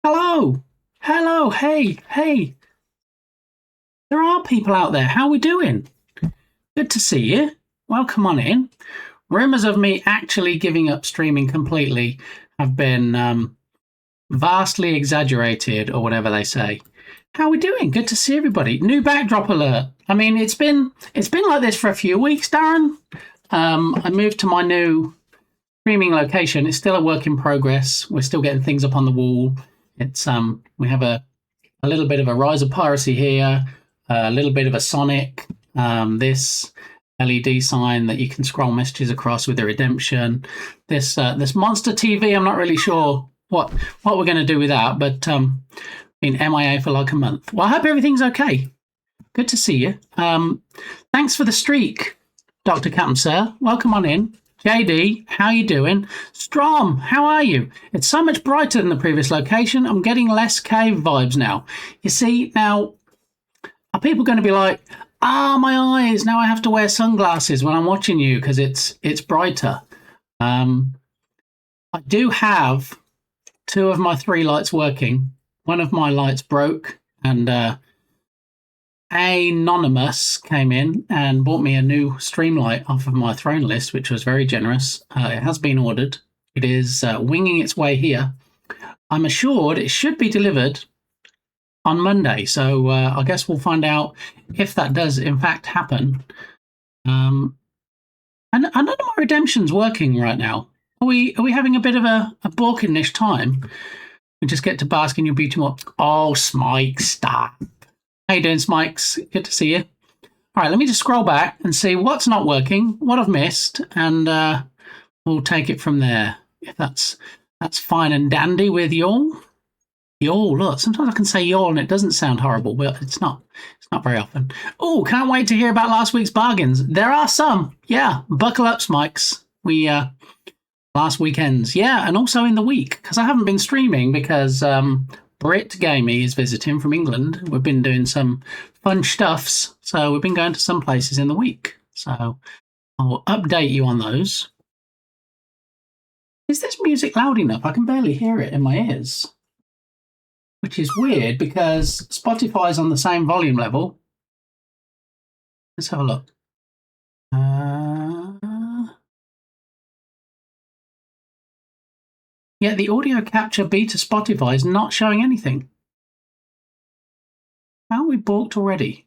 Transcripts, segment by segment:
Hello. Hello. Hey. Hey. There are people out there. How are we doing? Good to see you. Welcome on in. Rumors of me actually giving up streaming completely have been vastly exaggerated, or whatever they say. How are we doing? Good to see everybody. New backdrop alert. I mean, it's been like this for a few weeks, Darren. I moved to my new streaming location. It's still a work in progress. We're still getting things up on the wall. It's we have a little bit of a Rise of Piracy here, a little bit of a Sonic, this LED sign that you can scroll messages across with the redemption. This monster TV, I'm not really sure what we're going to do with that, but been MIA for like a month. Well, I hope everything's okay. Good to see you. Thanks for the streak, Dr. Captain Sir. Welcome on in. JD, how you doing? Strom, how are you? It's so much brighter than the previous location. I'm getting less cave vibes now. You see, now, are people going to be like, my eyes, now I have to wear sunglasses when I'm watching you because it's brighter. I do have 2 of my 3 lights working. One of my lights broke, and Anonymous came in and bought me a new stream light off of my throne list, which was very generous. It has been ordered. It is winging its way here. I'm assured it should be delivered on Monday, so I guess we'll find out if that does in fact happen. And none of my redemption's working right now. Are we having a bit of a Borkin-ish time? We just get to bask in your beauty more. Oh, Smike, stop. How you doing, Smikes? Good to see you. All right, let me just scroll back and see what's not working, what I've missed, and we'll take it from there. If that's fine and dandy with y'all. Y'all, look, sometimes I can say y'all and it doesn't sound horrible, but it's not very often. Oh, can't wait to hear about last week's bargains. There are some. Yeah, buckle up, Smikes. We last weekend's, yeah, and also in the week, because I haven't been streaming because Brit Gamey is visiting from England. We've been doing some fun stuffs, so we've been going to some places in the week. So I'll update you on those. Is this music loud enough? I can barely hear it in my ears, which is weird because Spotify's on the same volume level. Let's have a look. Yeah, the audio capture beta Spotify is not showing anything. How are we balked already?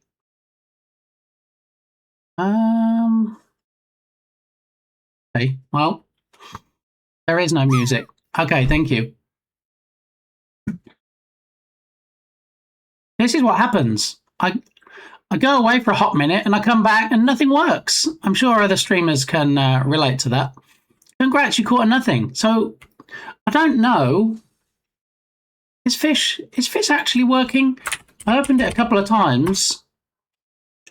Okay, well, there is no music. Okay, thank you. This is what happens. I go away for a hot minute and I come back and nothing works. I'm sure other streamers can relate to that. Congrats, you caught a nothing. So I don't know. Is fish actually working? I opened it a couple of times.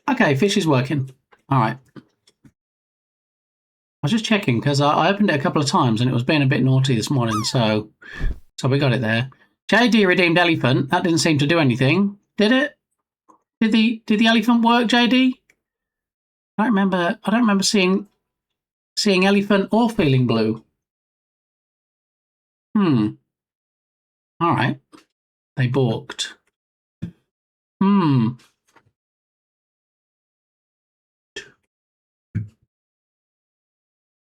Okay, fish is working. All right. I was just checking because I opened it a couple of times and it was being a bit naughty this morning. So we got it there. JD redeemed elephant. That didn't seem to do anything, did it? Did the elephant work, JD? I don't remember seeing elephant or feeling blue. All right. They balked.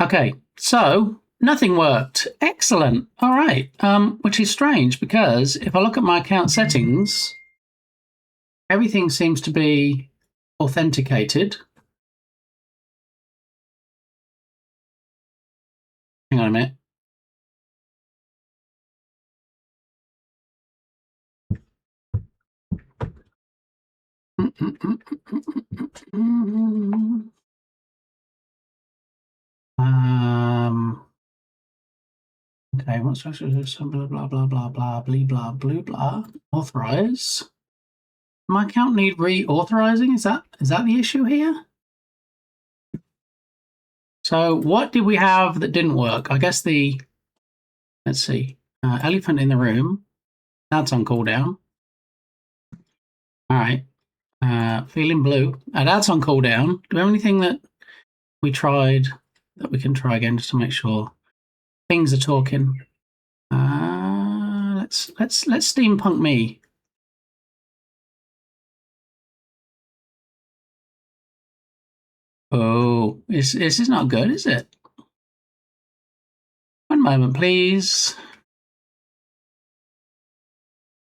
Okay, so nothing worked. Excellent. All right. Which is strange because if I look at my account settings, everything seems to be authenticated. Hang on a minute. Okay, what's blah blah blah blah blah blah blah blah. Authorize. My account need reauthorizing? Is that the issue here? So what did we have that didn't work? I guess let's see, elephant in the room. That's on cooldown. All right. Feeling blue. That's on cooldown. Do we have anything that we tried that we can try again just to make sure things are talking? Let's Let's steampunk me. Oh, this is not good, is it? One moment, please.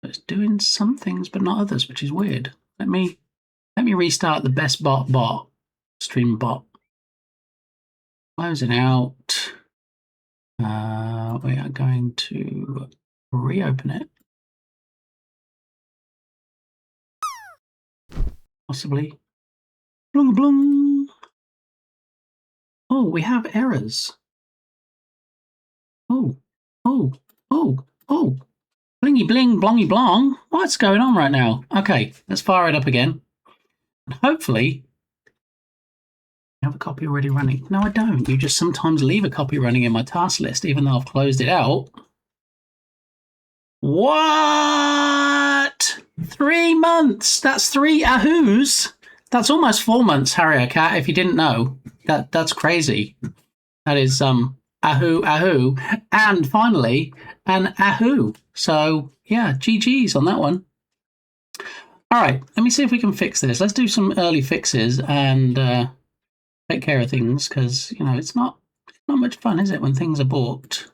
It's doing some things, but not others, which is weird. Let me restart the best bot stream bot. Closing out. We are going to reopen it. Possibly. Blung blung. Oh, we have errors. Oh. Blingy bling, blongy blong. What's going on right now? Okay, let's fire it up again. And hopefully, you have a copy already running. No, I don't. You just sometimes leave a copy running in my task list, even though I've closed it out. What? 3 months. That's 3 ahoos. That's almost 4 months, Harrier Cat, if you didn't know. That's crazy. That is ahoo. And finally, an ahoo. So yeah, GG's on that one. All right, let me see if we can fix this. Let's do some early fixes and take care of things, because it's not much fun, is it, when things are balked?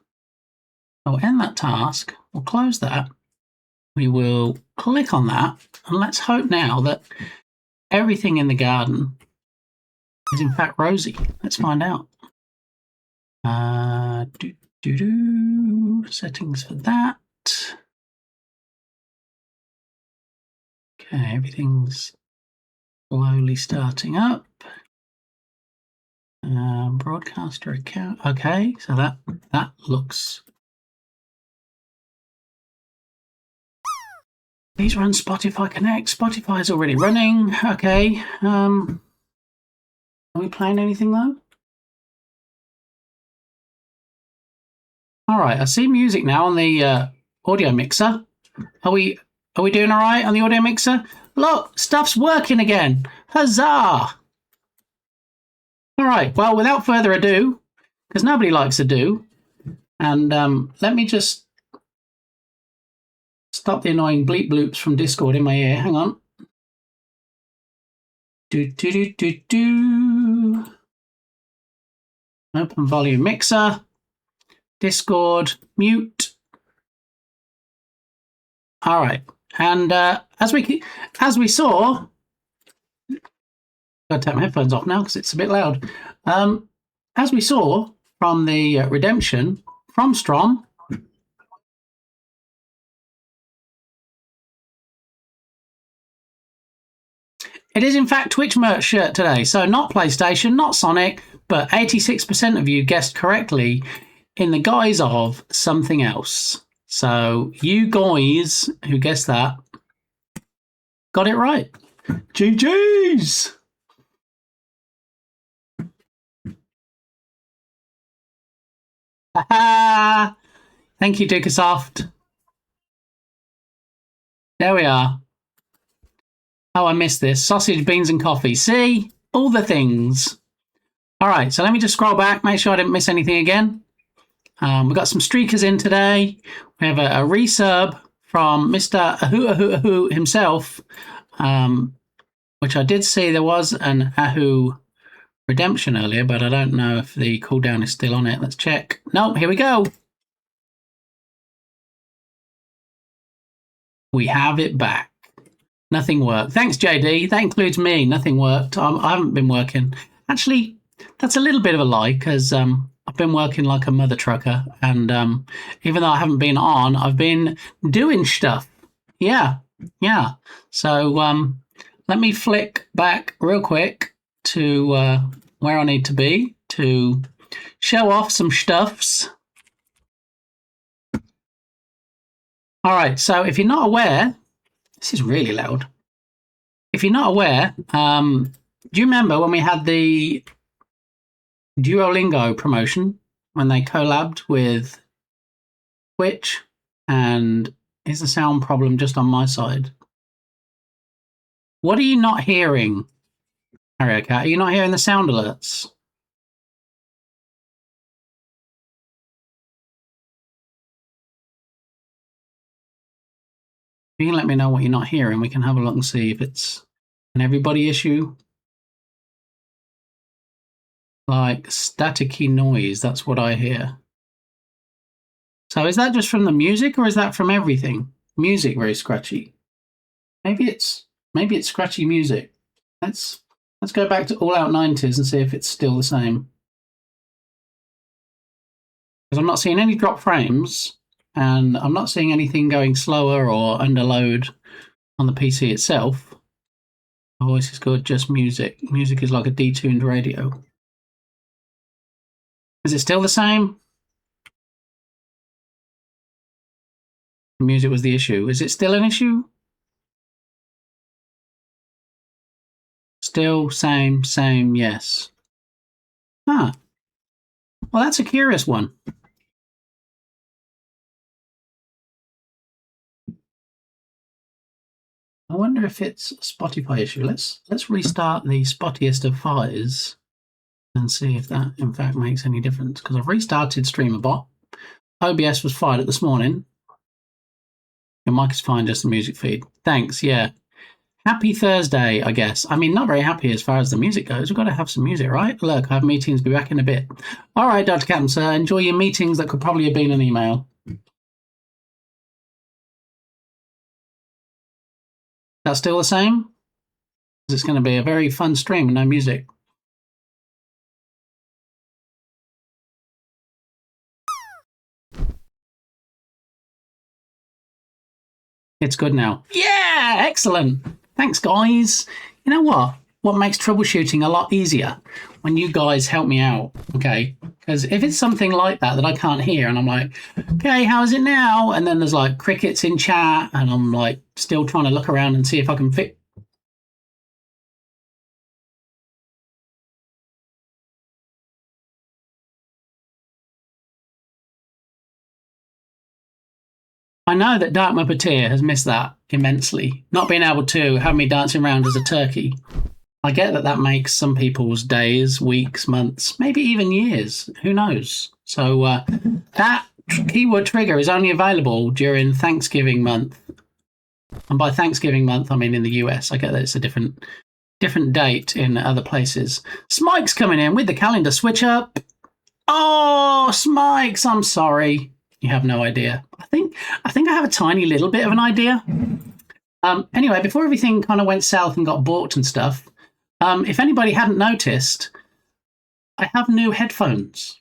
I'll end that task. We'll close that. We will click on that, and let's hope now that everything in the garden is in fact rosy. Let's find out. Settings for that. Okay, everything's slowly starting up. Broadcaster account. Okay, so that looks. Please run Spotify Connect. Spotify is already running. Okay. Are we playing anything though? All right, I see music now on the audio mixer. Are we doing all right on the audio mixer? Look, stuff's working again. Huzzah! All right, well, without further ado, because nobody likes ado, and let me just stop the annoying bleep bloops from Discord in my ear. Hang on. Open volume mixer. Discord, mute. All right, and as we saw, I've got to take my headphones off now because it's a bit loud. As we saw from the redemption from Strom, it is in fact Twitch merch shirt today. So not PlayStation, not Sonic, but 86% of you guessed correctly in the guise of something else. So you guys who guessed that got it right. GG's! Thank you, Dukasoft. There we are. Oh, I missed this. Sausage, beans, and coffee. See? All the things. All right, so let me just scroll back, make sure I didn't miss anything again. We've got some streakers in today. We have a resub from Mr. Ahoo himself, which I did see there was an Ahoo redemption earlier, but I don't know if the cooldown is still on it. Let's check. Nope, here we go. We have it back. Nothing worked. Thanks, JD. That includes me. Nothing worked. I haven't been working. Actually, that's a little bit of a lie, because I've been working like a mother trucker, and even though I haven't been on, I've been doing stuff. Yeah. So let me flick back real quick to where I need to be to show off some stuffs. All right, so if you're not aware, this is really loud. If you're not aware, do you remember when we had the Duolingo promotion, when they collabed with Twitch? And is the sound problem just on my side? What are you not hearing, Harrier Cat? Are you not hearing the sound alerts? You can let me know what you're not hearing. We can have a look and see if it's an everybody issue. Like staticky noise, that's what I hear. So is that just from the music or is that from everything? Music very scratchy. Maybe it's scratchy music. Let's go back to All Out 90s and see if it's still the same. Because I'm not seeing any drop frames and I'm not seeing anything going slower or under load on the PC itself. My voice is good, just music. Music is like a detuned radio. Is it still the same? The music was the issue. Is it still an issue? Still same, yes. Huh. Well, that's a curious one. I wonder if it's a Spotify issue. Let's restart the spottiest of fires and see if that in fact makes any difference. Because I've restarted StreamerBot. OBS was fired at this morning. Your mic is fine, just the music feed. Thanks, yeah. Happy Thursday, I guess. I mean, not very happy as far as the music goes. We've got to have some music, right? Look, I have meetings, be back in a bit. All right, Dr. Captain, sir, enjoy your meetings that could probably have been an email. That's still the same? It's going to be a very fun stream with no music. It's good now. Yeah, excellent. Thanks, guys. You know what? What makes troubleshooting a lot easier? When you guys help me out, okay? Because if it's something like that I can't hear and I'm like, okay, how is it now? And then there's like crickets in chat and I'm like still trying to look around and see if I can fix. I know that Dark Muppeteer has missed that immensely, not being able to have me dancing around as a turkey. I get that makes some people's days, weeks, months, maybe even years. Who knows? So that keyword trigger is only available during Thanksgiving month. And by Thanksgiving month, I mean in the US. I get that it's a different date in other places. Smike's coming in with the calendar switch up. Oh, Smikes, I'm sorry. You have no idea. I think I have a tiny little bit of an idea. Anyway, before everything kind of went south and got bought and stuff, if anybody hadn't noticed, I have new headphones.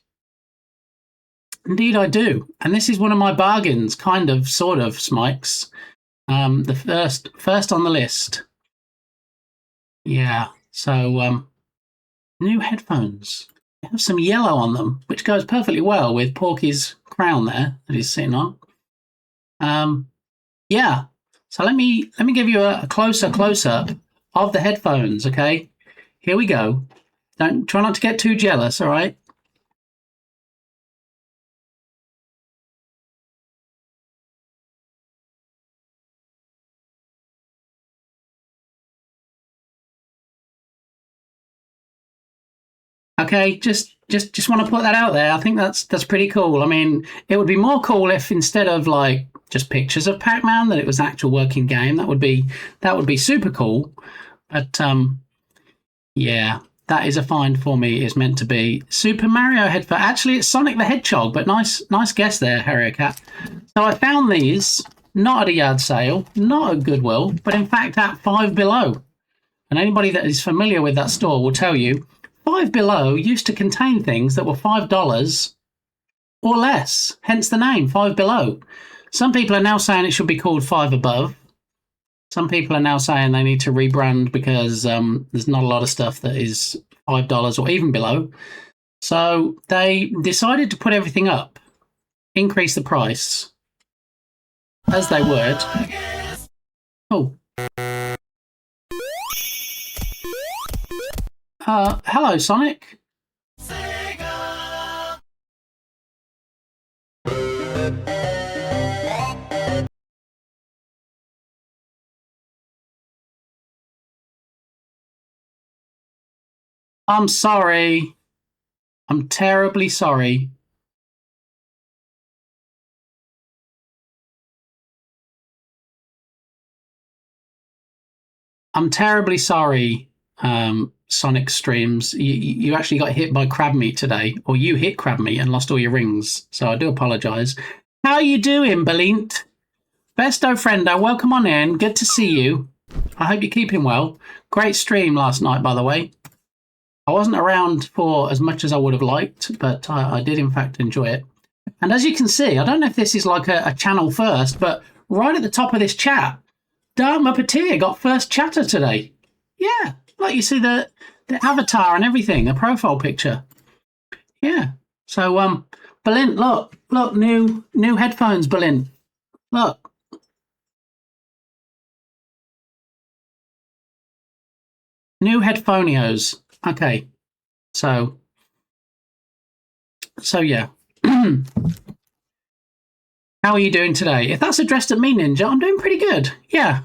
Indeed, I do. And this is one of my bargains, kind of, sort of, Smikes. The first on the list. Yeah. So, new headphones. They have some yellow on them, which goes perfectly well with Porky's crown there that he's sitting on. Yeah. So let me give you a closer close-up of the headphones, okay? Here we go. Try not to get too jealous, all right? Okay, just want to put that out there. I think that's pretty cool. I mean, it would be more cool if instead of like just pictures of Pac-Man, that it was an actual working game. That would be super cool. But yeah, that is a find for me. It's meant to be Super Mario headphone. Actually, it's Sonic the Hedgehog, but nice guess there, Harrier Cat. So I found these not at a yard sale, not at Goodwill, but in fact at Five Below. And anybody that is familiar with that store will tell you Five Below used to contain things that were $5 or less, hence the name Five Below. Some people are now saying it should be called Five Above. Some people are now saying they need to rebrand because there's not a lot of stuff that is $5 or even below. So they decided to put everything up, increase the price, as they would. Oh. Hello, Sonic. I'm sorry. I'm terribly sorry. I'm terribly sorry, Sonic Streams. You actually got hit by crab meat today, or you hit crab meat and lost all your rings. So I do apologise. How are you doing, Belint? Besto friendo, welcome on in. Good to see you. I hope you're keeping well. Great stream last night, by the way. I wasn't around for as much as I would have liked, but I did in fact enjoy it. And as you can see, I don't know if this is like a channel first, but right at the top of this chat, Dark Muppeteer got first chatter today. Yeah, like you see the avatar and everything, the profile picture. Yeah. So Belint, look, new headphones, Belint. Look. New headphonios. Okay. So yeah. How are you doing today? If that's addressed at me, Ninja, I'm doing pretty good. Yeah.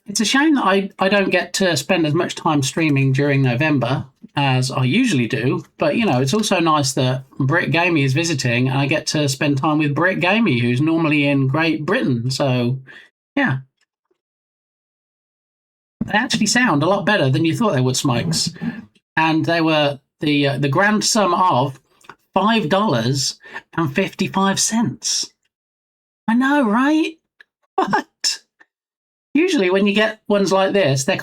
It's a shame that I don't get to spend as much time streaming during November as I usually do. But, you know, it's also nice that Brit Gamey is visiting and I get to spend time with Brit Gamey, who's normally in Great Britain. So, yeah. They actually sound a lot better than you thought they would, Smikes. And they were the grand sum of $5.55. I know, right? What? Usually when you get ones like this, they're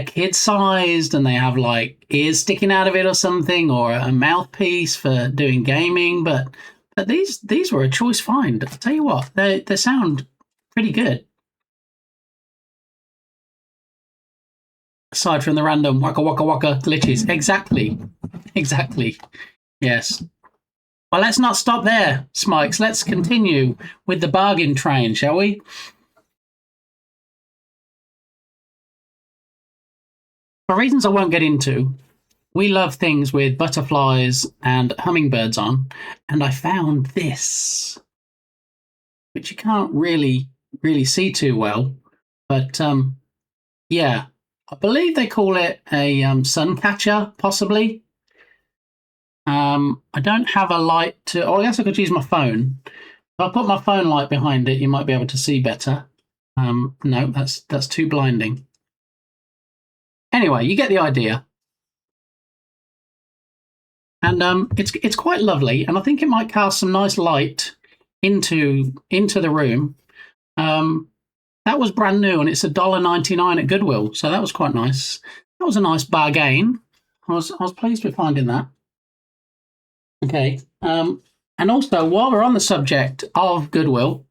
kid-sized and they have like ears sticking out of it or something, or a mouthpiece for doing gaming. But these were a choice find. I'll tell you what, they sound pretty good. Aside from the random waka waka waka glitches. Exactly. Yes. Well, let's not stop there, Smikes. Let's continue with the bargain train, shall we? For reasons I won't get into, we love things with butterflies and hummingbirds on, and I found this, which you can't really see too well, but yeah, I believe they call it a sun catcher, possibly. I don't have a light to... Oh, I guess I could use my phone. If I put my phone light behind it, you might be able to see better. No, that's too blinding. Anyway, you get the idea. And it's quite lovely, and I think it might cast some nice light into the room. That was brand new, and it's $1.99 at Goodwill, so that was quite nice. That was a nice bargain. I was pleased with finding that. Okay, and also while we're on the subject of Goodwill,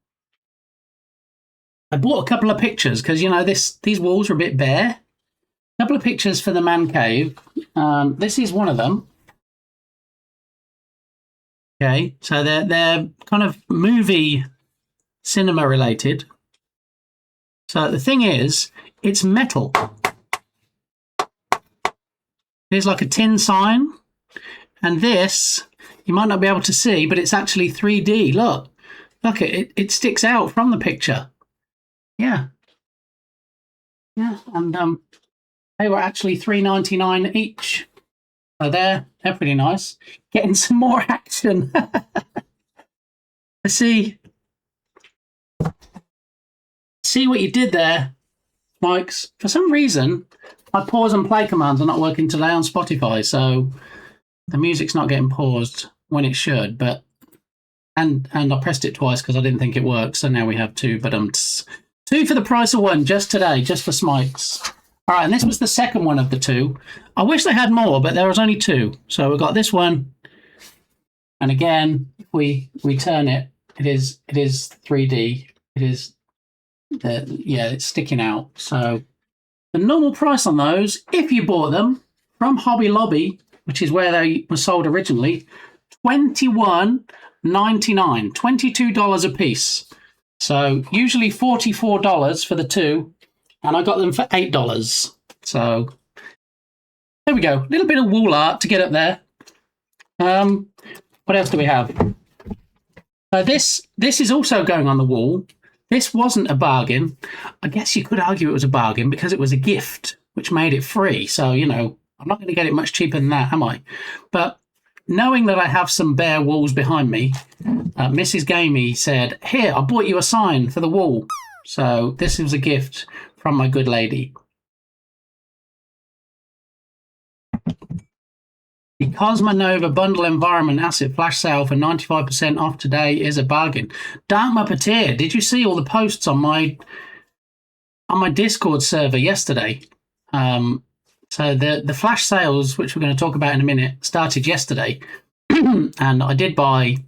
I bought a couple of pictures because, you know, these walls are a bit bare. A couple of pictures for the man cave. This is one of them. Okay, so they're kind of movie cinema related. So the thing is, it's metal. Here's like a tin sign, and this you might not be able to see, but it's actually 3D. Look, it sticks out from the picture. Yeah, and they were actually $3.99 each. So they're pretty nice. Getting some more action. See what you did there, Mikes. For some reason, my pause and play commands are not working today on Spotify, so the music's not getting paused when it should. But and I pressed it twice because I didn't think it worked. So now we have two. But two for the price of one just today, just for Smikes. All right, and this was the second one of the two. I wish they had more, but there was only two. So we've got this one, and again, if we turn it, it is 3D. It is, it's sticking out. So the normal price on those, if you bought them from Hobby Lobby, which is where they were sold originally, $21.99, $22 a piece. So usually $44 for the two. And I got them for $8. So there we go. A little bit of wall art to get up there. What else do we have? This is also going on the wall. This wasn't a bargain. I guess you could argue it was a bargain because it was a gift, which made it free. So, you know, I'm not going to get it much cheaper than that, am I? But knowing that I have some bare walls behind me, Mrs. Gamey said, "Here, I bought you a sign for the wall." So this was a gift from my good lady. The Cosmonova Bundle Environment Asset Flash Sale for 95% off today is a bargain. Dark Muppeteer, did you see all the posts on my Discord server yesterday? So the flash sales, which we're going to talk about in a minute, started yesterday, and I did buy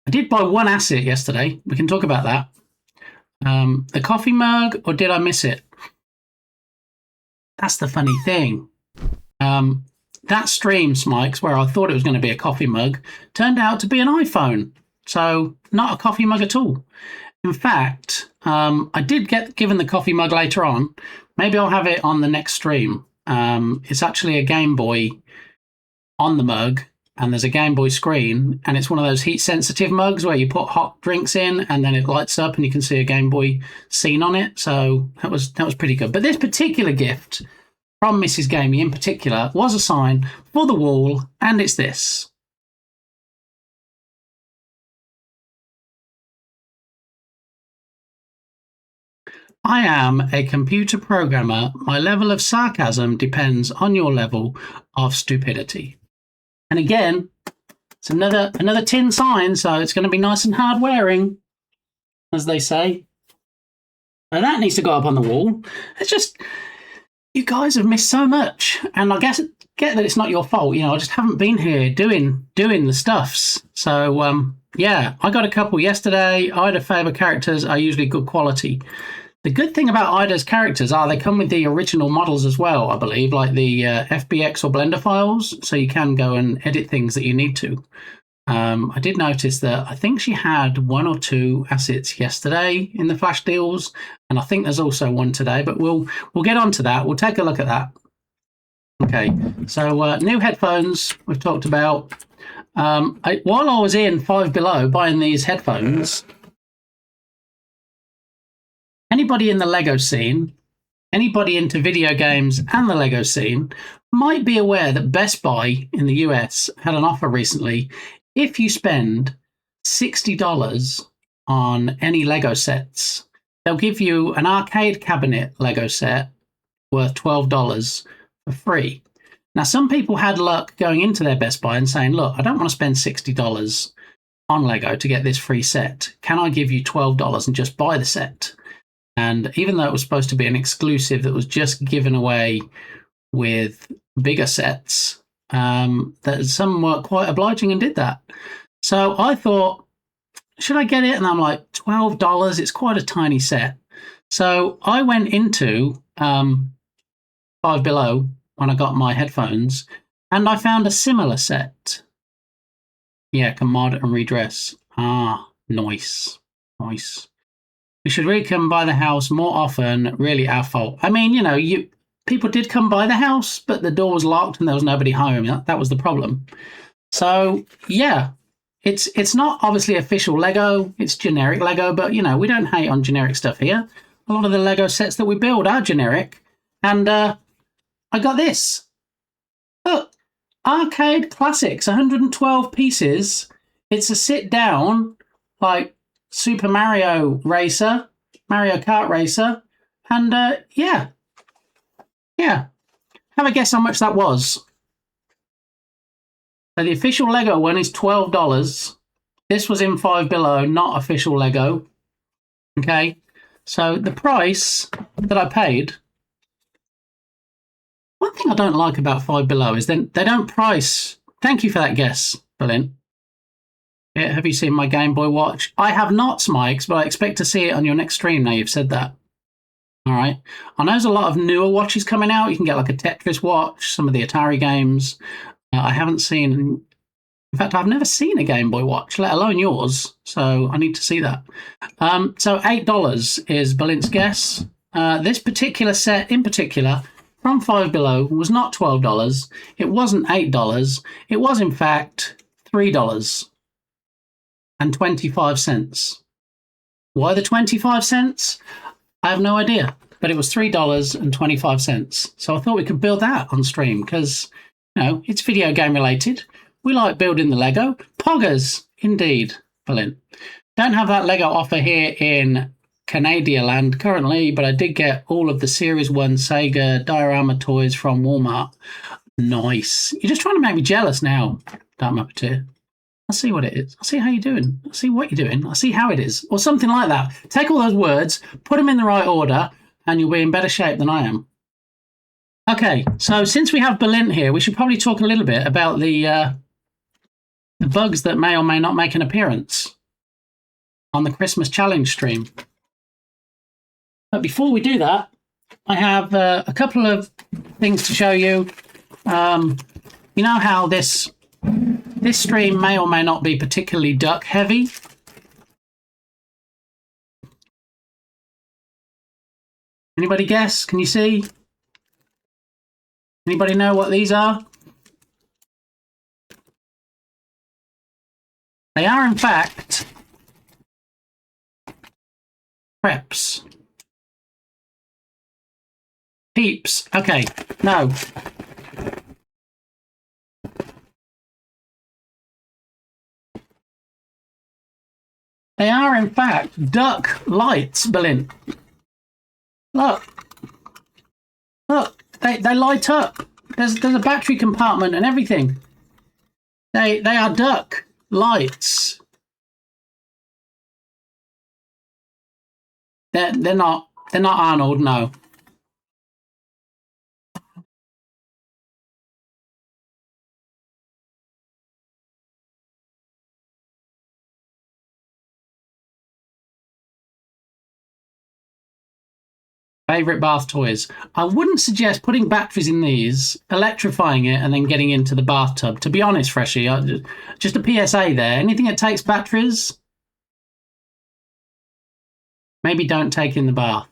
one asset yesterday. We can talk about that. The coffee mug, or did I miss it? That's the funny thing. That stream, Smikes, where I thought it was going to be a coffee mug, turned out to be an iPhone. So not a coffee mug at all. In fact, I did get given the coffee mug later on. Maybe I'll have it on the next stream. It's actually a Game Boy on the mug, and there's a Game Boy screen, and it's one of those heat-sensitive mugs where you put hot drinks in, and then it lights up, and you can see a Game Boy scene on it. So that was pretty good. But this particular gift from Mrs. Gamey in particular was a sign for the wall, and it's this. I am a computer programmer. My level of sarcasm depends on your level of stupidity. And again, it's another tin sign, so it's going to be nice and hard wearing, as they say. Now that needs to go up on the wall. It's just, you guys have missed so much, and I get that it's not your fault. You know, I just haven't been here doing the stuffs. So yeah, I got a couple yesterday. Ida Faber characters are usually good quality. The good thing about Ida's characters are they come with the original models as well, I believe, like the FBX or Blender files, so you can go and edit things that you need to. I did notice that I think she had 1 or 2 assets yesterday in the flash deals, and I think there's also one today, but we'll get on to that. We'll take a look at that. Okay, so new headphones we've talked about. While I was in Five Below buying these headphones, anybody in the Lego scene, anybody into video games and the Lego scene might be aware that Best Buy in the US had an offer recently. If you spend $60 on any Lego sets, they'll give you an arcade cabinet Lego set worth $12 for free. Now, some people had luck going into their Best Buy and saying, look, I don't want to spend $60 on Lego to get this free set. Can I give you $12 and just buy the set? And even though it was supposed to be an exclusive that was just given away with bigger sets, that some were quite obliging and did that. So I thought, should I get it? And I'm like, $12, it's quite a tiny set. So I went into Five Below when I got my headphones, and I found a similar set. Yeah, can mod and redress. Ah, nice. Nice. We should really come by the house more often. Really our fault. I mean, you know, people did come by the house, but the door was locked and there was nobody home. That was the problem. So yeah, it's not obviously official Lego. It's generic Lego, but you know, we don't hate on generic stuff here. A lot of the Lego sets that we build are generic. And I got this. Look, Arcade Classics, 112 pieces. It's a sit down, like Super Mario Racer, Mario Kart Racer, and yeah. Have a guess how much that was. So the official Lego one is $12. This was in Five Below, not official Lego. Okay, so the price that I paid. One thing I don't like about Five Below is they don't price. Thank you for that guess, Berlin. Yeah, have you seen my Game Boy watch? I have not, Smikes, but I expect to see it on your next stream now you've said that. All right. I know there's a lot of newer watches coming out. You can get like a Tetris watch, some of the Atari games. I haven't seen... In fact, I've never seen a Game Boy watch, let alone yours. So I need to see that. So $8 is Berlin's guess. This particular set in particular from Five Below was not $12. It wasn't $8. It was, in fact, $3.25. Why the 25 cents? I have no idea, but it was $3.25. So I thought we could build that on stream because, you know, it's video game related. We like building the Lego. Poggers, indeed, Berlin. Don't have that Lego offer here in Canadian land currently, but I did get all of the Series 1 Sega diorama toys from Walmart. Nice. You're just trying to make me jealous now, Dark Muppeteer. I'll see what it is. I'll see how you're doing. I'll see what you're doing. I'll see how it is. Or something like that. Take all those words, put them in the right order, and you'll be in better shape than I am. Okay, so since we have Berlin here, we should probably talk a little bit about the bugs that may or may not make an appearance on the Christmas challenge stream. But before we do that, I have a couple of things to show you. You know how this stream may or may not be particularly duck heavy. Anybody guess? Can you see? Anybody know what these are? They are, in fact, crepes. Peeps. Okay, no. They are, in fact, duck lights, Berlin. Look. Look, they light up. There's a battery compartment and everything. They are duck lights. They're not Arnold, no. Favorite bath toys. I wouldn't suggest putting batteries in these, electrifying it, and then getting into the bathtub. To be honest, Freshie, just a PSA there. Anything that takes batteries, maybe don't take in the bath.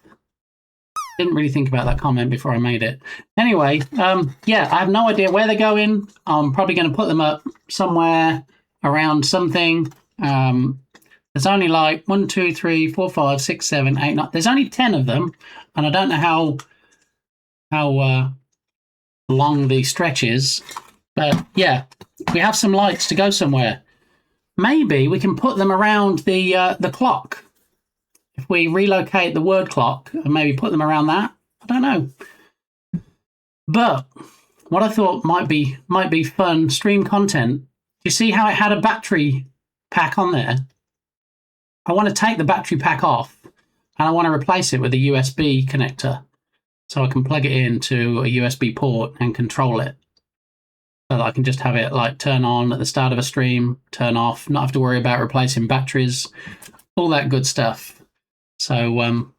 Didn't really think about that comment before I made it. Anyway, yeah, I have no idea where they're going. I'm probably going to put them up somewhere around something. There's only like 1, 2, 3, 4, 5, 6, 7, 8, 9. There's only 10 of them, and I don't know how long the stretch is. But yeah, we have some lights to go somewhere. Maybe we can put them around the clock. If we relocate the word clock and maybe put them around that, I don't know. But what I thought might be fun stream content. You see how it had a battery pack on there? I want to take the battery pack off and I want to replace it with a USB connector so I can plug it into a USB port and control it. So that I can just have it like turn on at the start of a stream, turn off, not have to worry about replacing batteries, all that good stuff. So,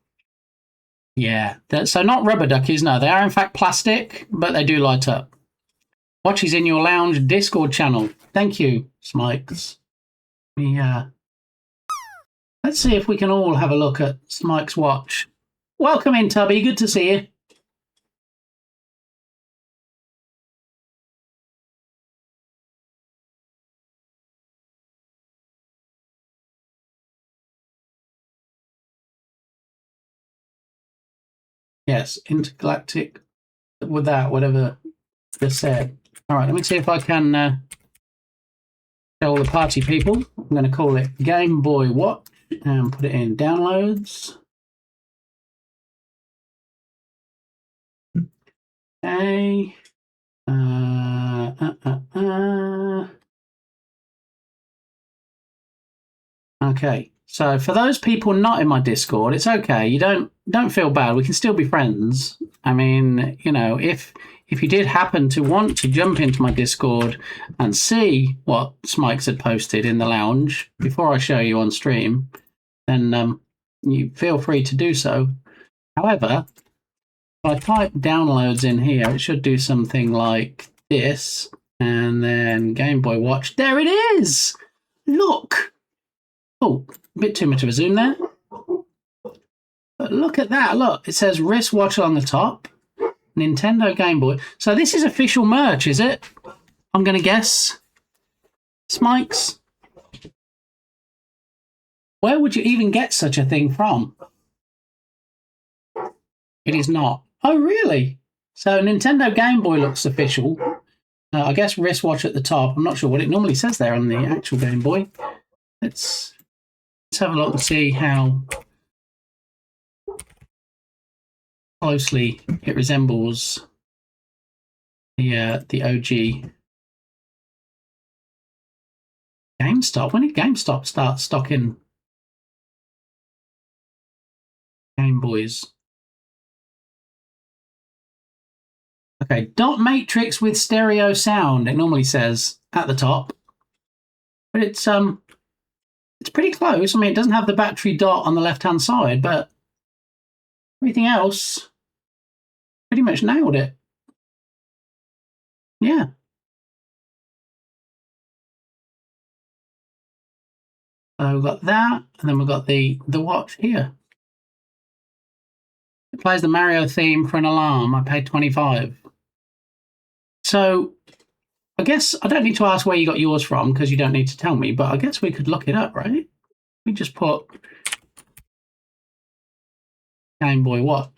yeah. So not rubber duckies, no. They are in fact plastic, but they do light up. Watches in your lounge Discord channel. Thank you, Smikes. Let's see if we can all have a look at Smike's watch. Welcome in, Tubby. Good to see you. Yes, intergalactic with that, whatever they said. All right, let me see if I can show all the party people. I'm going to call it Game Boy Watch and put it in downloads. Okay. Okay. So for those people not in my Discord, it's okay. You don't feel bad. We can still be friends. I mean, you know, if you did happen to want to jump into my Discord and see what Smikes had posted in the lounge before I show you on stream, then you feel free to do so. However, if I type downloads in here, it should do something like this, and then Game Boy Watch. There it is! Look! Oh, a bit too much of a zoom there. But look at that, look. It says wristwatch on the top. Nintendo Game Boy. So this is official merch, is it? I'm going to guess. Smikes. Where would you even get such a thing from? It is not. Oh, really? So Nintendo Game Boy looks official. I guess wristwatch at the top. I'm not sure what it normally says there on the actual Game Boy. Let's have a look and see how closely it resembles the OG GameStop. When did GameStop start stocking Game Boys? Okay, dot matrix with stereo sound, it normally says at the top. But it's pretty close. I mean, it doesn't have the battery dot on the left-hand side, but everything else pretty much nailed it. Yeah. So we've got that, and then we've got the watch here. It plays the Mario theme for an alarm. I paid $25. So I guess I don't need to ask where you got yours from because you don't need to tell me, but I guess we could look it up, right? We just put Game Boy Watch.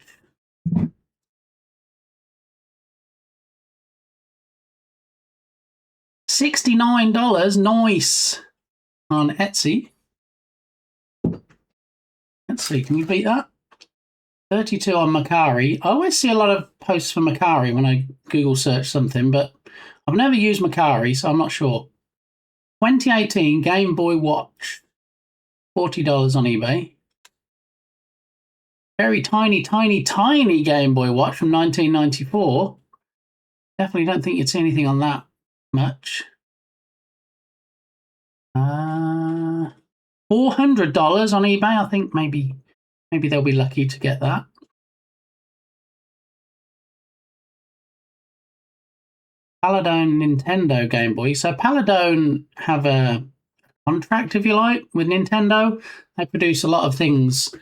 $69, nice, on Etsy. Let's see, can you beat that? 32 on Macari. I always see a lot of posts for Macari when I Google search something, but I've never used Macari, so I'm not sure. 2018 Game Boy Watch, $40 on eBay. Very tiny, tiny, tiny Game Boy Watch from 1994. Definitely don't think you'd see anything on that much. $400 on eBay. I think maybe they'll be lucky to get that. Paladone Nintendo Game Boy. So Paladone have a contract, if you like, with Nintendo. They produce a lot of things,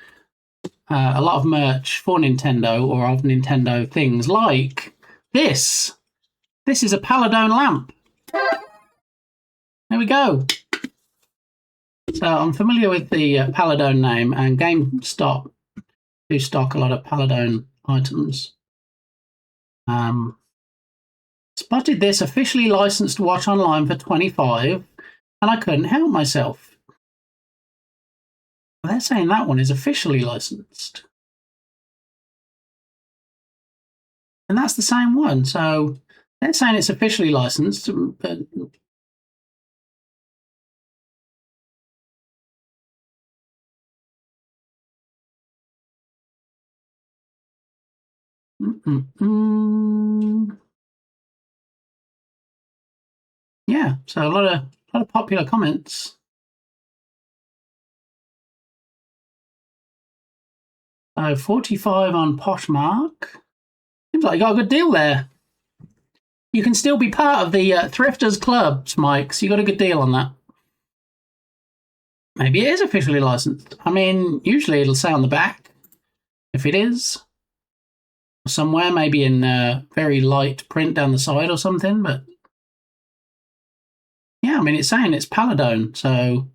a lot of merch for Nintendo or of Nintendo things, like this. This is a Paladone lamp. There we go. So I'm familiar with the Paladone name, and GameStop do stock a lot of Paladone items. Spotted this officially licensed watch online for $25, and I couldn't help myself. They're saying that one is officially licensed. And that's the same one. So they're saying it's officially licensed, but yeah, so a lot of popular comments. So 45 on Poshmark. Seems like you got a good deal there. You can still be part of the Thrifters Club, Mike, so you got a good deal on that. Maybe it is officially licensed. I mean, usually it'll say on the back if it is. Somewhere, maybe in very light print down the side or something, but yeah, I mean, it's saying it's Paladone, so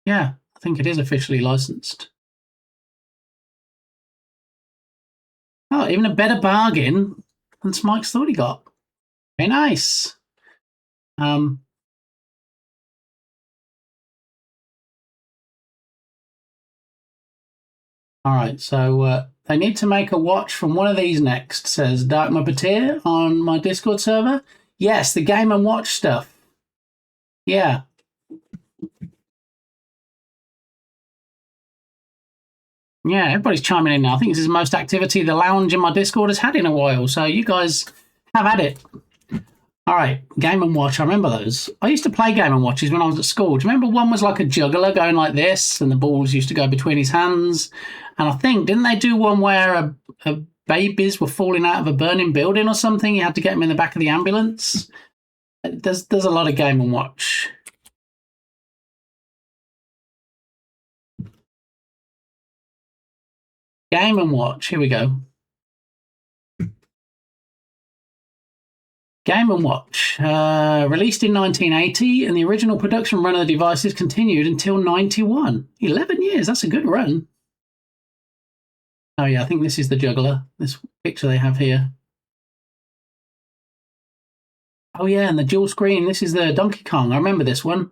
yeah, I think it is officially licensed. Oh, even a better bargain than Smike's thought he got. Very nice. All right, so they need to make a watch from one of these next, says Dark Muppeteer on my Discord server. Yes, the Game & Watch stuff. Yeah. Yeah, everybody's chiming in now. I think this is the most activity the lounge in my Discord has had in a while, so you guys have at it. All right, Game & Watch. I remember those. I used to play Game & Watches when I was at school. Do you remember one was like a juggler going like this, and the balls used to go between his hands? And I think, didn't they do one where babies were falling out of a burning building or something? You had to get them in the back of the ambulance. There's a lot of Game & Watch. Game & Watch. Here we go. Game & Watch, released in 1980, and the original production run of the devices continued until 91. 11 years, that's a good run. Oh yeah, I think this is the juggler, this picture they have here. Oh yeah, and the dual screen, this is the Donkey Kong. I remember this one.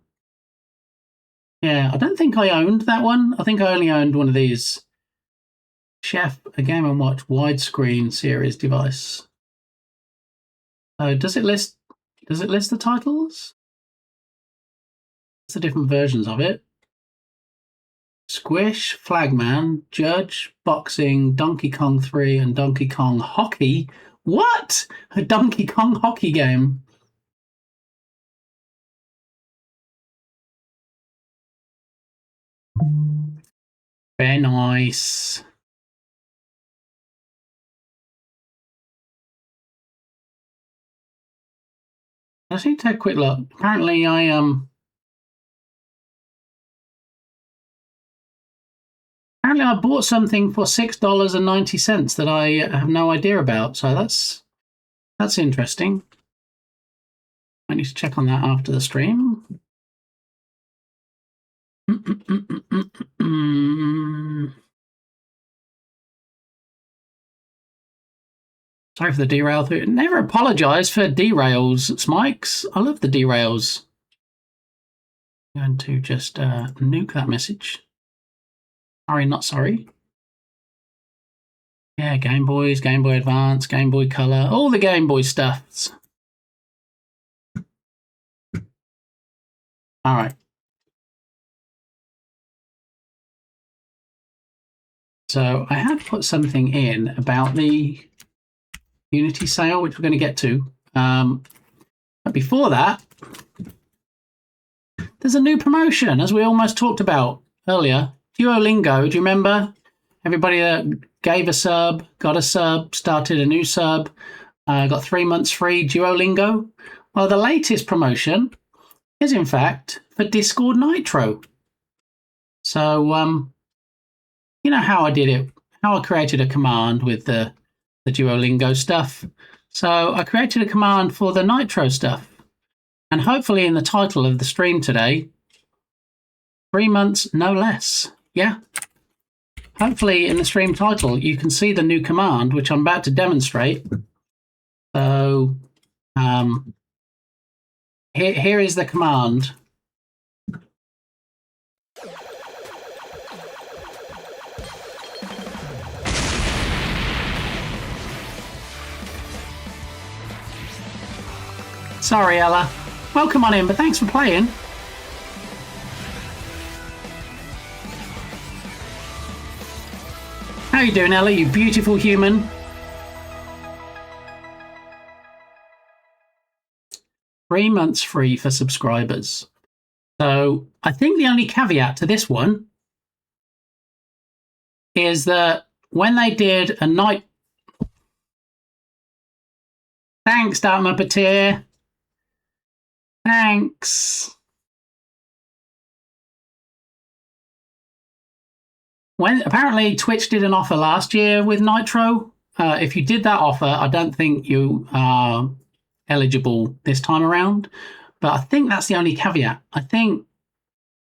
Yeah, I don't think I owned that one. I think I only owned one of these Chef, a Game & Watch widescreen series device. Does it list the titles? It's the different versions of it. Squish, Flagman, Judge, Boxing, Donkey Kong 3, and Donkey Kong Hockey. What? A Donkey Kong hockey game. Very nice. I just need to take a quick look. Apparently I bought something for $6.90 that I have no idea about. So that's interesting. I need to check on that after the stream. Sorry for the derail. Never apologise for derails, Smikes. I love the derails. I'm going to just nuke that message. Sorry, not sorry. Yeah, Game Boys, Game Boy Advance, Game Boy Color, all the Game Boy stuffs. All right. So I had put something in about the Unity sale, which we're going to get to. But before that, there's a new promotion, as we almost talked about earlier. Duolingo, do you remember? Everybody that gave a sub, got a sub, started a new sub, got 3 months free Duolingo. Well, the latest promotion is, in fact, for Discord Nitro. So, you know how I did it, how I created a command with the Duolingo stuff. So I created a command for the Nitro stuff. And hopefully in the title of the stream today, 3 months, no less. Yeah. Hopefully in the stream title, you can see the new command, which I'm about to demonstrate. So here is the command. Sorry, Ella. Welcome on in, but thanks for playing. How you doing, Ella, you beautiful human? Three months free for subscribers. So I think the only caveat to this one is that when they did a night... Thanks, Dark Muppeteer. Thanks. When apparently Twitch did an offer last year with Nitro. If you did that offer, I don't think you are eligible this time around. But I think that's the only caveat. I think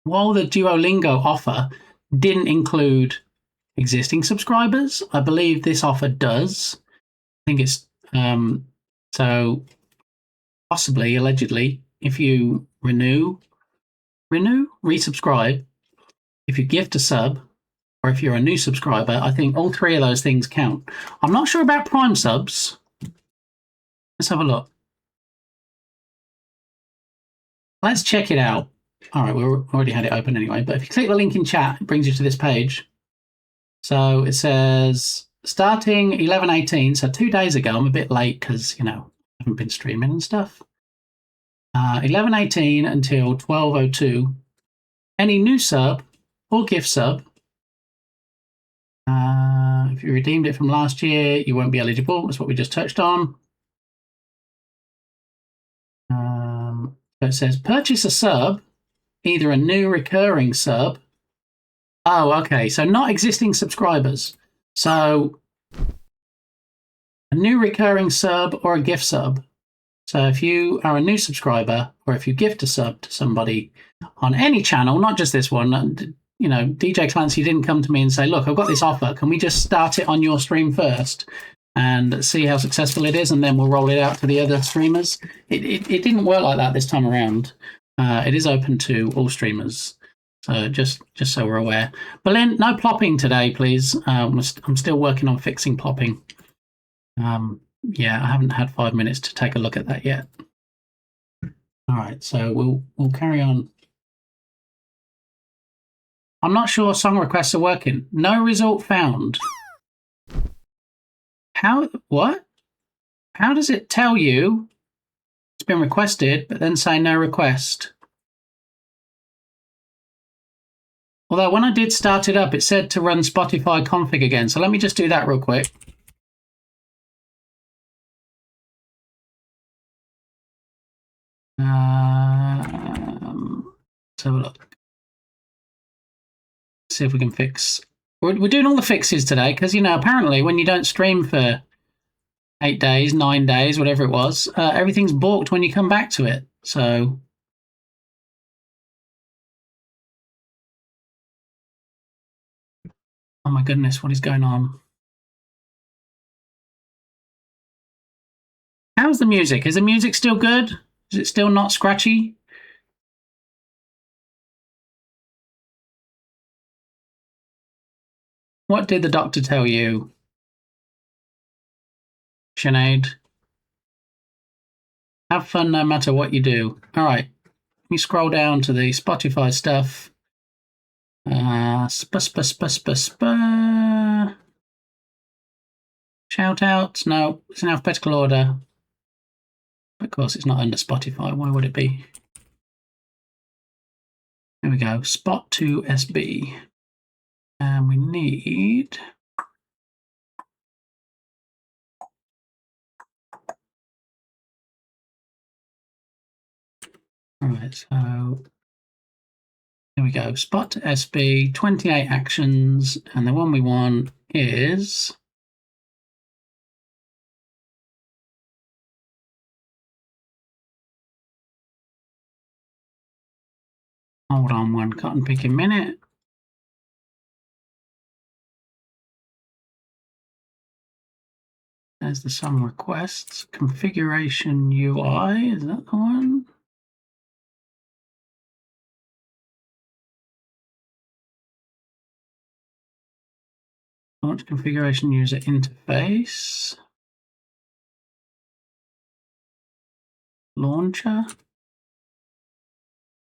while the Duolingo offer didn't include existing subscribers, I believe this offer does. I think it's so possibly, allegedly, if you resubscribe, if you gift a sub, or if you're a new subscriber, I think all three of those things count. I'm not sure about Prime subs. Let's have a look. Let's check it out. All right, we already had it open anyway, but if you click the link in chat, it brings you to this page. So it says starting 11/18, so 2 days ago. I'm a bit late because, you know, I haven't been streaming and stuff. 11/18 until 12:02. Any new sub or gift sub, if you redeemed it from last year, you won't be eligible. That's what we just touched on. So it says purchase a sub, either a new recurring sub. Oh, okay. So not existing subscribers. So a new recurring sub or a gift sub. So if you are a new subscriber or if you gift a sub to somebody on any channel, not just this one, you know, DJ Clancy didn't come to me and say, look, I've got this offer. Can we just start it on your stream first and see how successful it is, and then we'll roll it out to the other streamers? It didn't work like that this time around. It is open to all streamers. So just so we're aware. Berlin, no plopping today, please. I'm still working on fixing plopping. Yeah, I haven't had 5 minutes to take a look at that yet. All right, so we'll carry on. I'm not sure song requests are working. No result found. What? How does it tell you it's been requested, but then say no request? Although when I did start it up, it said to run Spotify config again. So let me just do that real quick. Let's have a look. See if we can fix. We're doing all the fixes today because, apparently when you don't stream for 8 days, 9 days, whatever it was, everything's balked when you come back to it. So. Oh my goodness, what is going on? How's the music? Is the music still good? Is it still not scratchy? What did the doctor tell you, Sinead? Have fun no matter what you do. All right, let me scroll down to the Spotify stuff. Shout outs. No, it's in alphabetical order. Of course, it's not under Spotify. Why would it be? There we go. Spot to SB. And we need. All right, so here we go. Spot to SB, 28 actions, and the one we want is. Hold on one cotton picking minute. There's the song requests. Configuration UI, is that the one? Launch configuration user interface. Launcher.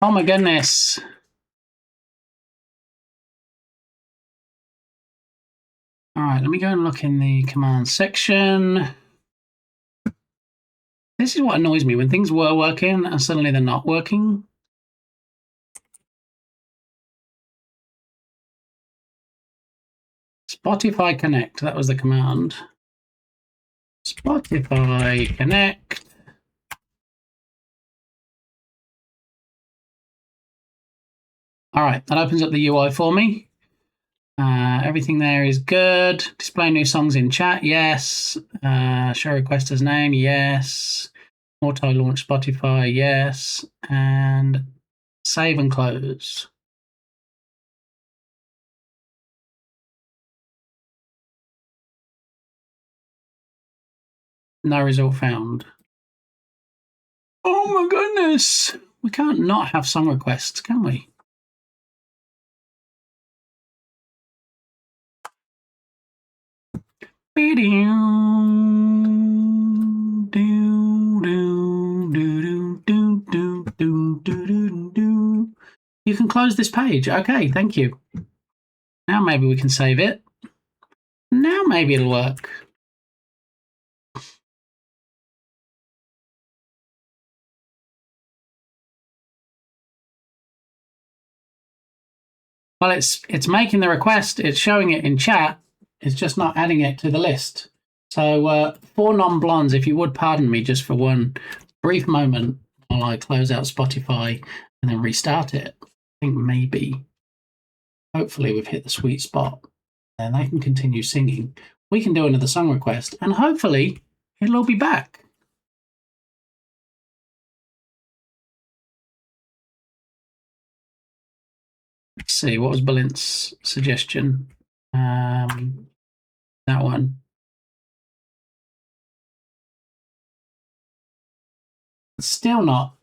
Oh my goodness. All right, let me go and look in the command section. This is what annoys me when things were working and suddenly they're not working. Spotify Connect, that was the command. Spotify Connect. All right, that opens up the UI for me. Everything there is good. Display new songs in chat, yes. Show requester's name, yes. Auto-launch Spotify, yes. And save and close. No result found. Oh my goodness! We can't not have song requests, can we? You can close this page. Okay, thank you. Now maybe we can save it. Now maybe it'll work. Well, it's making the request. It's showing it in chat. It's just not adding it to the list. So for non-blondes, if you would pardon me just for one brief moment while I close out Spotify and then restart it, I think maybe, hopefully we've hit the sweet spot. And they can continue singing. We can do another song request and hopefully it'll all be back. Let's see, what was Balint's suggestion? That one. Still not.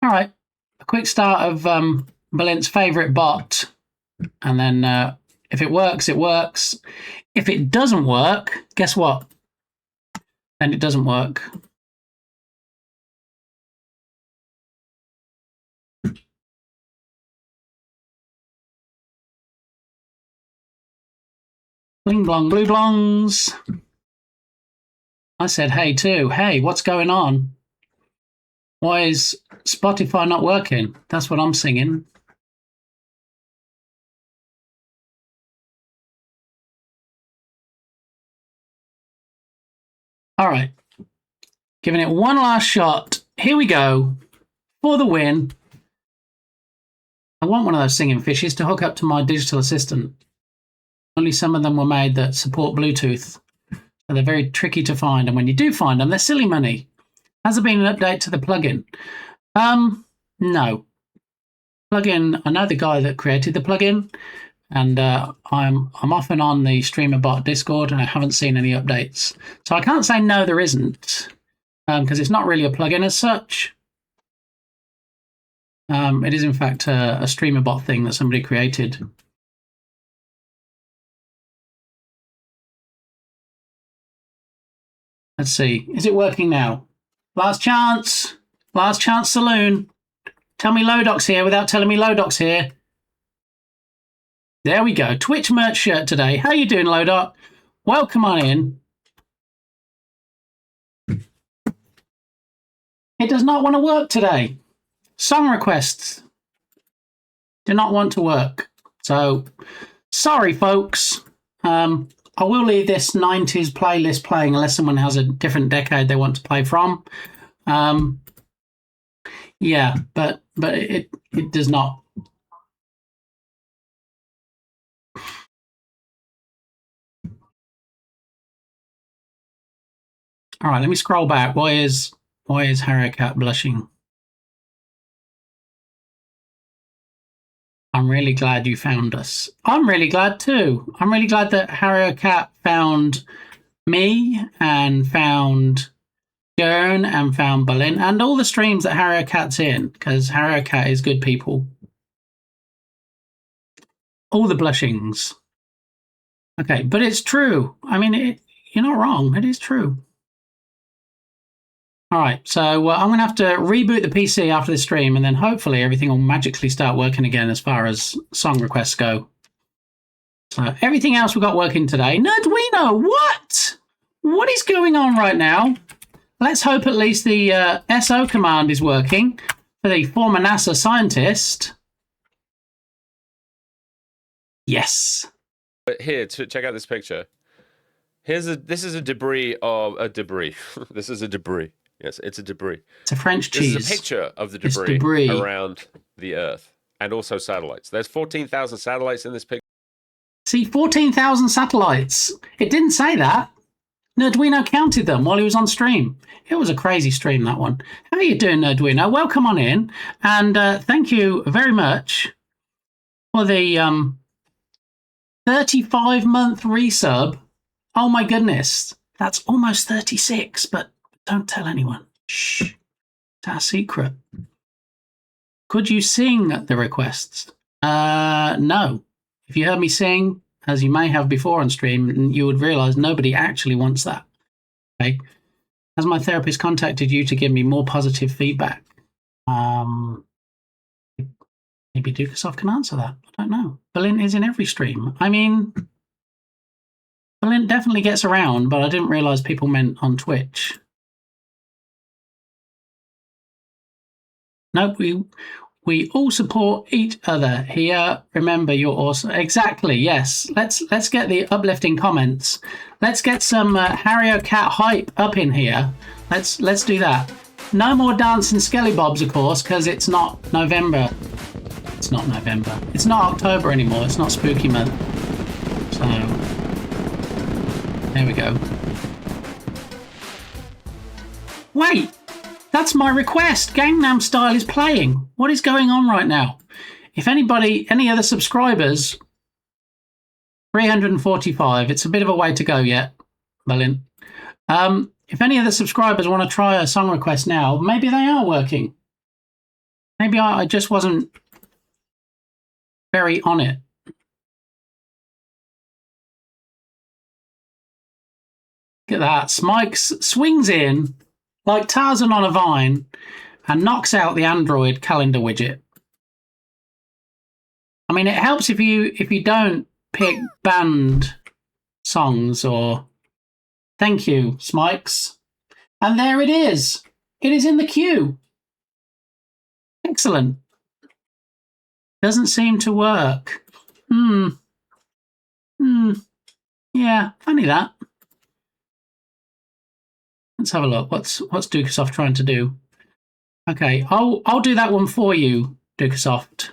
All All right. A quick start of Balint's favourite bot. And then if it works, it works. If it doesn't work, guess what? Then it doesn't work. Bling blong blue blongs. I said hey too. Hey, what's going on? Why is Spotify not working? That's what I'm singing. All right. Giving it one last shot. Here we go. For the win. I want one of those singing fishes to hook up to my digital assistant. Only some of them were made that support Bluetooth. So they're very tricky to find. And when you do find them, they're silly money. Has there been an update to the plugin? No. Plugin, I know the guy that created the plugin. And I'm often on the StreamerBot Discord, and I haven't seen any updates. So I can't say no, there isn't, because it's not really a plugin as such. It is, in fact, a StreamerBot thing that somebody created. Let's see. Is it working now? Last chance. Last chance saloon. Tell me Lodoc's here without telling me Lodoc's here. There we go. Twitch merch shirt today. How you doing, Lodoc? Welcome on in. It does not want to work today. Song requests do not want to work. So, sorry, folks. I will leave this 90s playlist playing unless someone has a different decade they want to play from. Yeah, but it does not. All right, let me scroll back. Why is Harry Cat blushing? I'm really glad you found us. I'm really glad too. I'm really glad that Harry Cat found me and found Jern and found Berlin and all the streams that Harry Cat's in, because Harry Cat is good people. All the blushings. Okay, but it's true. I mean, you're not wrong. It is true. All right, so I'm going to have to reboot the PC after the stream, and then hopefully everything will magically start working again as far as song requests go. So everything else we got working today. Nerdwino, what? What is going on right now? Let's hope at least the SO command is working for the former NASA scientist. Yes. But here, check out this picture. This is a debris of a debris. This is a debris. Yes, it's a debris. It's a French cheese. This is a picture of the debris around the Earth and also satellites. There's 14,000 satellites in this picture. See, 14,000 satellites. It didn't say that. Nerdwino counted them while he was on stream. It was a crazy stream, that one. How are you doing, Nerdwino? Welcome on in. And thank you very much for the 35-month resub. Oh, my goodness. That's almost 36, but don't tell anyone. Shh. It's our secret. Could you sing the requests? No. If you heard me sing, as you may have before on stream, you would realise nobody actually wants that. Okay. Has my therapist contacted you to give me more positive feedback? Maybe Dukasoff can answer that. I don't know. Berlin is in every stream. I mean, Berlin definitely gets around, but I didn't realise people meant on Twitch. No, we all support each other here. Remember, you're awesome. Exactly. Yes. Let's get the uplifting comments. Let's get some Harry Cat hype up in here. Let's do that. No more dancing skelly bobs, of course, because it's not November. It's not November. It's not October anymore. It's not spooky month. So there we go. Wait. That's my request. Gangnam Style is playing. What is going on right now? If anybody, any other subscribers, 345. It's a bit of a way to go yet, Berlin. If any other subscribers want to try a song request now, maybe they are working. Maybe I just wasn't very on it. Look at that. Smikes swings in like Tarzan on a vine and knocks out the Android calendar widget. I mean, it helps if you don't pick banned songs or... Thank you, Smikes. And there it is. It is in the queue. Excellent. Doesn't seem to work. Yeah, funny that. Let's have a look. What's Dukasoft trying to do? Okay, I'll do that one for you, Dukasoft.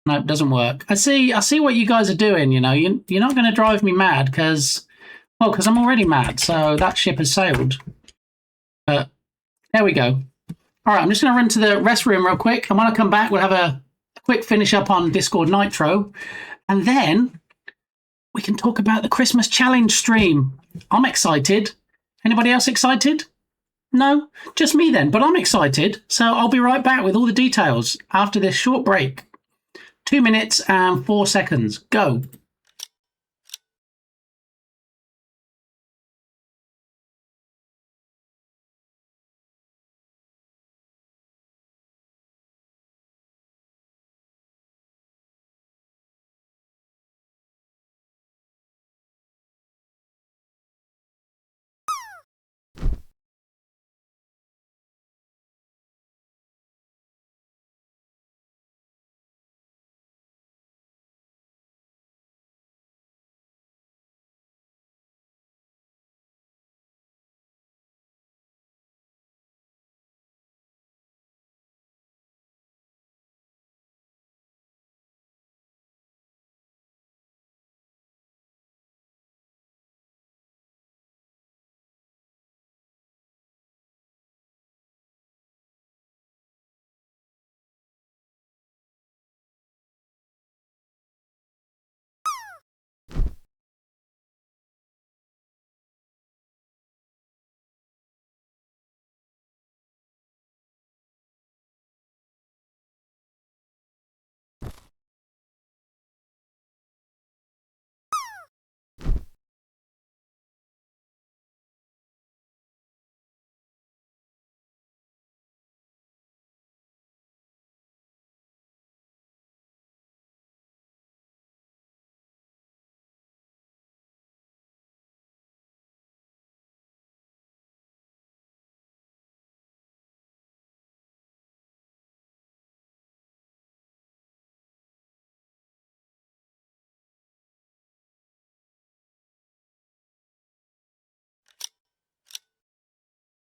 No, it doesn't work. I see what you guys are doing, you know. You're not going to drive me mad because I'm already mad, so that ship has sailed. But there we go. All right, I'm just going to run to the rest room real quick. And when I come back, we'll have a quick finish up on Discord Nitro. And then we can talk about the Christmas challenge stream. I'm excited. Anybody else excited? No? Just me then, but I'm excited. So I'll be right back with all the details after this short break. 2 minutes and 4 seconds. Go.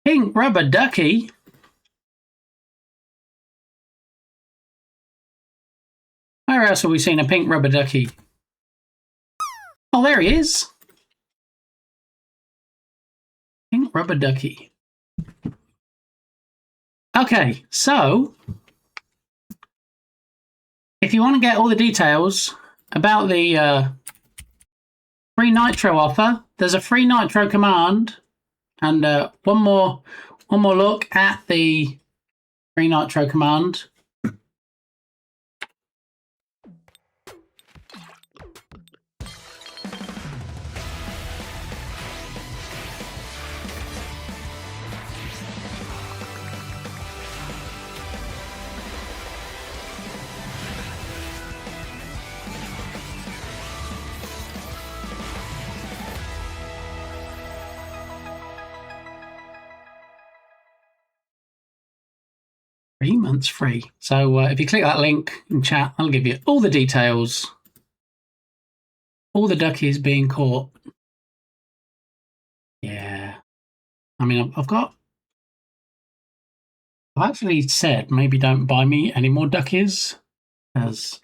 Pink rubber ducky. Where else have we seen a pink rubber ducky? Oh, there he is. Pink rubber ducky. Okay, so if you want to get all the details about the free nitro offer, there's a free nitro command, and one more look at the free nitro command. Three months free. So if you click that link in chat, I'll give you all the details. All the duckies being caught. Yeah. I mean, I've actually said maybe don't buy me any more duckies, as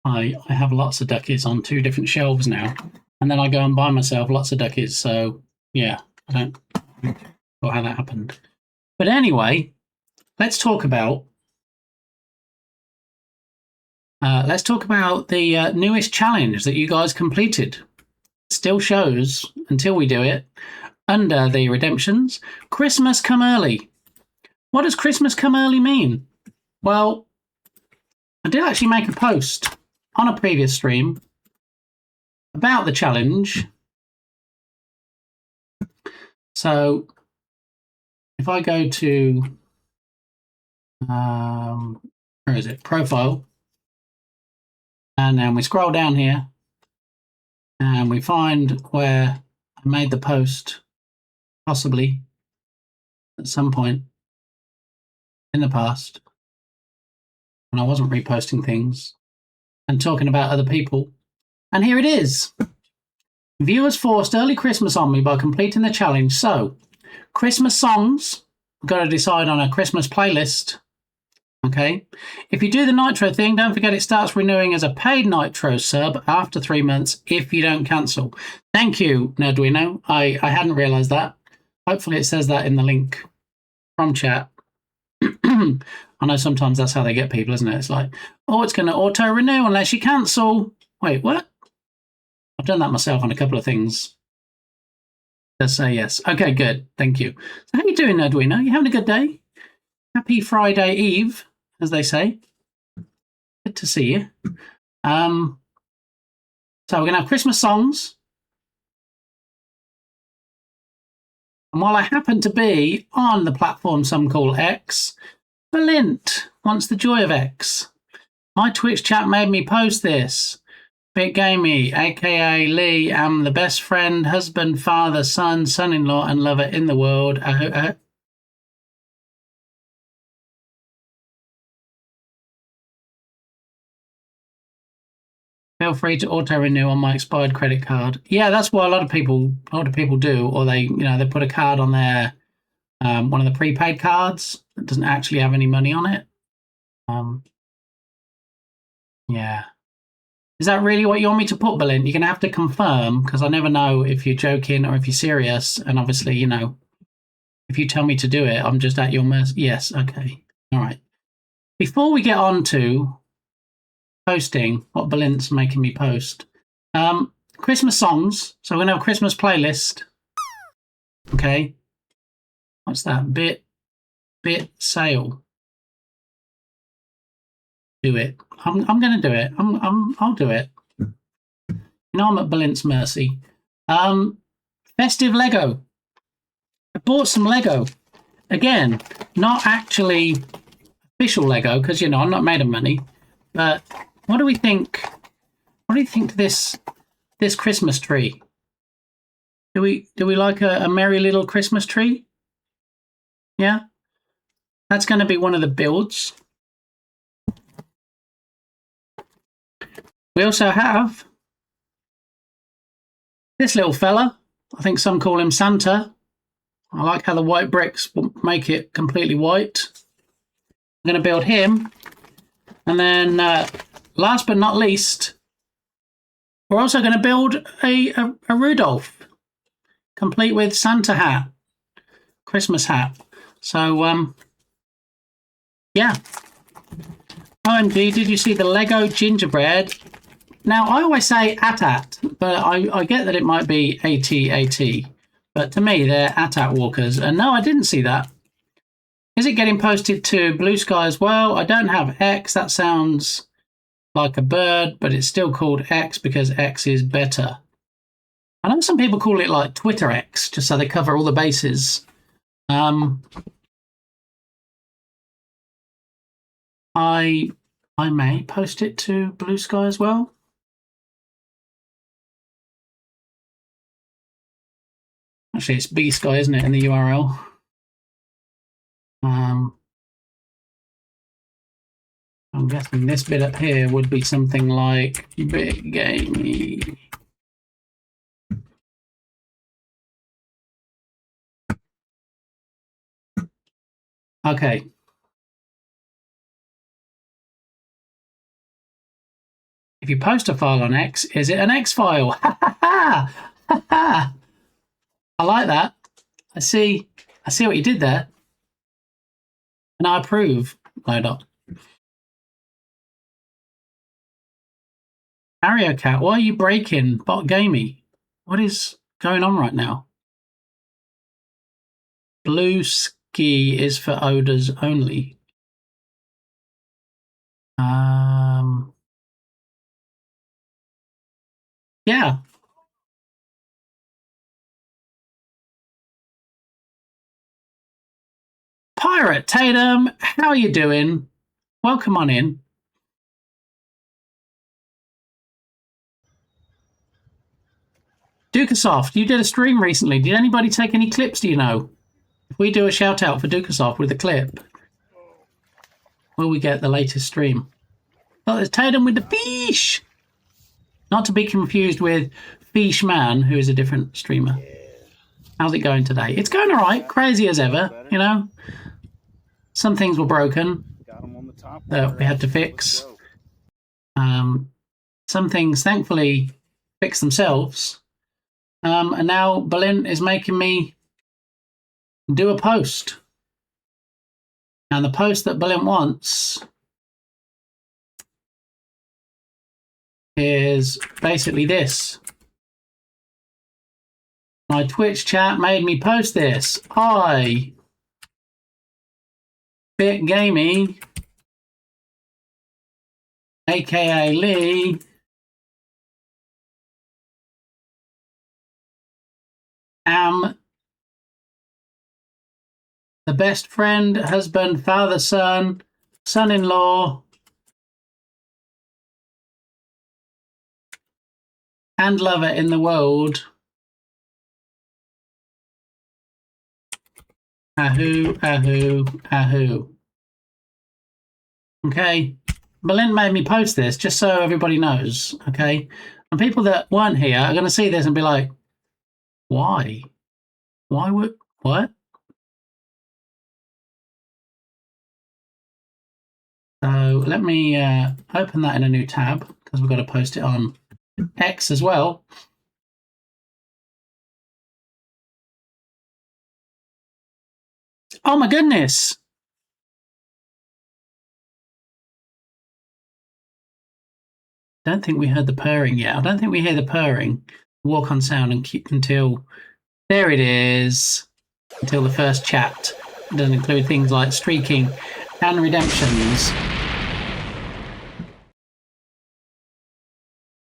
I have lots of duckies on 2 different shelves now. And then I go and buy myself lots of duckies. So yeah, I don't know how that happened. But anyway, let's talk about the newest challenge that you guys completed. Still shows, until we do it, under the redemptions, Christmas come early. What does Christmas come early mean? Well, I did actually make a post on a previous stream about the challenge. So if I go to, where is it? Profile. And then we scroll down here and we find where I made the post, possibly at some point in the past, when I wasn't reposting things and talking about other people. And here it is. Viewers forced early Christmas on me by completing the challenge. So, Christmas songs, we've got to decide on a Christmas playlist. Okay. If you do the Nitro thing, don't forget it starts renewing as a paid Nitro sub after 3 months if you don't cancel. Thank you, Nerduino. I hadn't realised that. Hopefully it says that in the link from chat. I know sometimes that's how they get people, isn't it? It's like, oh, it's going to auto-renew unless you cancel. Wait, what? I've done that myself on a couple of things. Let's say yes. Okay, good. Thank you. So how you doing, Nerduino? You having a good day? Happy Friday Eve, as they say. Good to see you. So we're going to have Christmas songs. And while I happen to be on the platform some call X, Valint wants the joy of X. My Twitch chat made me post this. Big Gamey, aka Lee, am the best friend, husband, father, son, son-in-law, and lover in the world. Feel free to auto-renew on my expired credit card. Yeah, that's what a lot of people do, or they put a card on their one of the prepaid cards that doesn't actually have any money on it. Yeah. Is that really what you want me to put, Berlin? You're going to have to confirm, because I never know if you're joking or if you're serious. And obviously, if you tell me to do it, I'm just at your mercy. Yes, okay. All right. Before we get on to posting what Berlin's making me post, Christmas songs. So we're going to have a Christmas playlist. Okay. What's that? Bit sale. Do it. I'm going to do it. I'll do it. I'm at Berlin's mercy. Festive Lego. I bought some Lego. Again, not actually official Lego because I'm not made of money. But what do we think? What do you think of this Christmas tree? Do we like a merry little Christmas tree? Yeah, that's going to be one of the builds. We also have this little fella. I think some call him Santa. I like how the white bricks make it completely white. I'm going to build him. And then last but not least, we're also going to build a Rudolph, complete with Santa hat, Christmas hat. So, yeah. OMG, did you see the Lego gingerbread? Now, I always say AT-AT, but I get that it might be AT-AT. But to me, they're AT-AT walkers. And no, I didn't see that. Is it getting posted to Blue Sky as well? I don't have X. That sounds like a bird, but it's still called X because X is better. I know some people call it like Twitter X, just so they cover all the bases. I may post it to Blue Sky as well. Actually, it's B Sky, isn't it, in the URL? I'm guessing this bit up here would be something like Big Gamey. Okay. If you post a file on X, is it an X file? Ha ha ha! Ha ha! I like that. I see what you did there. And I approve. No, not. Mario Cat, why are you breaking Bot Gamey? What is going on right now? Blue Ski is for odors only. Yeah. Pirate Tatum, how are you doing? Welcome on in. Dukasoft, you did a stream recently. Did anybody take any clips, do you know? If we do a shout out for Dukasoft with a clip, will we get the latest stream? Oh, there's Tatum with the fish! Not to be confused with Fish Man, who is a different streamer. How's it going today? It's going all right, crazy as ever, you know? Some things were broken that we had to fix. Some things, thankfully, fixed themselves. And now Berlin is making me do a post. And the post that Berlin wants is basically this. My Twitch chat made me post this. I, Bit Gaming, aka Lee, am the best friend, husband, father, son, son-in-law, and lover in the world. Ahoo, ahoo, ahoo. Okay. Berlin made me post this just so everybody knows, okay? And people that weren't here are going to see this and be like, why? Why would, what? So let me open that in a new tab because we've got to post it on X as well. Oh my goodness. Don't think we heard the purring yet. I don't think we hear the purring. Walk on sound and keep until there it is. Until the first chat. It doesn't include things like streaking and redemptions.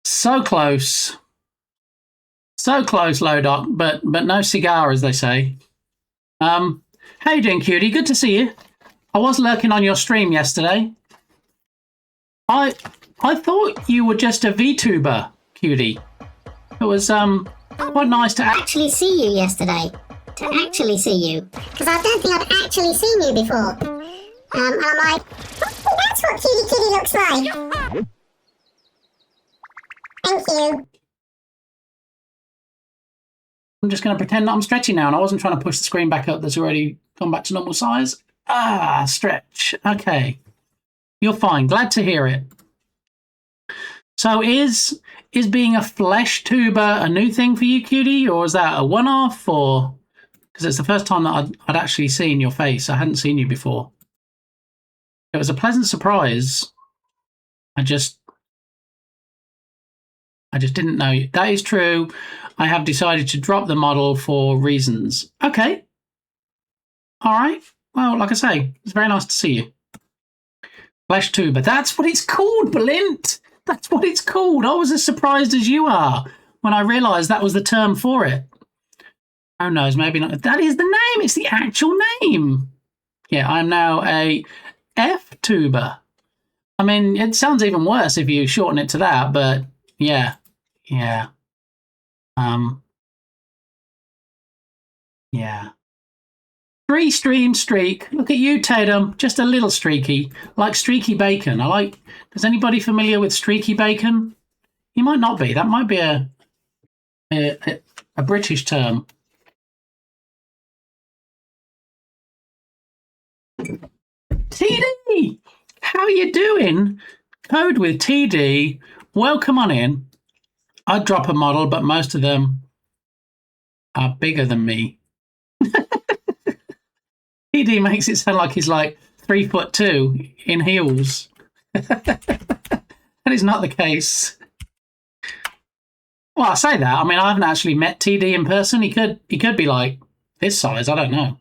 So close. So close, Lodoc, but no cigar, as they say. How you doing, cutie? Good to see you. I was lurking on your stream yesterday. I thought you were just a VTuber, cutie. It was quite nice to actually see you yesterday. To actually see you. Because I don't think I've actually seen you before. And I'm like, oh, that's what Cutie Kitty looks like. Thank you. I'm just going to pretend that I'm stretching now, and I wasn't trying to push the screen back up. That's already gone back to normal size. Ah, stretch. Okay. You're fine. Glad to hear it. So is being a flesh tuber a new thing for you, cutie, or is that a one-off, or... Because it's the first time that I'd actually seen your face. I hadn't seen you before. It was a pleasant surprise. I just didn't know you. That is true. I have decided to drop the model for reasons. Okay. All right. Well, like I say, it's very nice to see you. Flesh tuber. That's what it's called, Blint. That's what it's called. I was as surprised as you are when I realised that was the term for it. Who knows? Maybe not. That is the name. It's the actual name. Yeah, I'm now a F-tuber. I mean, it sounds even worse if you shorten it to that, but yeah. Yeah. Yeah. 3 stream streak. Look at you, Tatum. Just a little streaky. Like streaky bacon. Is anybody familiar with streaky bacon? You might not be. That might be a British term. TD! How are you doing? Code with TD. Welcome on in. I'd drop a model, but most of them are bigger than me. TD makes it sound like he's like 3'2" in heels. That is not the case. Well, I say that. I mean, I haven't actually met TD in person. He could be like this size. I don't know.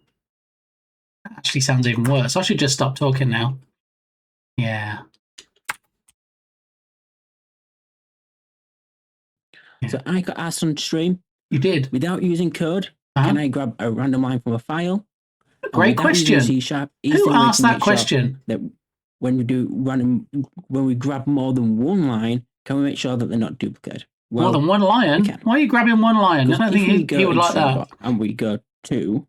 That actually sounds even worse. I should just stop talking now. Yeah. So I got asked on stream, You did. without using code, can I grab a random line from a file? Great question. Who asked that question? That when we grab more than one line, can we make sure that they're not duplicated? Well, more than one lion? Why are you grabbing one lion? I don't think he would like that. And we go to...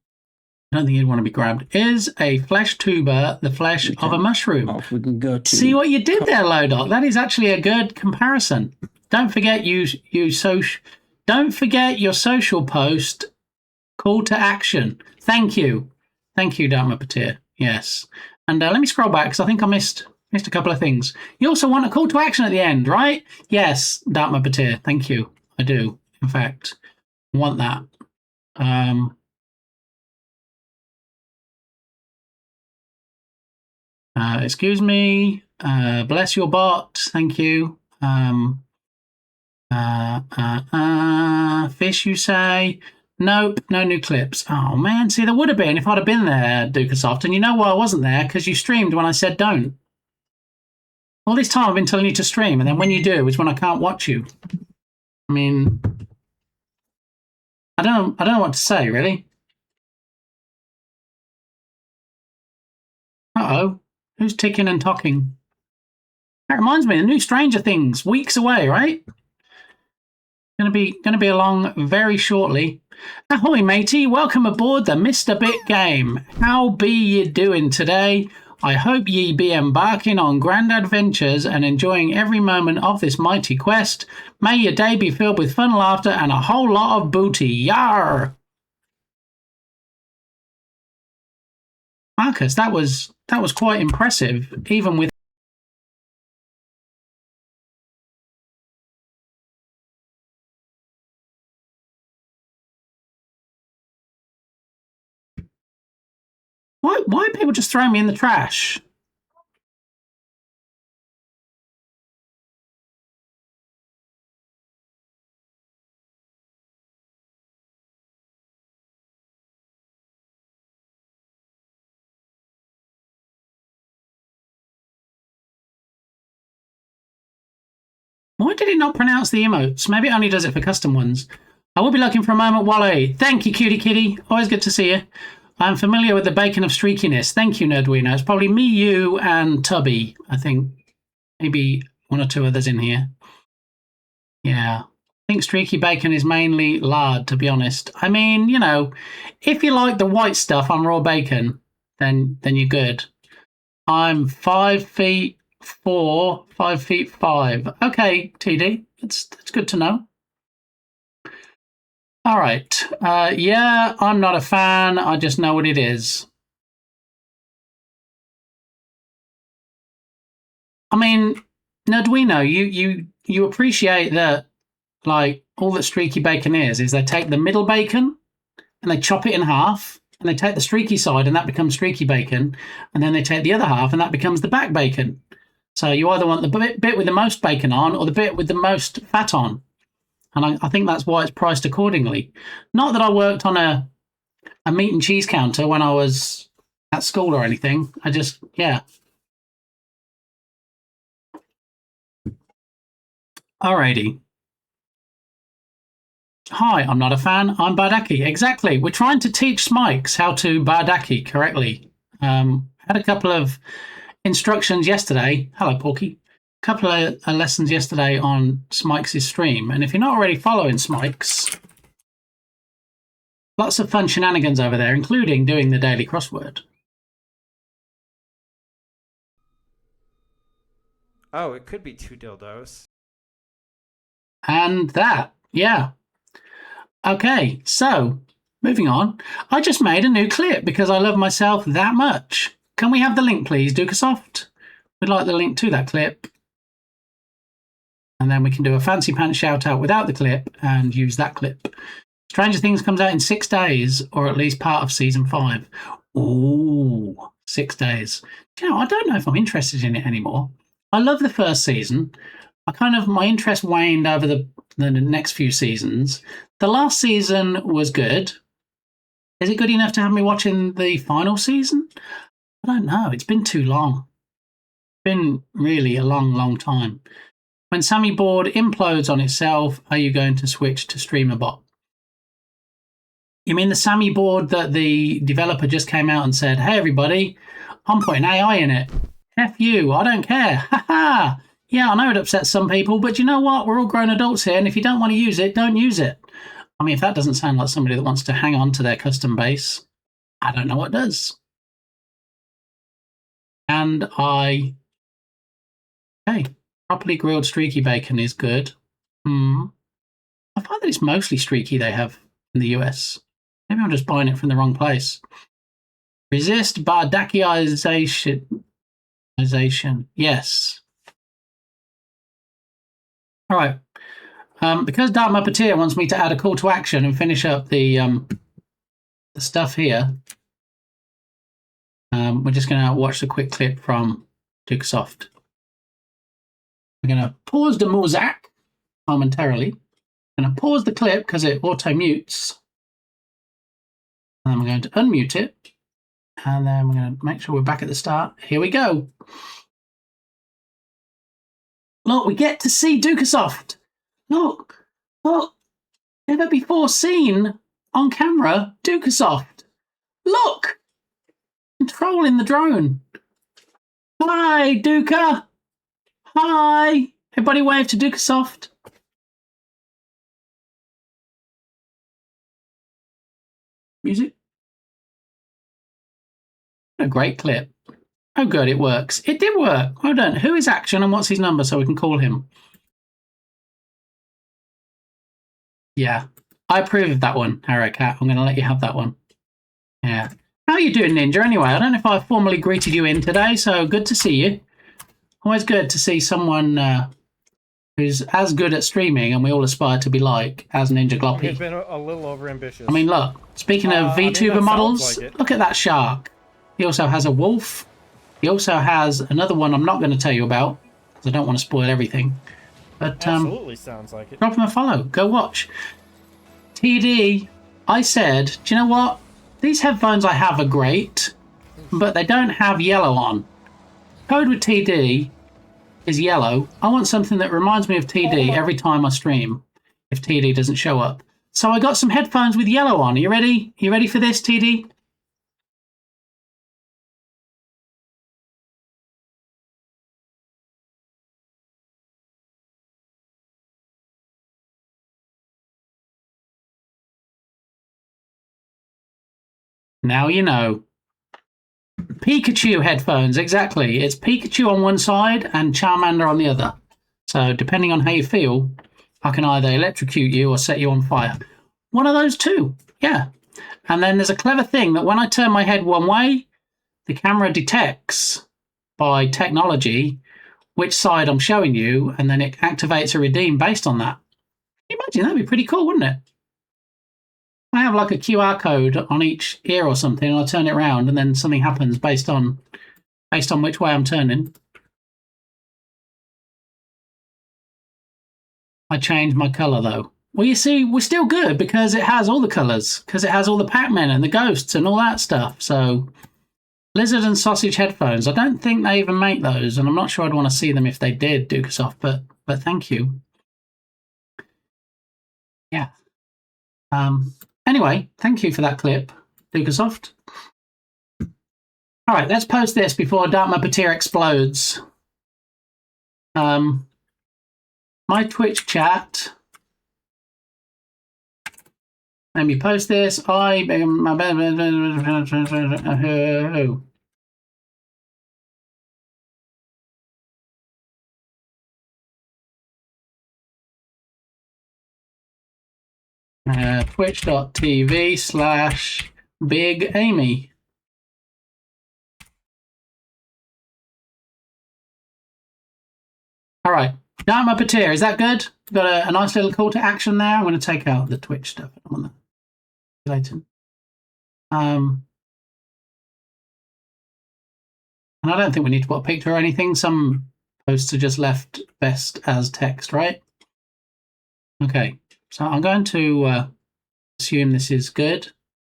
I don't think he'd want to be grabbed. Is a flesh tuber the flesh of a mushroom? We can go to... See what you did there, Lodot? That is actually a good comparison. Don't forget Don't forget your social post call to action. Thank you. Thank you, Dharma Patir. Yes. And let me scroll back because I think I missed a couple of things. You also want a call to action at the end, right? Yes, Dharma Patir. Thank you. I do. In fact, want that. Excuse me. Bless your bot. Thank you. Fish, you say? Nope, no new clips. Oh man, see, there would have been if I'd have been there, Dukasoft. And you know why I wasn't there? Because you streamed when I said don't. All this time I've been telling you to stream, and then when you do is when I can't watch you. I mean, I don't know what to say, really. Uh-oh. Who's ticking and talking? That reminds me, the new Stranger Things, weeks away, right? Gonna be along very shortly. Ahoy, matey! Welcome aboard the Mr. Bit game. How be ye doing today? I hope ye be embarking on grand adventures and enjoying every moment of this mighty quest. May your day be filled with fun, laughter, and a whole lot of booty. Yar! Marcus, that was quite impressive, even with. Why are people just throwing me in the trash? Why did it not pronounce the emotes? Maybe it only does it for custom ones. I will be looking for a moment, Wally. Thank you, cutie kitty. Always good to see you. I'm familiar with the bacon of streakiness. Thank you, Nerdwino. It's probably me, you, and Tubby, I think. Maybe one or two others in here. Yeah. I think streaky bacon is mainly lard, to be honest. I mean, you know, if you like the white stuff on raw bacon, then you're good. I'm 5'4", 5'5". Okay, TD. That's good to know. All right. Yeah, I'm not a fan. I just know what it is. I mean, Nerdwino, you appreciate that, like, all that streaky bacon is they take the middle bacon and they chop it in half, and they take the streaky side and that becomes streaky bacon, and then they take the other half and that becomes the back bacon. So you either want the bit with the most bacon on or the bit with the most fat on. And I think that's why it's priced accordingly. Not that I worked on a meat and cheese counter when I was at school or anything. I just, yeah. Alrighty. Hi, I'm not a fan. I'm Bardaki. Exactly. We're trying to teach Smikes how to Bardaki correctly. Had a couple of instructions yesterday. Hello, Porky. Couple of lessons yesterday on Smikes' stream, and if you're not already following Smikes, lots of fun shenanigans over there, including doing the daily crossword. Oh, it could be 2 dildos. And that, yeah. Okay, so moving on. I just made a new clip because I love myself that much. Can we have the link, please, Dukasoft? We'd like the link to that clip. And then we can do a fancy pants shout out without the clip and use that clip. Stranger Things comes out in 6 days, or at least part of season 5. Ooh, 6 days. You know, I don't know if I'm interested in it anymore. I love the first season. My interest waned over the next few seasons. The last season was good. Is it good enough to have me watching the final season? I don't know. It's been too long. It's been really a long, long time. When Sammy board implodes on itself, are you going to switch to streamer bot? You mean the Sammy board that the developer just came out and said, hey, everybody, I'm putting AI in it. F you, I don't care. Ha ha. Yeah, I know it upsets some people, but you know what? We're all grown adults here, and if you don't want to use it, don't use it. I mean, if that doesn't sound like somebody that wants to hang on to their custom base, I don't know what does. And okay, properly grilled streaky bacon is good. I find that it's mostly streaky they have in the US. Maybe I'm just buying it from the wrong place. Resist bardachiization. Yes. All right. Because Dark Muppeteer wants me to add a call to action and finish up the stuff here, we're just going to watch the quick clip from Dukesoft. We're going to pause the music momentarily. I'm going to pause the clip because it auto-mutes. And then we're going to unmute it. And then we're going to make sure we're back at the start. Here we go. Look, we get to see Dukesoft. Look, never before seen on camera, Dukesoft. Look, controlling the drone. Hi, Duka. Hi. Everybody wave to Dukesoft. Music. A great clip. Oh, good, it works. It did work. Well done. Who is Action and what's his number so we can call him? Yeah, I approve of that one, Harakat. I'm going to let you have that one. Yeah. How are you doing, Ninja? Anyway, I don't know if I formally greeted you in today, so good to see you. Always good to see someone who's as good at streaming, and we all aspire to be like, as Ninja Gloppy. He's been a little over-ambitious. I mean, look, speaking of VTuber models, look at that shark. He also has a wolf. He also has another one I'm not going to tell you about, because I don't want to spoil everything. But absolutely sounds like it. Drop him a follow. Go watch. TD, I said, do you know what? These headphones I have are great, but they don't have yellow on. Code with TD is yellow. I want something that reminds me of TD every time I stream, if TD doesn't show up. So I got some headphones with yellow on. Are you ready? You ready for this, TD? Now you know. Pikachu headphones, exactly. It's Pikachu on one side and Charmander on the other. So depending on how you feel, I can either electrocute you or set you on fire. One of those two, yeah. And then there's a clever thing that when I turn my head one way, the camera detects by technology which side I'm showing you, and then it activates a redeem based on that. Can you imagine? That'd be pretty cool, wouldn't it? I have like a QR code on each ear or something, and I turn it around, and then something happens based on which way I'm turning. I changed my color though. Well, you see, we're still good because it has all the colors, because it has all the Pac-Men and the ghosts and all that stuff. So, Lizard and Sausage headphones. I don't think they even make those, and I'm not sure I'd want to see them if they did, Dukesoft. But thank you. Yeah. Anyway, thank you for that clip, Dukesoft. All right, let's post this before Dark Muppeteer explodes. My Twitch chat. Let me post this. Twitch.tv/Big Amy. All right, Dark Muppeteer, is that good? Got a nice little call to action there. I'm going to take out the Twitch stuff. I don't want that later. And I don't think we need to put a picture or anything. Some posts are just left best as text, right? Okay. So I'm going to assume this is good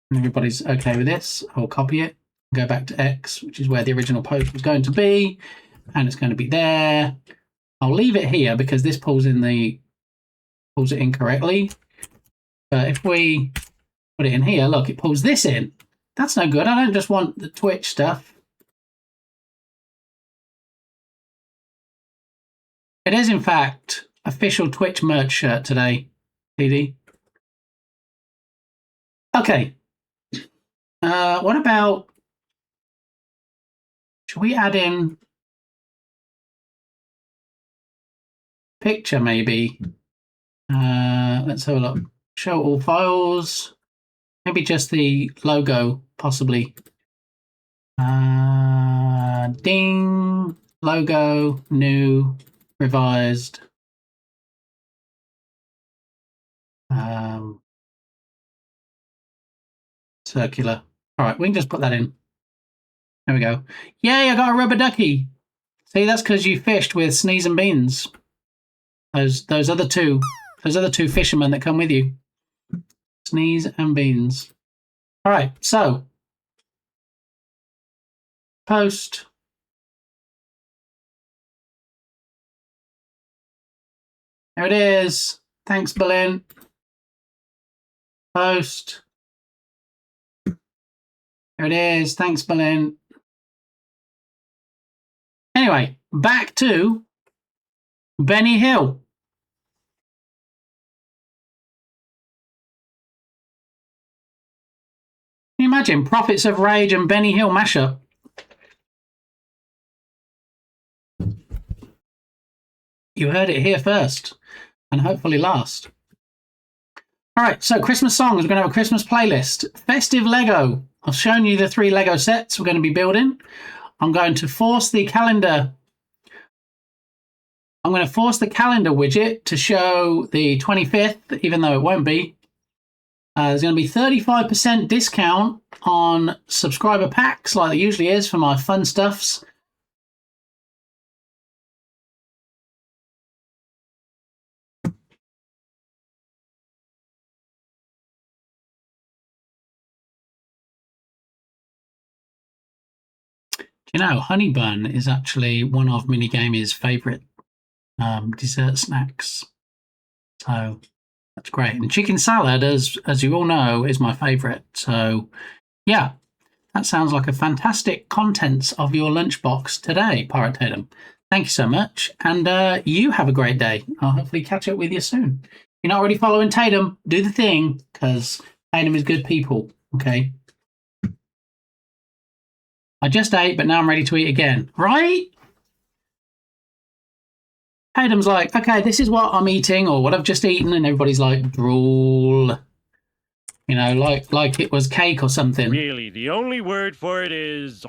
and everybody's okay with this. I'll copy it, go back to X, which is where the original post was going to be, and it's going to be there. I'll leave it here because this pulls it incorrectly. But if we put it in here, look, it pulls this in. That's no good. I don't just want the Twitch stuff. It is, in fact, official Twitch merch shirt today, PD. Okay. What about... Should we add in... picture, maybe? Let's have a look. Show all files. Maybe just the logo, possibly. Ding. Logo. New. Revised. Circular. All right, we can just put that in. There we go. Yay, I got a rubber ducky. See, that's because you fished with Sneeze and Beans. Those other two fishermen that come with you. Sneeze and Beans. All right, so post. There it is. Thanks, Berlin. Post. There it is. Thanks, Berlin. Anyway, back to Benny Hill. Can you imagine Prophets of Rage and Benny Hill mashup? You heard it here first, and hopefully last. All right, so Christmas songs. We're going to have a Christmas playlist. Festive Lego. I've shown you the 3 Lego sets we're going to be building. I'm going to force the calendar. I'm going to force the calendar widget to show the 25th, even though it won't be. There's going to be 35% discount on subscriber packs, like there usually is for my fun stuffs. You know, honey bun is actually one of Minigame's favourite dessert snacks. So that's great. And chicken salad, as you all know, is my favourite. So yeah, that sounds like a fantastic contents of your lunchbox today, Pirate Tatum. Thank you so much. And you have a great day. I'll hopefully catch up with you soon. If you're not already following Tatum, do the thing, because Tatum is good people, okay? I just ate, but now I'm ready to eat again. Right? Tatum's like, okay, this is what I'm eating or what I've just eaten. And everybody's like, drool. You know, like it was cake or something. Really, the only word for it is...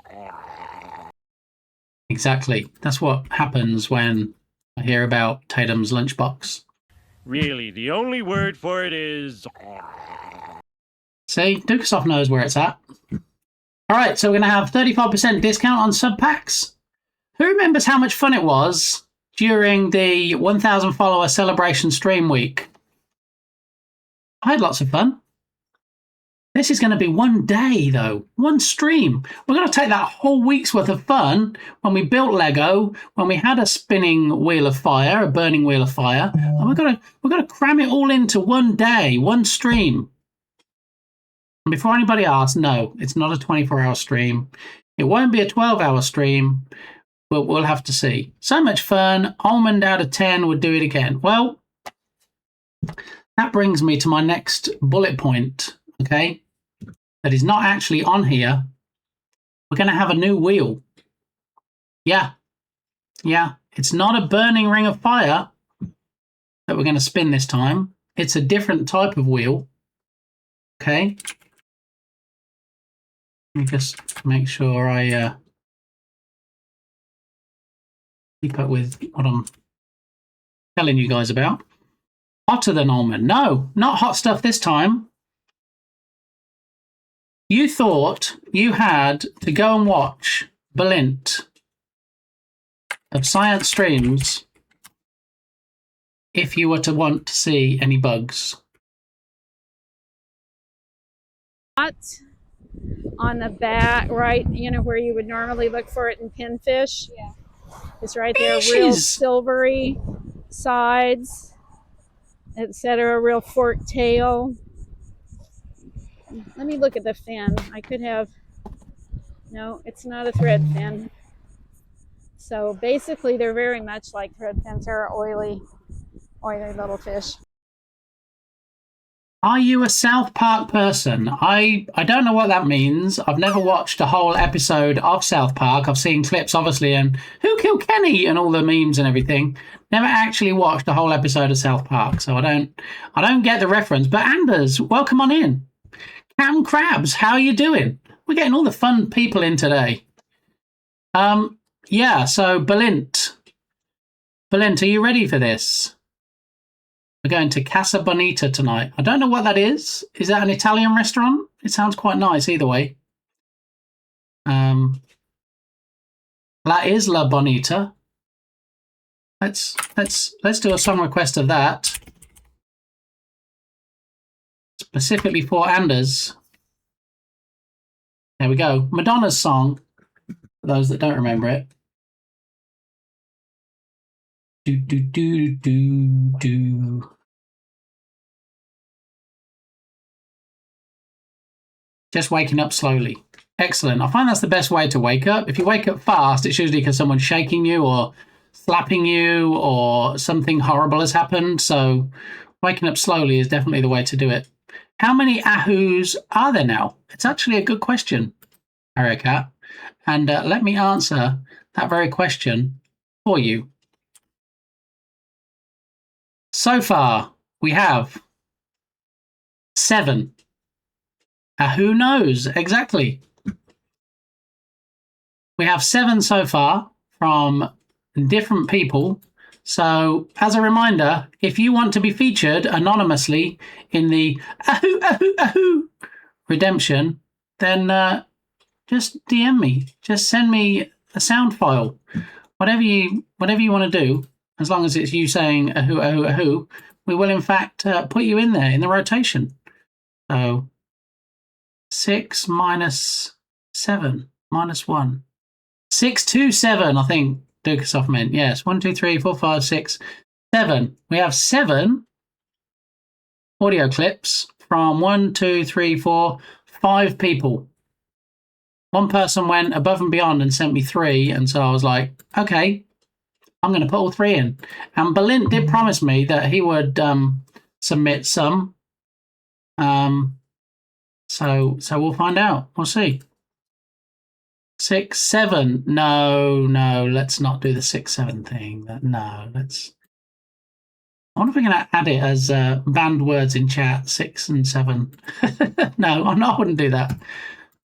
Exactly. That's what happens when I hear about Tatum's lunchbox. Really, the only word for it is... See, Dukasoft knows where it's at. All right, so we're going to have 35% discount on sub packs. Who remembers how much fun it was during the 1,000 follower celebration stream week? I had lots of fun. This is going to be one day, though. One stream. We're going to take that whole week's worth of fun when we built Lego, when we had a spinning wheel of fire, a burning wheel of fire, and we're going to cram it all into one day, one stream. And before anybody asks, no, it's not a 24-hour stream. It won't be a 12-hour stream, but we'll have to see. So much fun. Almond out of 10 would do it again. Well, that brings me to my next bullet point, okay, that is not actually on here. We're going to have a new wheel. Yeah. It's not a burning ring of fire that we're going to spin this time. It's a different type of wheel, okay? Let me just make sure I keep up with what I'm telling you guys about. Hotter than almond. No, not hot stuff this time. You thought you had to go and watch Balint of science streams if you were to want to see any bugs. On the back, right, you know, where you would normally look for it in pinfish. Yeah. It's right there, real Fishes. silvery sides, etc. Real forked tail. Let me look at the fin. I could have. No, it's not a thread fin. So basically, they're very much like thread fins. They're oily little fish. Are you a South Park person? I don't know what that means. I've never watched a whole episode of South Park. I've seen clips, obviously, and Who Killed Kenny and all the memes and everything. Never actually watched a whole episode of South Park, so I don't get the reference. But Anders, welcome on in. Cam Crabs, how are you doing? We're getting all the fun people in today. Yeah. So Balint, are you ready for this? We're going to Casa Bonita tonight. I don't know what that is. Is that an Italian restaurant? It sounds quite nice either way. La Isla Bonita. Let's do a song request of that. Specifically for Anders. There we go. Madonna's song. For those that don't remember it. Do do do do do. Just waking up slowly. Excellent. I find that's the best way to wake up. If you wake up fast, it's usually because someone's shaking you or slapping you or something horrible has happened. So waking up slowly is definitely the way to do it. How many Ahu's are there now? It's actually a good question, Erica. And let me answer that very question for you. So far, we have 7. Who knows? Exactly. We have 7 so far from different people. So, as a reminder, if you want to be featured anonymously in the Ahoo redemption, then just DM me. Just send me a sound file. Whatever you want to do, as long as it's you saying ahoo, we will in fact put you in there in the rotation. So 6 minus 7 minus 1. 627, I think Dukasoff meant. Yes, 1, 2, 3, 4, 5, 6, 7. We have 7 audio clips from 1, 2, 3, 4, 5 people. One person went above and beyond and sent me 3, and so I was like, okay, I'm going to put all 3 in. And Balint did promise me that he would submit some. So we'll find out. We'll see. 6, 7. No, let's not do the 6, 7 thing. Let's. I wonder if we're going to add it as banned words in chat. 6 and 7. No, I wouldn't do that.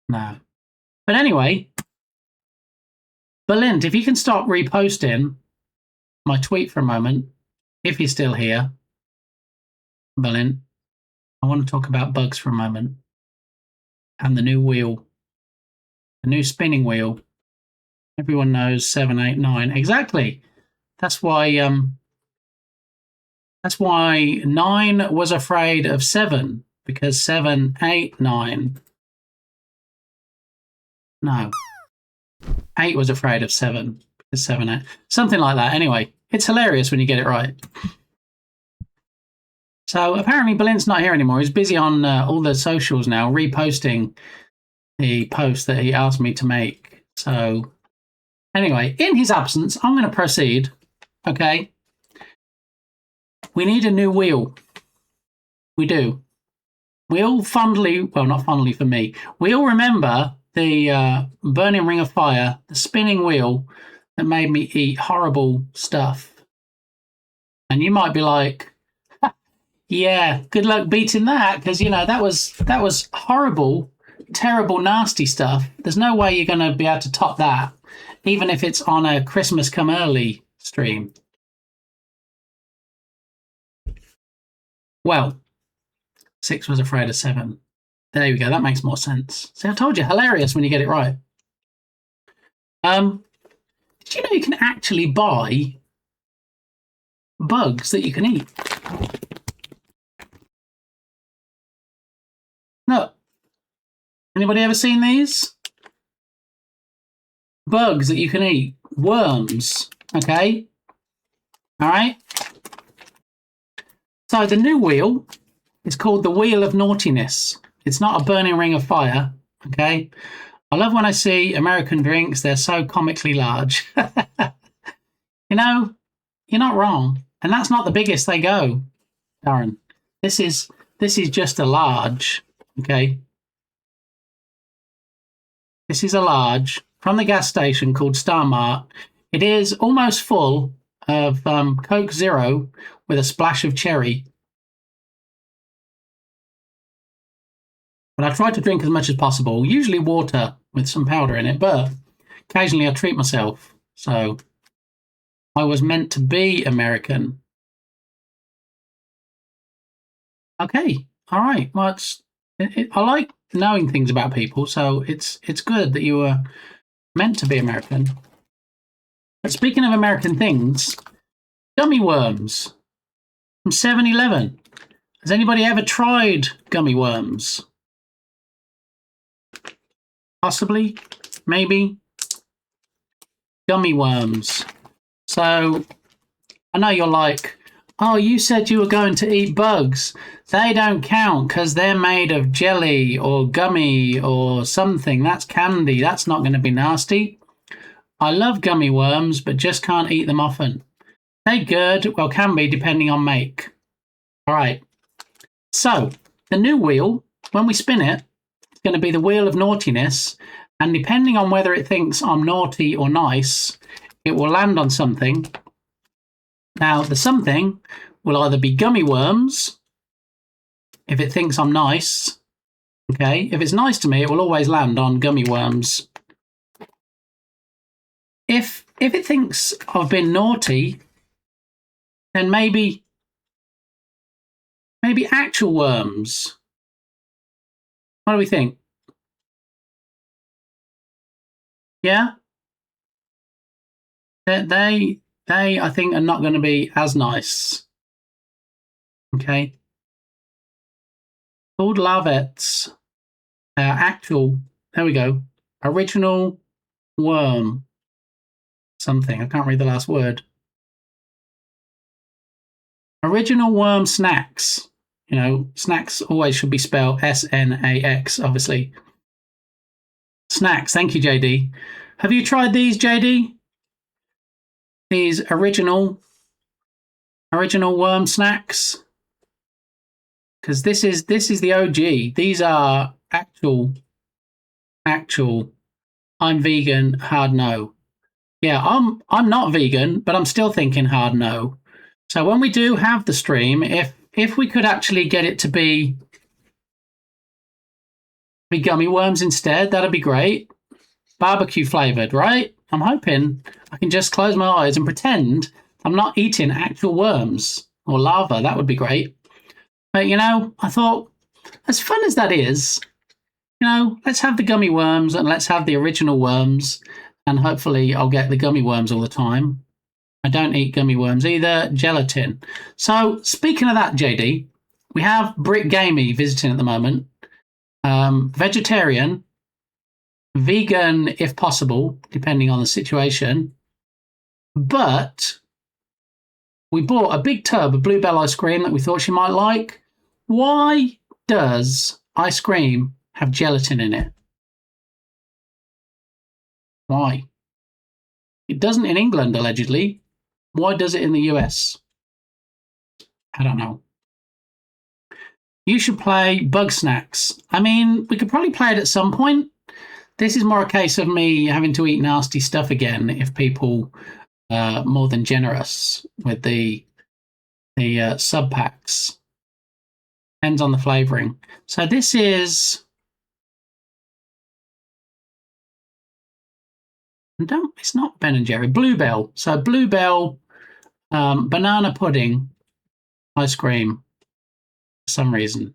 No. But anyway, Balint, if you can stop reposting my tweet for a moment, if you're still here, Balint, I want to talk about bugs for a moment and the new wheel, the new spinning wheel. Everyone knows 7, 8, 9 exactly. That's why 9 was afraid of 7, because 7, 8, 9. No. 8 was afraid of 7, because 7, 8. Something like that. Anyway, it's hilarious when you get it right. So apparently Balint's not here anymore. He's busy on all the socials now, reposting the post that he asked me to make. So anyway, in his absence, I'm going to proceed. Okay. We need a new wheel. We do. We all fondly, well, not fondly for me, we all remember the burning ring of fire, the spinning wheel that made me eat horrible stuff. And you might be like, yeah, good luck beating that, because, you know, that was horrible, terrible, nasty stuff. There's no way you're going to be able to top that, even if it's on a Christmas Come Early stream. Well, 6 was afraid of 7. There we go. That makes more sense. See, I told you, hilarious when you get it right. Did you know you can actually buy bugs that you can eat? No. Anybody ever seen these? Bugs that you can eat. Worms. Okay. All right. So the new wheel is called the Wheel of Naughtiness. It's not a burning ring of fire. Okay. I love when I see American drinks. They're so comically large. You know, you're not wrong. And that's not the biggest they go, Darren. This is just a large. Okay. This is a large from the gas station called Star Mart. It is almost full of Coke Zero with a splash of cherry. But I try to drink as much as possible, usually water with some powder in it, but occasionally I treat myself. So I was meant to be American. Okay, all right. Well, I like knowing things about people, so it's good that you were meant to be American. But speaking of American things, gummy worms from 7-Eleven. Has anybody ever tried gummy worms? Possibly, maybe. Gummy worms. So I know you're like, oh, you said you were going to eat bugs. They don't count because they're made of jelly or gummy or something. That's candy. That's not going to be nasty. I love gummy worms, but just can't eat them often. They're good. Well, can be depending on make. All right. So the new wheel, when we spin it, it's going to be the Wheel of Naughtiness. And depending on whether it thinks I'm naughty or nice, it will land on something. Now, the something will either be gummy worms, if it thinks I'm nice. Okay, if it's nice to me, it will always land on gummy worms. If it thinks I've been naughty, then maybe actual worms. What do we think? Yeah? They I think are not going to be as nice. Okay. Called lavettes. Actual, there we go. Original worm. Something. I can't read the last word. Original worm snacks. You know, snacks always should be spelled S-N-A-X, obviously. Snacks. Thank you, JD. Have you tried these, JD? These original worm snacks? Because this is the OG. These are actual. I'm vegan. Hard no. Yeah, I'm not vegan, but I'm still thinking hard no. So when we do have the stream, if we could actually get it to be gummy worms instead, that'd be great. Barbecue flavored, right? I'm hoping I can just close my eyes and pretend I'm not eating actual worms or lava. That would be great. But, you know, I thought, as fun as that is, you know, let's have the gummy worms and let's have the original worms. And hopefully I'll get the gummy worms all the time. I don't eat gummy worms either. Gelatin. So, speaking of that, JD, we have Brick Gamey visiting at the moment. Vegetarian, vegan if possible, depending on the situation. But we bought a big tub of Bluebell ice cream that we thought she might like. Why does ice cream have gelatin in it? Why? It doesn't in England, allegedly. Why does it in the US? I don't know. You should play Bug Snacks. I mean, we could probably play it at some point. This is more a case of me having to eat nasty stuff again if people are more than generous with the sub packs. Depends on the flavouring. So this is... it's not Ben and Jerry. Bluebell. So Bluebell banana pudding ice cream. For some reason,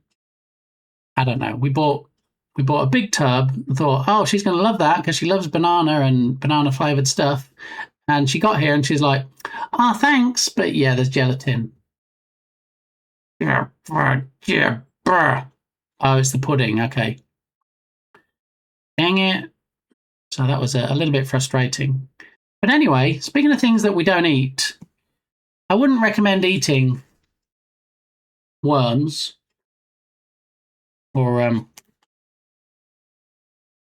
I don't know. We bought a big tub and thought, oh, she's going to love that because she loves banana and banana flavored stuff. And she got here and she's like, oh, thanks, but yeah, there's gelatin. Oh, it's the pudding. Okay. Dang it. So that was a little bit frustrating. But anyway, speaking of things that we don't eat, I wouldn't recommend eating worms or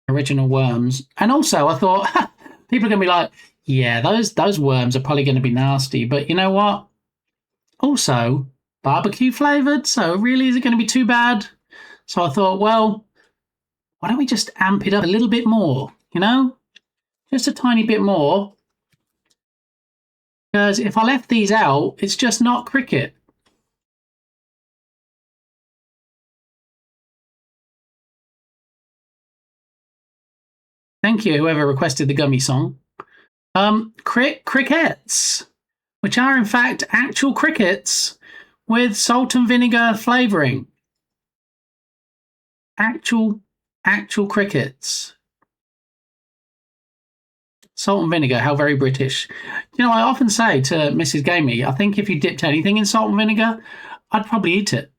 original worms. And also, I thought people are going to be like, yeah, those worms are probably going to be nasty. But you know what? Also, barbecue flavored. So really, is it going to be too bad? So I thought, well, why don't we just amp it up a little bit more? You know, just a tiny bit more. Because if I left these out, it's just not cricket. Thank you, whoever requested the gummy song. Crickets, which are in fact actual crickets with salt and vinegar flavouring. Actual crickets. Salt and vinegar, how very British. You know, I often say to Mrs. Gamey, I think if you dipped anything in salt and vinegar, I'd probably eat it.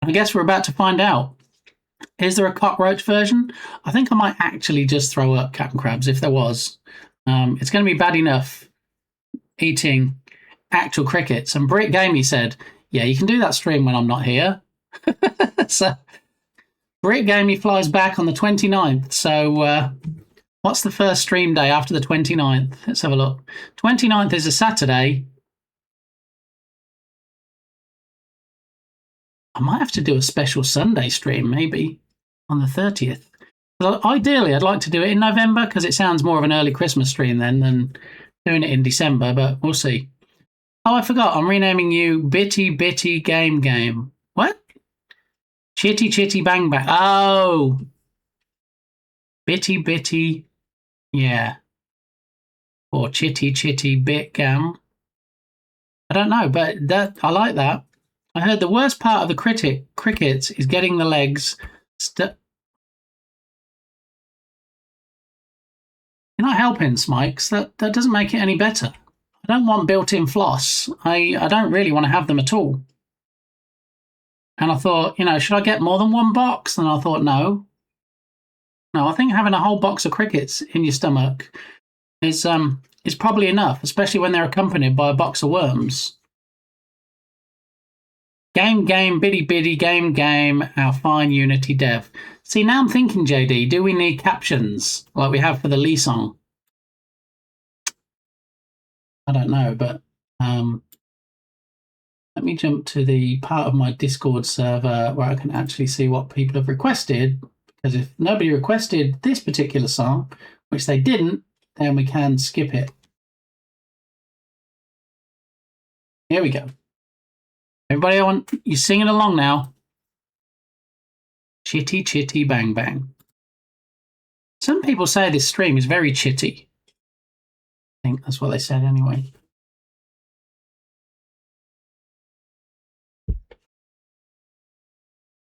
I guess we're about to find out. Is there a cockroach version? I think I might actually just throw up Captain Crabs if there was. It's going to be bad enough eating actual crickets. And Britt Gamey said, yeah, you can do that stream when I'm not here. So Britt Gamey flies back on the 29th. So what's the first stream day after the 29th? Let's have a look. 29th is a Saturday. I might have to do a special Sunday stream, maybe, on the 30th. Well, ideally, I'd like to do it in November because it sounds more of an early Christmas stream then than doing it in December, but we'll see. Oh, I forgot. I'm renaming you Bitty Bitty Game. What? Chitty Chitty Bang Bang. Oh. Bitty Bitty. Yeah. Or Chitty Chitty Bit Gam. I don't know, but I like that. I heard the worst part of the crickets is getting the legs stuck. You're not helping, Smikes. That doesn't make it any better. I don't want built-in floss. I don't really want to have them at all. And I thought, you know, should I get more than one box? And I thought, no. No, I think having a whole box of crickets in your stomach is probably enough, especially when they're accompanied by a box of worms. Game, bitty, bitty, game, our fine Unity dev. See, now I'm thinking, JD, do we need captions like we have for the Lee song? I don't know, but let me jump to the part of my Discord server where I can actually see what people have requested. Because if nobody requested this particular song, which they didn't, then we can skip it. Here we go. Everybody, I want you singing along now. Chitty, chitty, bang, bang. Some people say this stream is very chitty. I think that's what they said anyway.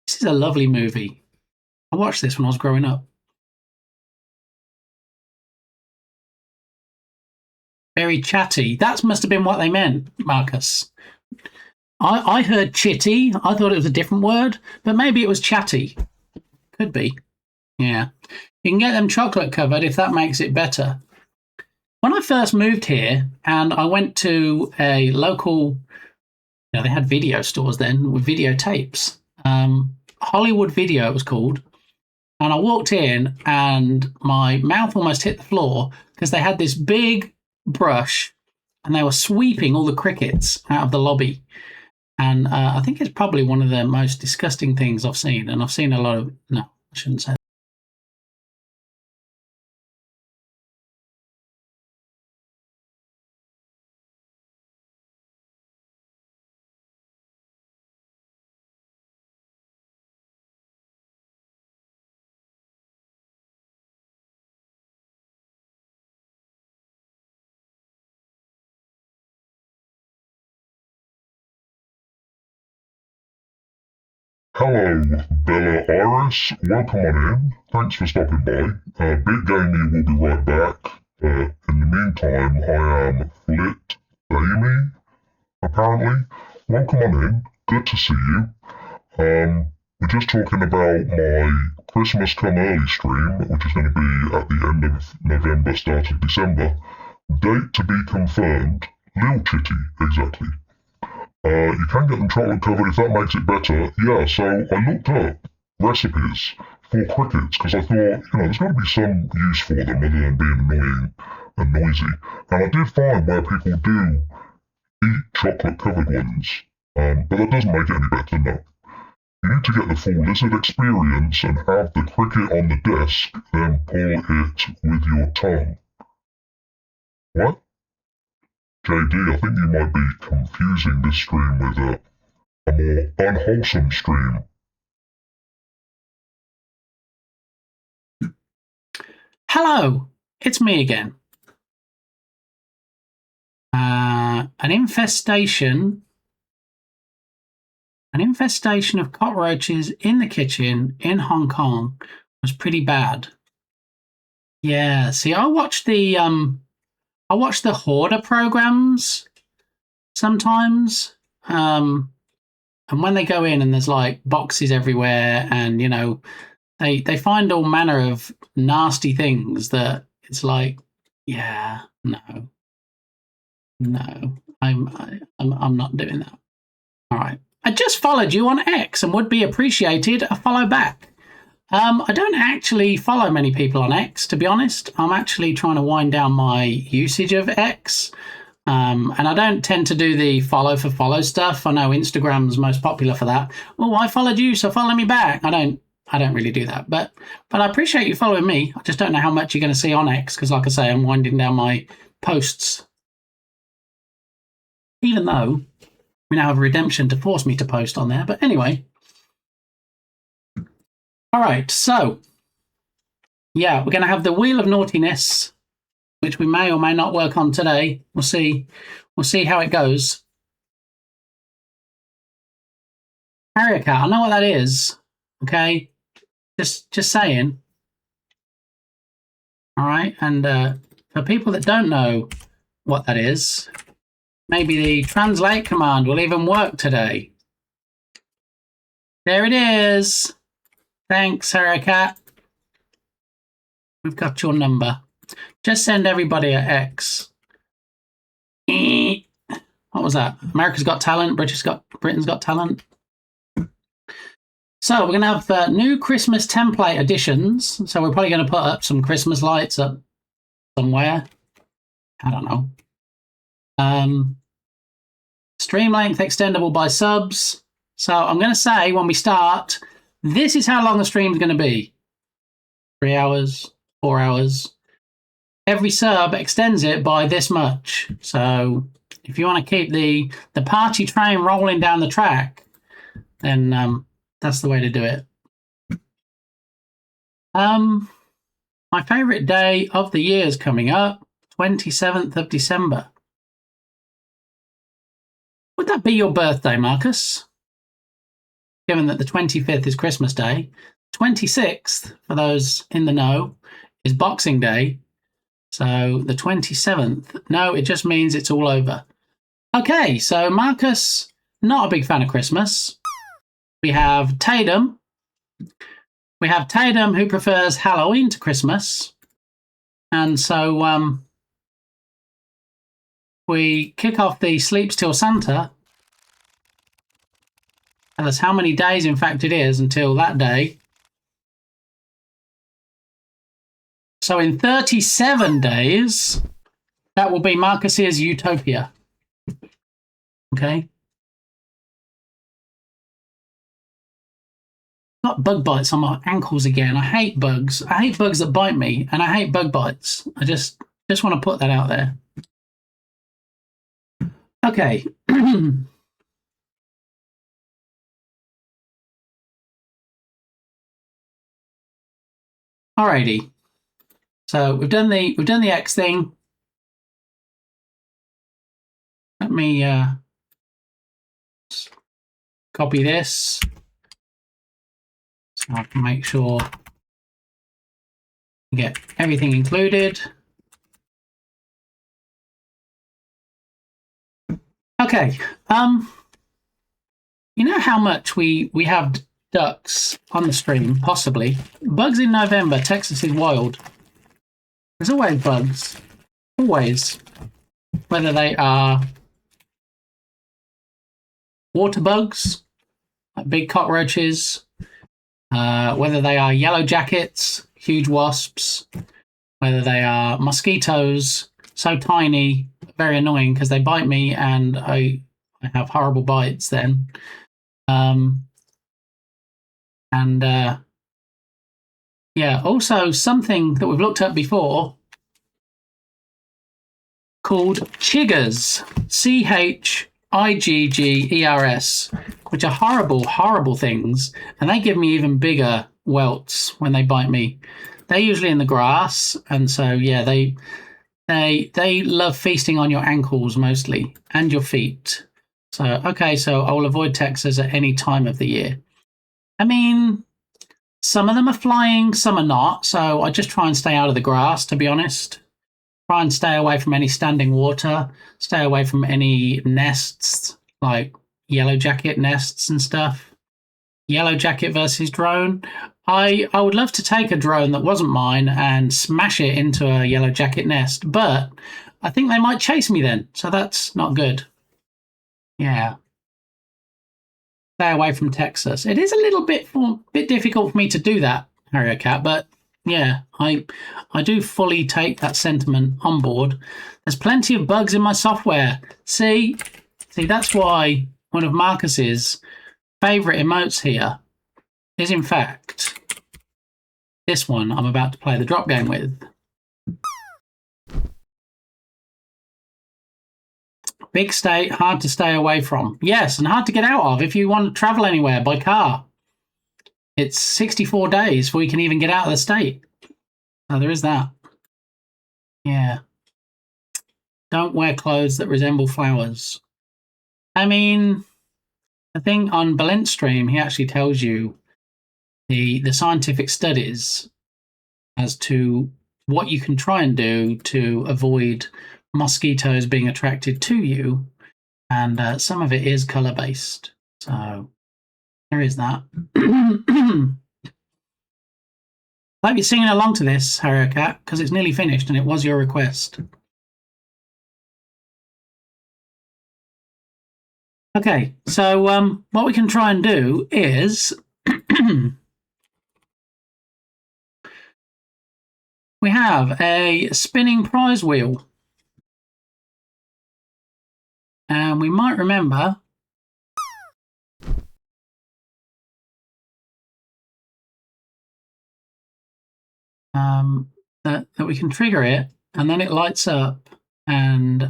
This is a lovely movie. I watched this when I was growing up. Very chatty. That must have been what they meant, Marcus. I heard chitty. I thought it was a different word, but maybe it was chatty. Could be. Yeah. You can get them chocolate covered if that makes it better. When I first moved here and I went to a local, you know, they had video stores then with videotapes. Hollywood Video it was called. And I walked in and my mouth almost hit the floor because they had this big brush and they were sweeping all the crickets out of the lobby. And I think it's probably one of the most disgusting things I've seen. And I've seen a lot of... No, I shouldn't say that. Hello, Bella Iris. Welcome on in. Thanks for stopping by. Big Gamey will be right back. In the meantime, I am Flit Gamey, apparently. Welcome on in. Good to see you. We're just talking about my Christmas Come Early stream, which is going to be at the end of November, start of December, Date to be confirmed. Lil Chitty, exactly. You can get them chocolate covered if that makes it better. Yeah, so I looked up recipes for crickets because I thought, there's got to be some use for them other than being annoying and noisy. And I did find where people do eat chocolate covered ones, but that doesn't make it any better, no. You need to get the full lizard experience and have the cricket on the desk, then pull it with your tongue. What? JD, I think you might be confusing this stream with a more unwholesome stream. Hello, it's me again. An infestation of cockroaches in the kitchen in Hong Kong was pretty bad. Yeah, see, I watch the hoarder programs sometimes, and when they go in and there's like boxes everywhere, and they find all manner of nasty things that it's like, yeah, no, I'm not doing that. All right. I just followed you on X and would be appreciated a follow back. I don't actually follow many people on X, to be honest. I'm actually trying to wind down my usage of X. And I don't tend to do the follow for follow stuff. I know Instagram's most popular for that. Oh, I followed you, so follow me back. I don't really do that. But I appreciate you following me. I just don't know how much you're going to see on X because, like I say, I'm winding down my posts. Even though we now have a redemption to force me to post on there. But anyway. All right, so, yeah, we're going to have the Wheel of Naughtiness, which we may or may not work on today. We'll see how it goes. Harrier Cat, I know what that is, okay? Just saying. All right, and for people that don't know what that is, maybe the translate command will even work today. There it is. Thanks, Harrier Cat. We've got your number. Just send everybody a X. What was that? America's Got Talent. Britain's Got Talent. So we're going to have new Christmas template additions. So we're probably going to put up some Christmas lights up somewhere. I don't know. Stream length extendable by subs. So I'm going to say when we start, this is how long the stream is going to be. 3 hours, 4 hours. Every sub extends it by this much. So if you want to keep the party train rolling down the track, then that's the way to do it. My favourite day of the year is coming up, 27th of December. Would that be your birthday, Marcus? Given that the 25th is Christmas Day. 26th, for those in the know, is Boxing Day. So the 27th, no, it just means it's all over. Okay, so Marcus, not a big fan of Christmas. We have Tatum. We have Tatum who prefers Halloween to Christmas. And so we kick off the Sleeps Till Santa. Tell us how many days, in fact, it is until that day. So in 37 days, that will be Marcus's Utopia. Okay. Got bug bites on my ankles again. I hate bugs. I hate bugs that bite me, and I hate bug bites. I just want to put that out there. Okay. Alrighty. So we've done the X thing. Let me copy this so I can make sure we get everything included. Okay. You know how much we have ducks on the stream, possibly. Bugs in November, Texas is wild. There's always bugs. always, whether they are water bugs, like big cockroaches, whether they are yellow jackets, huge wasps, whether they are mosquitoes, so tiny, very annoying because they bite me and I have horrible bites then. Yeah, also something that we've looked at before called chiggers, CHIGGERS, which are horrible, horrible things, and they give me even bigger welts when they bite me. They're usually in the grass, and so yeah, they love feasting on your ankles mostly and your feet. So okay, so I will avoid Texas at any time of the year. I mean, some of them are flying, some are not, so I just try and stay out of the grass, to be honest. Try and stay away from any standing water, stay away from any nests, like yellow jacket nests and stuff. Yellow jacket versus drone. I would love to take a drone that wasn't mine and smash it into a yellow jacket nest, but I think they might chase me then, so that's not good. Yeah. Stay away from Texas. It is a little bit difficult for me to do that, Harrier Cat, but yeah, I do fully take that sentiment on board. There's plenty of bugs in my software. See, that's why one of Marcus's favourite emotes here is, in fact, this one I'm about to play the drop game with. Big state, hard to stay away from. Yes, and hard to get out of if you want to travel anywhere by car. It's 64 days before you can even get out of the state. So there is that. Yeah. Don't wear clothes that resemble flowers. I mean, I think on Balent's stream, he actually tells you the scientific studies as to what you can try and do to avoid mosquitoes being attracted to you. And some of it is colour-based. So there is that. I hope you're singing along to this, Harrier Cat, because it's nearly finished and it was your request. Okay, so what we can try and do is we have a spinning prize wheel. And we might remember that we can trigger it and then it lights up and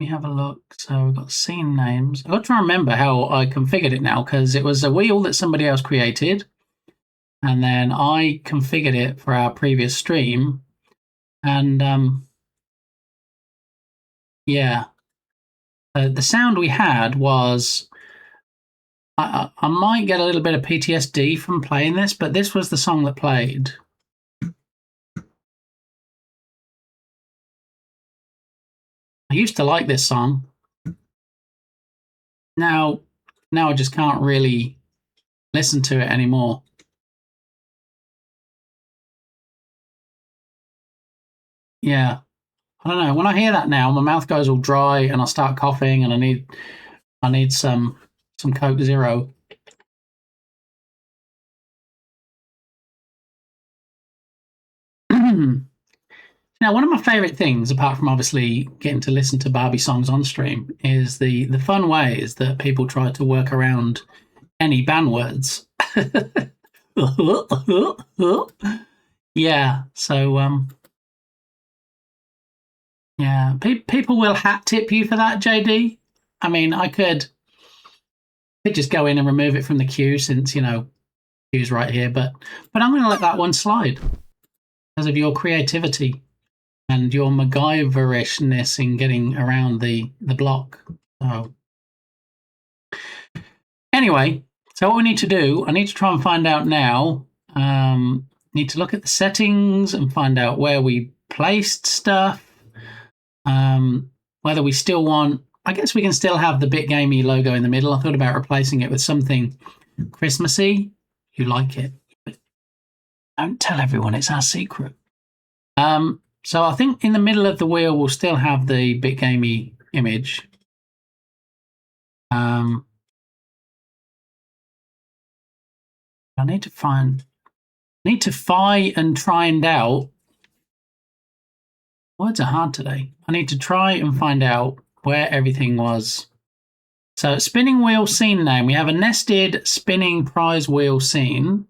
we have a look. So we've got scene names. I've got to try and remember how I configured it now because it was a wheel that somebody else created and then I configured it for our previous stream and yeah, the sound we had was I might get a little bit of PTSD from playing this, but this was the song that played. I used to like this song. Now I just can't really listen to it anymore. Yeah. I don't know. When I hear that now, my mouth goes all dry and I start coughing and I need some Coke Zero. Now, one of my favourite things, apart from obviously getting to listen to Barbie songs on stream, is the fun ways that people try to work around any ban words. Yeah, so yeah, people will hat tip you for that, JD. I mean, I could just go in and remove it from the queue since, you know, queue's right here, but I'm going to let that one slide because of your creativity and your MacGyverishness in getting around the block. So anyway, so what we need to do, I need to try and find out now. Need to look at the settings and find out where we placed stuff. Whether we still want, I guess we can still have the Bit Gamey logo in the middle. I thought about replacing it with something Christmassy. You like it. But don't tell everyone, it's our secret. So I think in the middle of the wheel we'll still have the bit gamey image. I need to find and find out. Words are hard today. I need to try and find out where everything was. So spinning wheel scene name. We have a nested spinning prize wheel scene.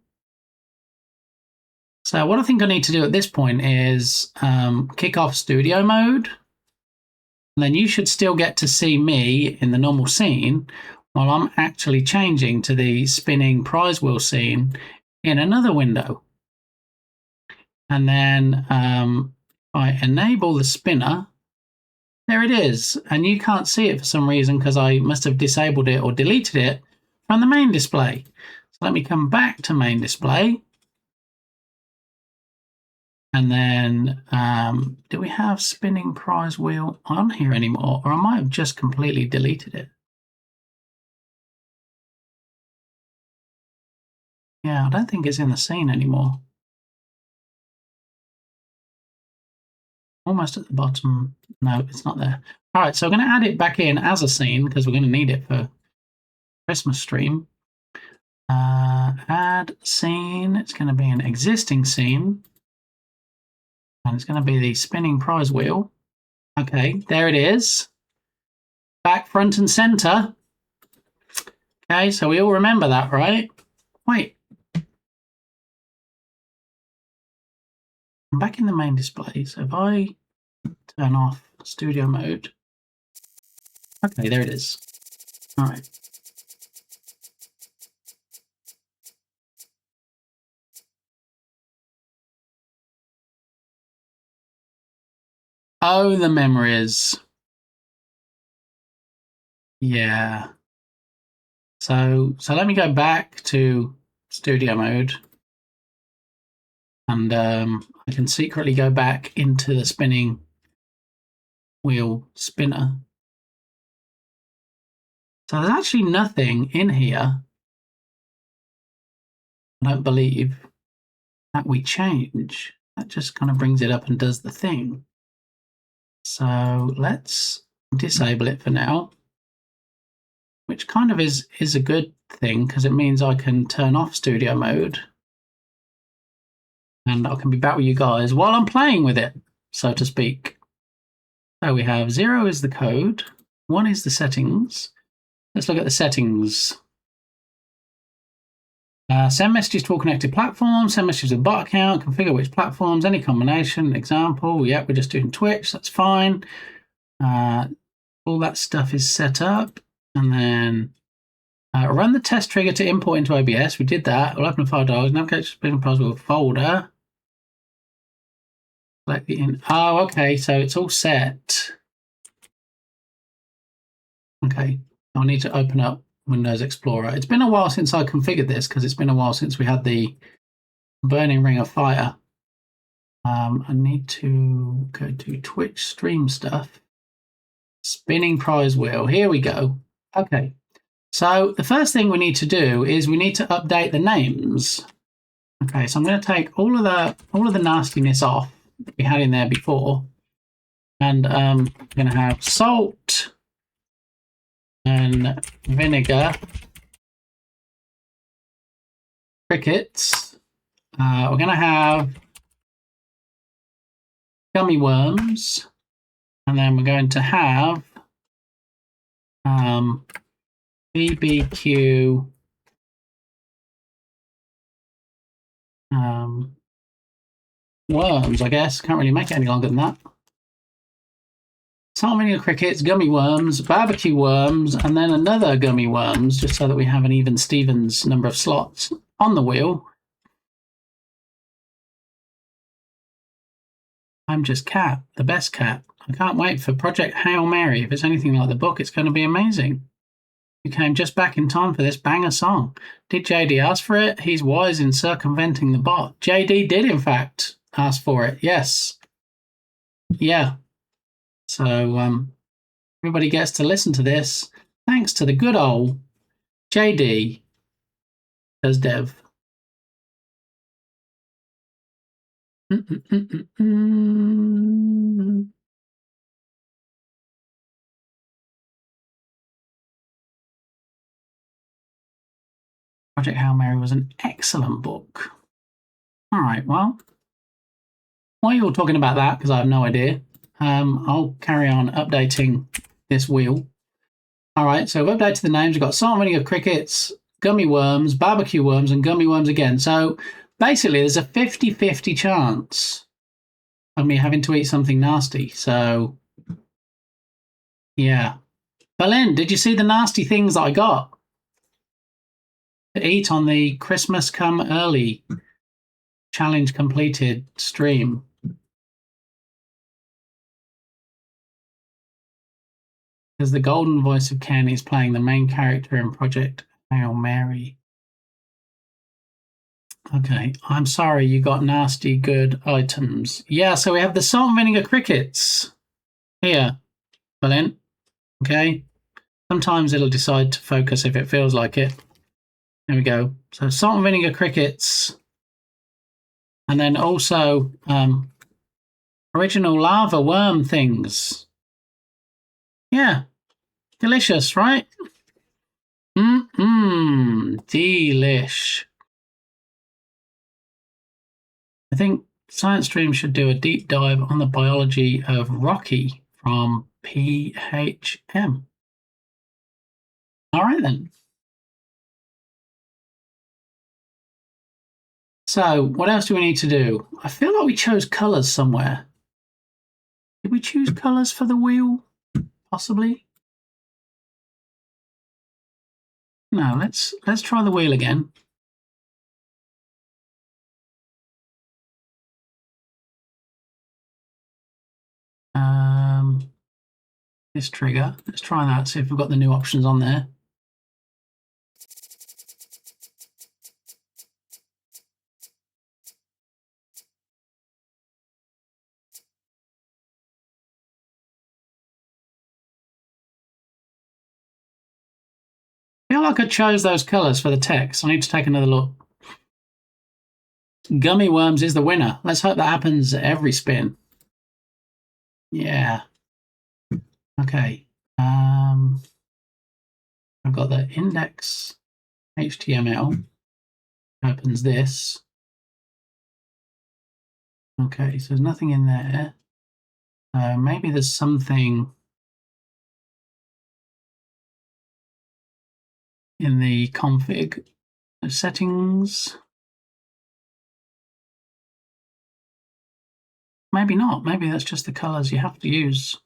So what I think I need to do at this point is kick off studio mode. And then you should still get to see me in the normal scene while I'm actually changing to the spinning prize wheel scene in another window. And then I enable the spinner. There it is. And you can't see it for some reason because I must have disabled it or deleted it from the main display. So let me come back to main display. And then, do we have spinning prize wheel on here anymore? Or I might have just completely deleted it. Yeah, I don't think it's in the scene anymore. Almost at the bottom. No, it's not there. All right, so I'm going to add it back in as a scene because we're going to need it for Christmas stream. Add scene. It's going to be an existing scene. And it's going to be the spinning prize wheel. Okay, there it is. Back, front, and center. Okay, so we all remember that, right? Wait. I'm back in the main display. So if I turn off studio mode. Okay, there it is. All right. Oh, the memories. Yeah. So let me go back to studio mode. And I can secretly go back into the spinning wheel spinner. So there's actually nothing in here, I don't believe, that we change. That just kind of brings it up and does the thing. So let's disable it for now, which kind of is a good thing because it means I can turn off studio mode and I can be back with you guys while I'm playing with it, so to speak. So we have 0 is the code, 1 is the settings. Let's look at the settings. Send messages to all connected platforms, send messages to the bot account, configure which platforms, any combination, example. Yep, we're just doing Twitch, that's fine. All that stuff is set up. And then run the test trigger to import into OBS. We did that. We'll open the file dialog, navigate to spinning prize wheel folder. Select the in. Oh, okay, so it's all set. Okay, I need to open up Windows Explorer. It's been a while since I configured this because it's been a while since we had the burning ring of fire. I need to go to Twitch stream stuff. Spinning prize wheel. Here we go. Okay. So the first thing we need to do is we need to update the names. Okay, so I'm going to take all of the nastiness off that we had in there before, and I'm going to have salt and vinegar, crickets. We're going to have gummy worms, and then we're going to have BBQ worms, I guess. Can't really make it any longer than that. Salt, vinegar, crickets, gummy worms, barbecue worms, and then another gummy worms, just so that we have an even Stevens number of slots on the wheel. I'm just Cat, the best cat. I can't wait for Project Hail Mary. If it's anything like the book, it's going to be amazing. You came just back in time for this banger song. Did JD ask for it? He's wise in circumventing the bot. JD did, in fact, ask for it. Yes. Yeah. So everybody gets to listen to this thanks to the good old JD as Dev. Project Hail Mary was an excellent book. All right, well, while you're talking about that, because I have no idea, I'll carry on updating this wheel. All right, so we've updated the names. We've got salt and vinegar crickets, gummy worms, barbecue worms, and gummy worms again. So basically, there's a 50-50 chance of me having to eat something nasty. So, yeah. Berlin, did you see the nasty things that I got to eat on the Christmas Come Early challenge completed stream? Because the golden voice of Ken is playing the main character in Project Hail Mary. Okay, I'm sorry you got nasty good items. Yeah, so we have the salt and vinegar crickets here, Berlin. Okay, sometimes it'll decide to focus if it feels like it. There we go. So salt and vinegar crickets. And then also original lava worm things. Yeah, delicious, right? Delish. I think Science Stream should do a deep dive on the biology of Rocky from PHM. All right, then. So what else do we need to do? I feel like we chose colours somewhere. Did we choose colours for the wheel? Possibly. No, let's try the wheel again. This trigger. Let's try that, see if we've got the new options on there. I feel like I chose those colours for the text. I need to take another look. Gummy worms is the winner. Let's hope that happens every spin. Yeah. Okay. I've got the index HTML. Opens this. Okay, so there's nothing in there. Maybe there's something in the config settings. Maybe not. Maybe that's just the colors you have to use.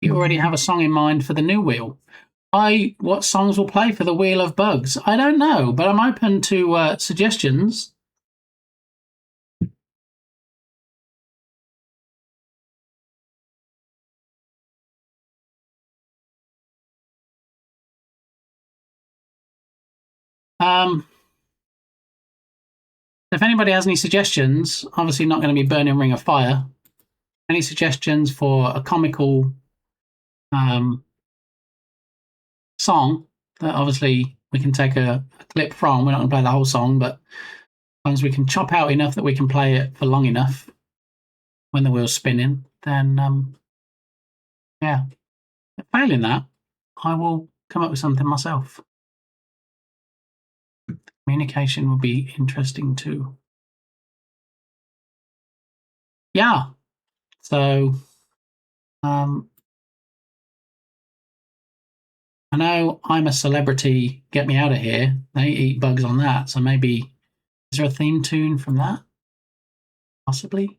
You already have a song in mind for the new wheel. What songs will play for the Wheel of Bugs? I don't know, but I'm open to suggestions. If anybody has any suggestions, obviously not going to be Burning Ring of Fire. Any suggestions for a comical song that obviously we can take a clip from? We're not going to play the whole song, but as long as we can chop out enough that we can play it for long enough when the wheel's spinning, then yeah. Failing that, I will come up with something myself. Communication will be interesting too. Yeah. So I know I'm a Celebrity, Get Me Out of Here. They eat bugs on that. So maybe, is there a theme tune from that? Possibly.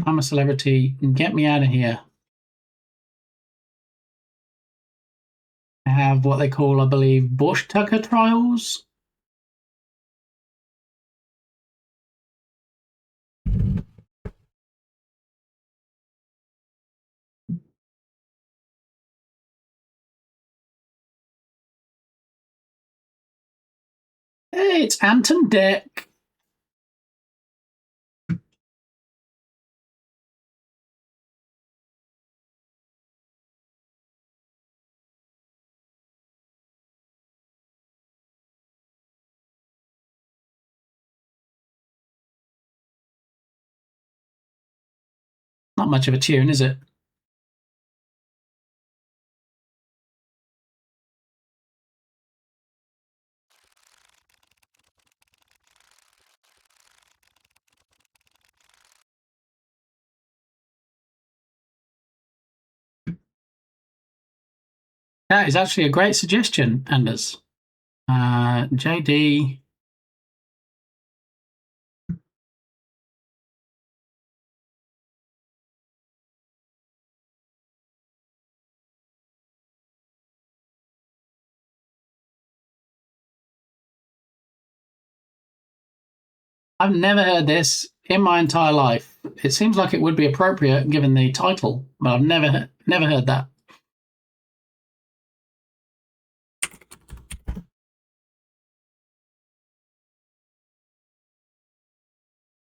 I'm a Celebrity, Get Me Out of Here. I have what they call, I believe, Bush Tucker trials. Hey, it's Anton Deck. Not much of a tune, is it? That is actually a great suggestion, Anders. JD. I've never heard this in my entire life. It seems like it would be appropriate given the title, but I've never heard that.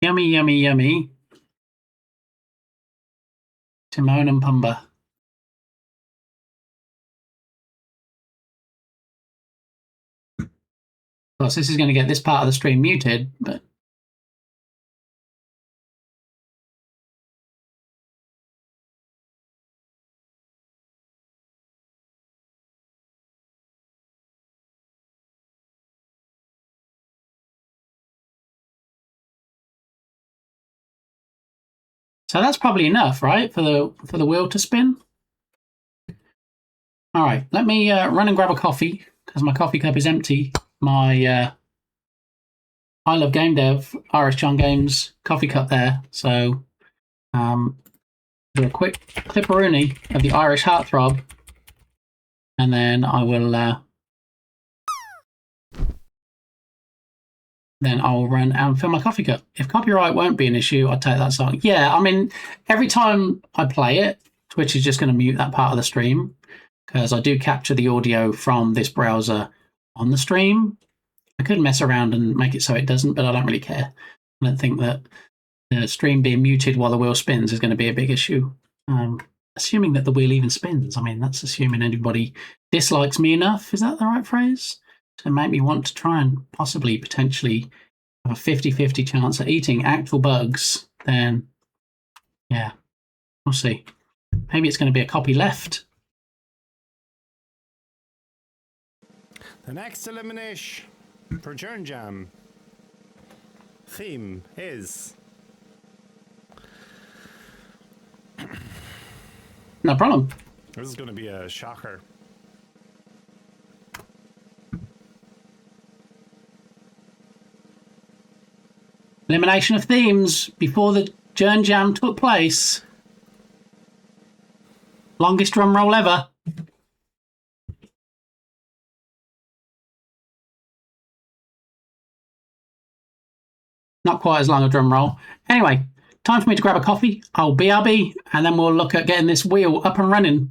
Yummy, yummy, yummy. Timon and Pumbaa. Of course, this is going to get this part of the stream muted, but so that's probably enough, right, for the wheel to spin. All right, let me run and grab a coffee because my coffee cup is empty. My I Love Game Dev Irish John Games coffee cup there. So do a quick clipperoonie of the Irish Heartthrob, and then I will run and fill my coffee cup. If copyright won't be an issue, I'll take that song. Yeah, I mean, every time I play it, Twitch is just going to mute that part of the stream because I do capture the audio from this browser on the stream. I could mess around and make it so it doesn't, but I don't really care. I don't think that the stream being muted while the wheel spins is going to be a big issue. Assuming that the wheel even spins. I mean, that's assuming anybody dislikes me enough. Is that the right phrase? To make me want to try and possibly, potentially have a 50-50 chance at eating actual bugs, then yeah, we'll see. Maybe it's going to be a copy left. The next elimination for Jern Jam theme is No problem. this is going to be a shocker. Elimination of themes before the Jern Jam took place. Longest drum roll ever. Not quite as long a drum roll. Anyway, time for me to grab a coffee. I'll BRB, and then we'll look at getting this wheel up and running.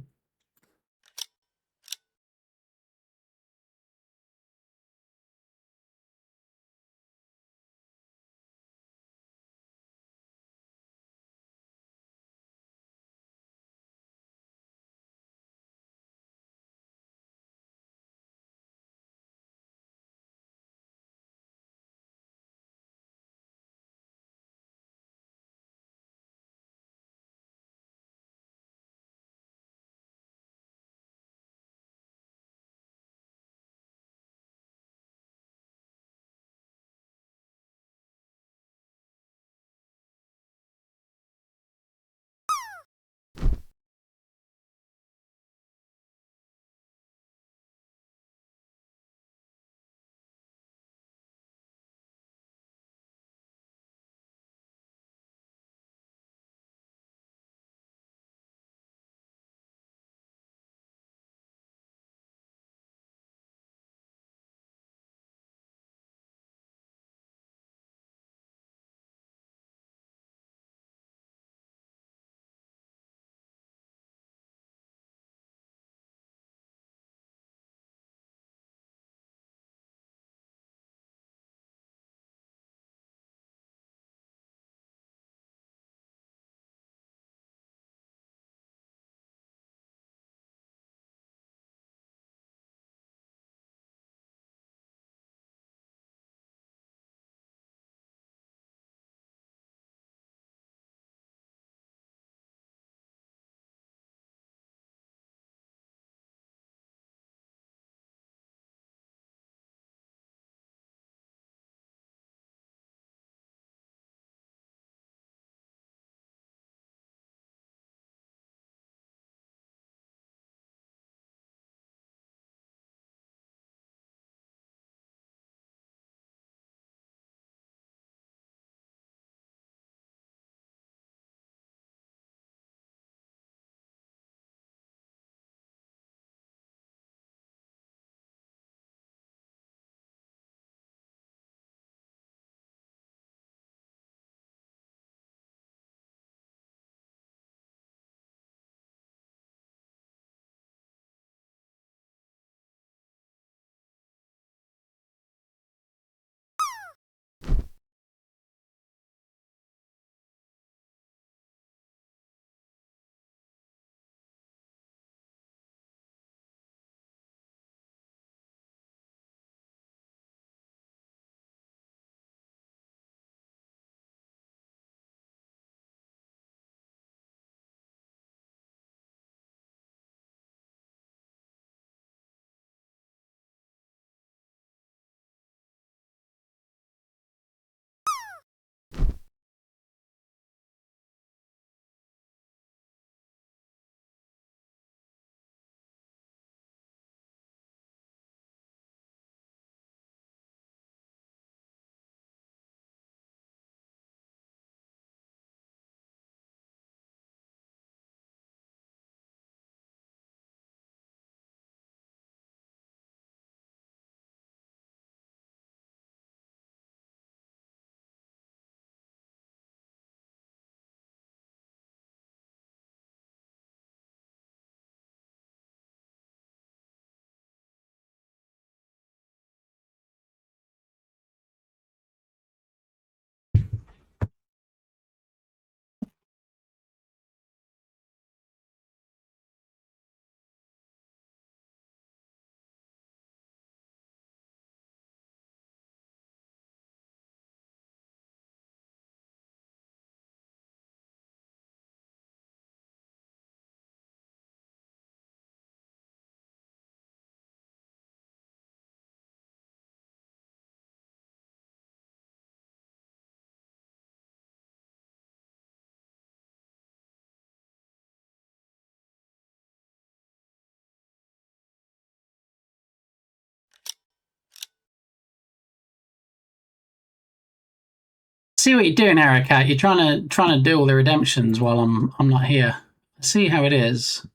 See what you're doing, Harakat. You're trying to do all the redemptions while I'm not here. See how it is.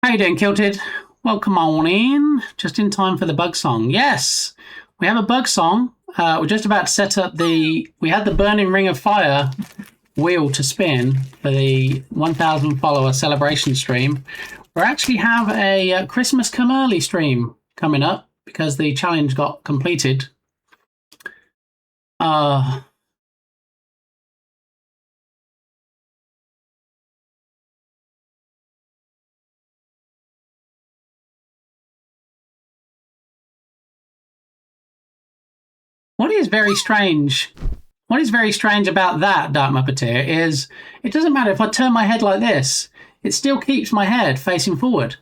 How you doing, Kilted? Welcome on in. Just in time for the bug song. Yes, we have a bug song. We're just about to set up we had the Burning Ring of Fire wheel to spin for the 1,000 follower celebration stream. We actually have a Christmas Come Early stream coming up because the challenge got completed. What is very strange about that, Dark Muppeteer, is it doesn't matter if I turn my head like this, it still keeps my head facing forward.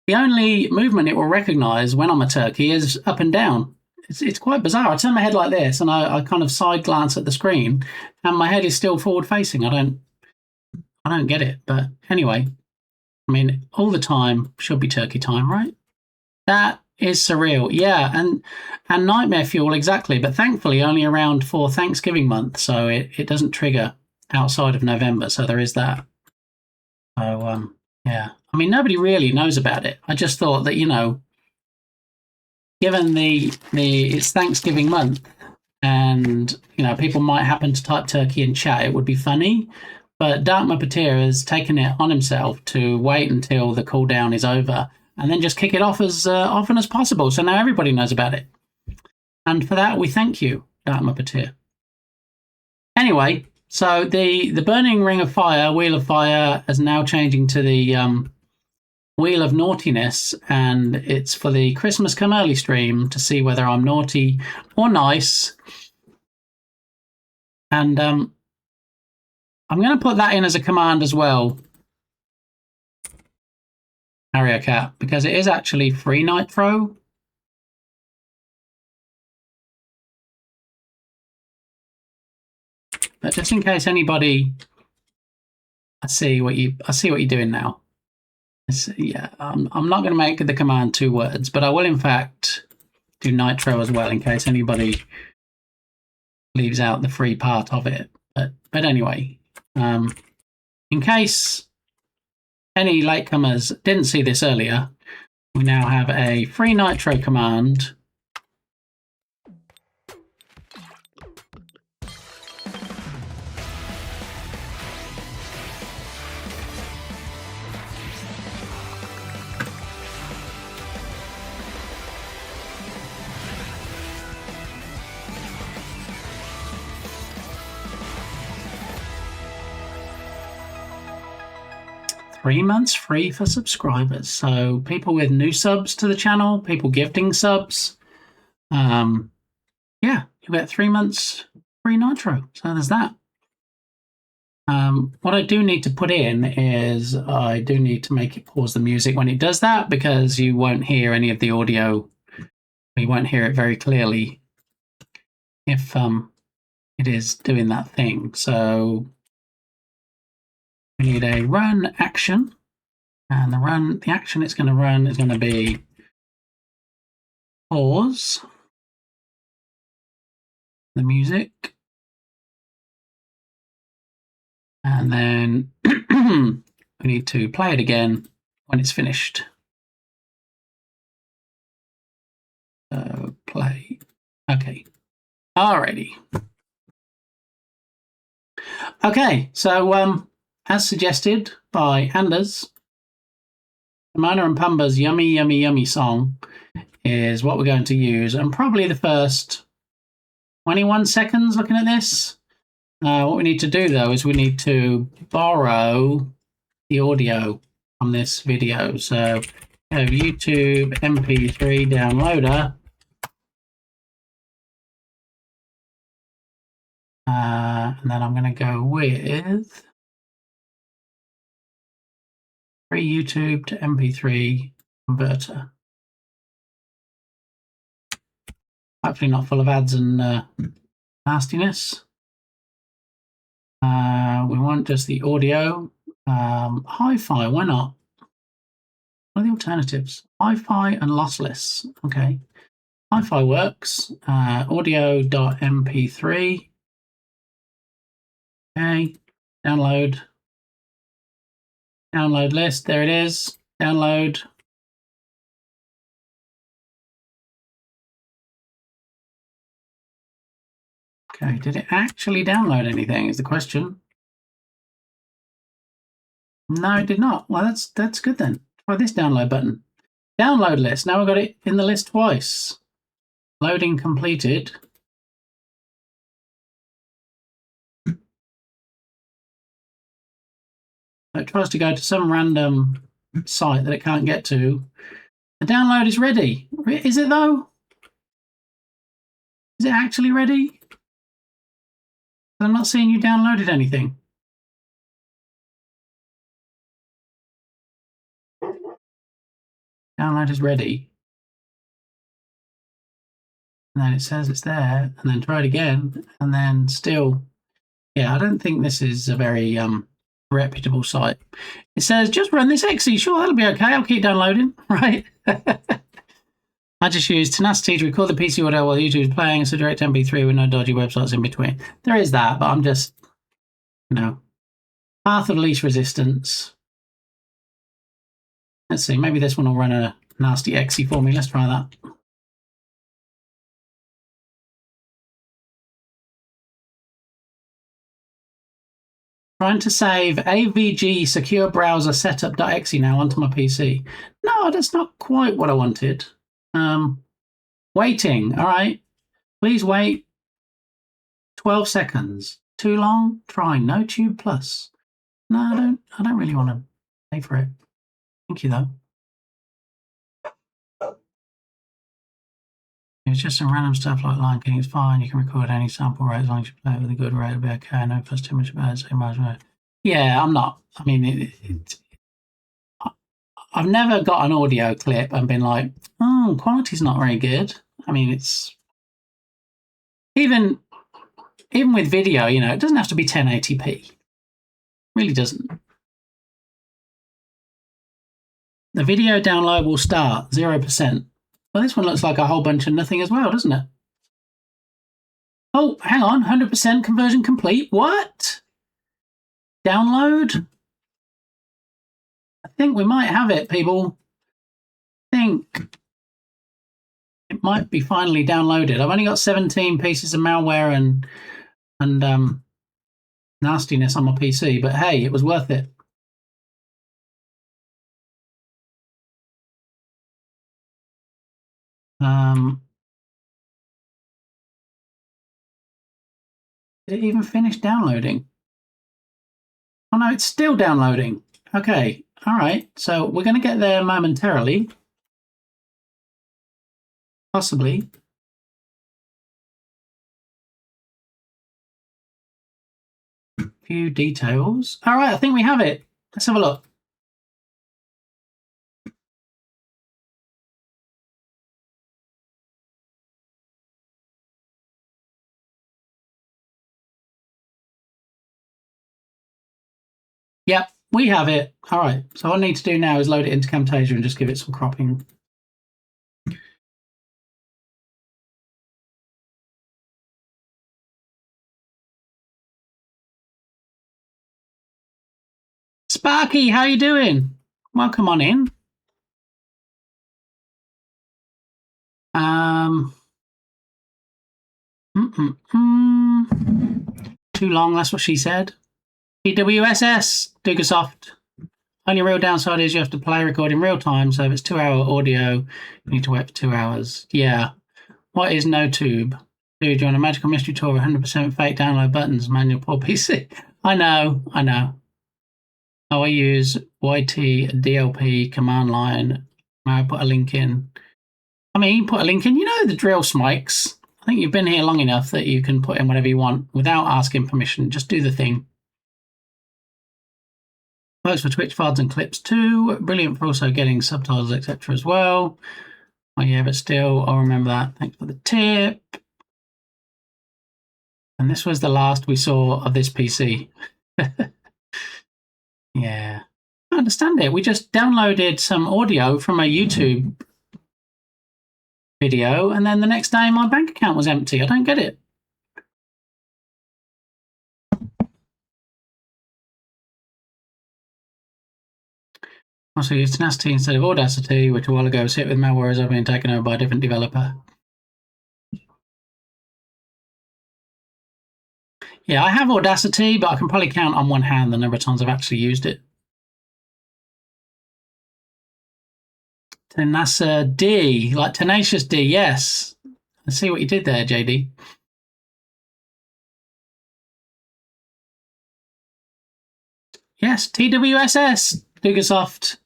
The only movement it will recognise when I'm a turkey is up and down. It's quite bizarre. I turn my head like this and I kind of side glance at the screen and my head is still forward facing. I don't get it. But anyway, I mean, all the time should be turkey time, right? That is surreal. Yeah, and Nightmare Fuel, exactly. But thankfully only around for Thanksgiving month, so it doesn't trigger outside of November, so there is that. So, yeah. I mean, nobody really knows about it. I just thought that, given it's Thanksgiving month and, people might happen to type turkey in chat, it would be funny. But Dark Muppeteer has taken it on himself to wait until the cooldown is over and then just kick it off as often as possible. So now everybody knows about it. And for that, we thank you, Dark Muppeteer. Anyway, so the Burning Ring of Fire, Wheel of Fire, is now changing to the Wheel of Naughtiness, and it's for the Christmas Come Early stream to see whether I'm naughty or nice. And I'm going to put that in as a command as well, Harrier Cat, because it is actually freenitro. But just in case anybody, I see what you're doing now. Yeah, I'm not going to make the command 2 words, but I will in fact do nitro as well in case anybody leaves out the free part of it. But anyway, in case any latecomers didn't see this earlier, we now have a freenitro command. Three months free for subscribers. So people with new subs to the channel, people gifting subs, yeah, you get 3 months free nitro. So there's that. What I do need to put in is I do need to make it pause the music when it does that, because you won't hear any of the audio. You won't hear it very clearly if it is doing that thing. So we need a run action, and the action it's going to run is going to be pause the music, and then we need to play it again when it's finished. So play. Okay. Alrighty. Okay, so as suggested by Anders, Simona and Pumba's Yummy Yummy Yummy song is what we're going to use, and probably the first 21 seconds looking at this. What we need to do though is we need to borrow the audio from this video. So we have YouTube MP3 downloader. And then I'm going to go with free YouTube to MP3 converter. Hopefully not full of ads and nastiness. We want just the audio. Hi-Fi, why not? What are the alternatives? Hi-Fi and lossless. Okay. Hi-Fi works. Audio.mp3. Okay, download. Download list, there it is. Download. Okay, did it actually download anything is the question. No, it did not. Well, that's good then. Try this download button. Download list. Now I've got it in the list twice. Loading completed. It tries to go to some random site that it can't get to. The download is ready. Is it though? Is it actually ready? I'm not seeing you downloaded anything. Download is ready. And then it says it's there, and then try it again, and then still. Yeah, I don't think this is a very reputable site. It says, just run this exe. Sure, that'll be okay. I'll keep downloading, right? I just use Tenacity to record the PC audio while YouTube is playing. It's a direct MP3 with no dodgy websites in between. There is that, but I'm just, path of least resistance. Let's see, maybe this one will run a nasty exe for me. Let's try that. Trying to save AVG secure browser setup.exe now onto my PC. No, that's not quite what I wanted. Waiting. All right. Please wait. 12 seconds. Too long? Try NoTube Plus. No, I don't really want to pay for it. Thank you though. It's just some random stuff like Lion King. It's fine. You can record any sample rate as long as you play it with a good rate. It'll be okay. No plus too much about it. So much. Yeah, I'm not. I mean, I've never got an audio clip and been like, oh, quality's not very good. I mean, it's even with video, it doesn't have to be 1080p. It really doesn't. The video download will start 0%. Well, this one looks like a whole bunch of nothing as well, doesn't it? Oh, hang on. 100% conversion complete. What? Download? I think we might have it, people. I think it might be finally downloaded. I've only got 17 pieces of malware and nastiness on my PC, but hey, it was worth it. Did it even finish downloading? Oh no, it's still downloading. Okay, all right. So we're going to get there momentarily. Possibly. Few details. All right, I think we have it. Let's have a look. Yep, we have it. All right, so all I need to do now is load it into Camtasia and just give it some cropping. Sparky, how you doing? Welcome on in. Too long, that's what she said. TWSS, Dugasoft. Only real downside is you have to play record in real time, so if it's 2-hour audio, you need to wait for 2 hours. Yeah. What is NoTube? Dude, you want a magical mystery tour of 100% fake download buttons, manual poor PC? I know. Oh, I use YT DLP command line. I put a link in. I mean, put a link in. You know the drill, Smikes. I think you've been here long enough that you can put in whatever you want without asking permission. Just do the thing. Works for Twitch VODs and clips too. Brilliant for also getting subtitles, etc. as well. Oh yeah, but still, I'll remember that. Thanks for the tip. And this was the last we saw of this PC. Yeah. I understand it. We just downloaded some audio from a YouTube video, and then the next day my bank account was empty. I don't get it. Also use Tenacity instead of Audacity, which a while ago was hit with malware as being taken over by a different developer. Yeah, I have Audacity, but I can probably count on one hand the number of times I've actually used it. Tenacity, like Tenacious D, yes. I see what you did there, JD. Yes, TWSS, Dugasoft.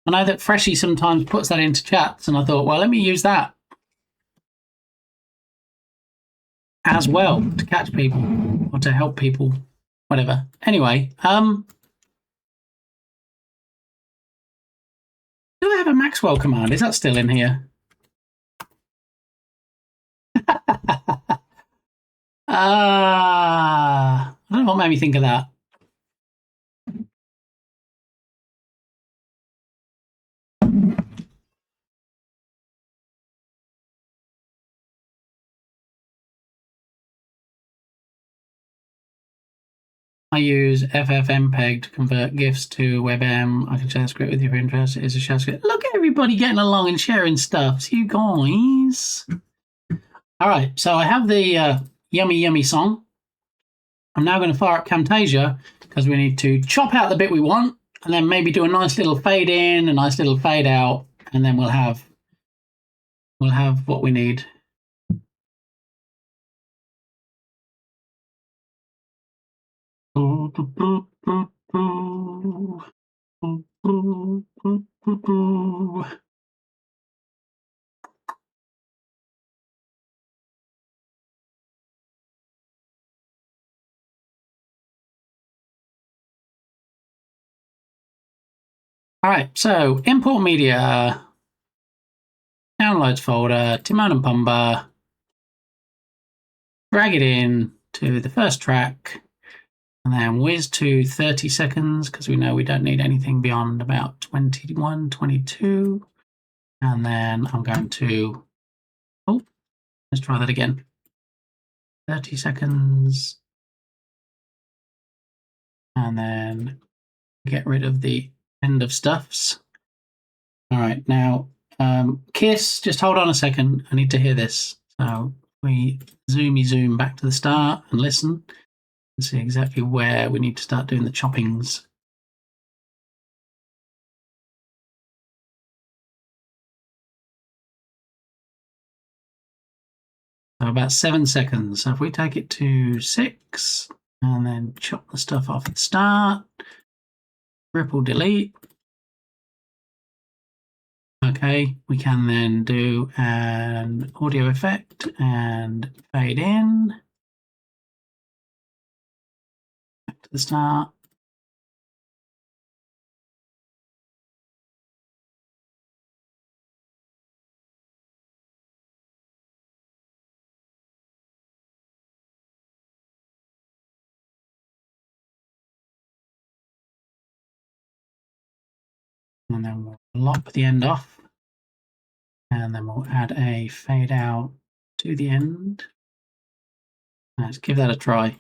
I know that Freshie sometimes puts that into chats, and I thought, well, let me use that as well to catch people or to help people, whatever. Anyway, do I have a Maxwell command? Is that still in here? I don't know what made me think of that. I use FFmpeg to convert GIFs to WebM. I can share the script with you if you're interested. It's a share script. Look at everybody getting along and sharing stuff. So you guys. All right, so I have the Yummy Yummy song. I'm now going to fire up Camtasia because we need to chop out the bit we want and then maybe do a nice little fade in, a nice little fade out, and then we'll have what we need. All right, so import media, downloads folder, Timon and Pumbaa, drag it in to the first track, and then whiz to 30 seconds because we know we don't need anything beyond about 21, 22. And then I'm going to, let's try that again. 30 seconds. And then get rid of the end of stuffs. All right, now Kiss, just hold on a second. I need to hear this. So we zoom back to the start and listen and see exactly where we need to start doing the choppings. So about 7 seconds. So if we take it to 6 and then chop the stuff off at the start, ripple delete. Okay, we can then do an audio effect and fade in. Back to the start. And then we'll lop the end off. And then we'll add a fade out to the end. Let's give that a try.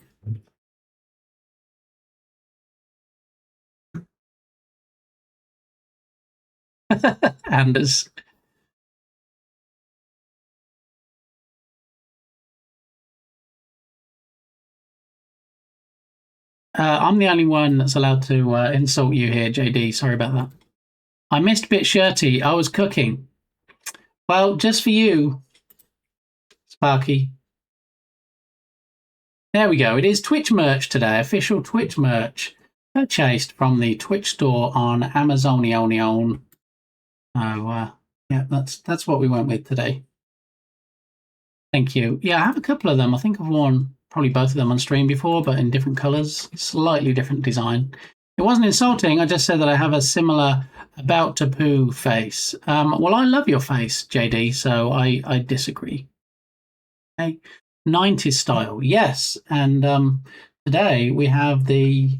Anders. I'm the only one that's allowed to insult you here, JD. Sorry about that. I missed Bit Shirty. I was cooking. Well, just for you, Sparky. There we go. It is Twitch merch today. Official Twitch merch purchased from the Twitch store on Amazonion. So, yeah, that's what we went with today. Thank you. Yeah, I have a couple of them. I think I've worn probably both of them on stream before, but in different colors, slightly different design. It wasn't insulting. I just said that I have a similar about to poo face. Well, I love your face, JD, so I disagree. Okay. 90s style, yes. And today we have the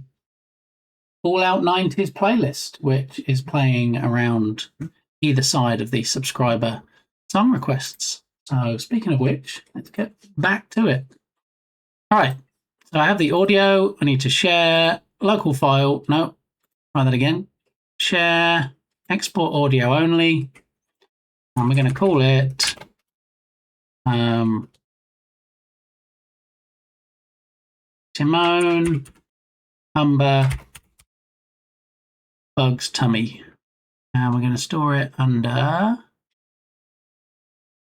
All Out 90s playlist, which is playing around either side of the subscriber song requests. So speaking of which, let's get back to it. All right, so I have the audio. I need to share local file. No, try that again. share, export audio only. And we're going to call it Timon Humber Bugs Tummy. And we're going to store it under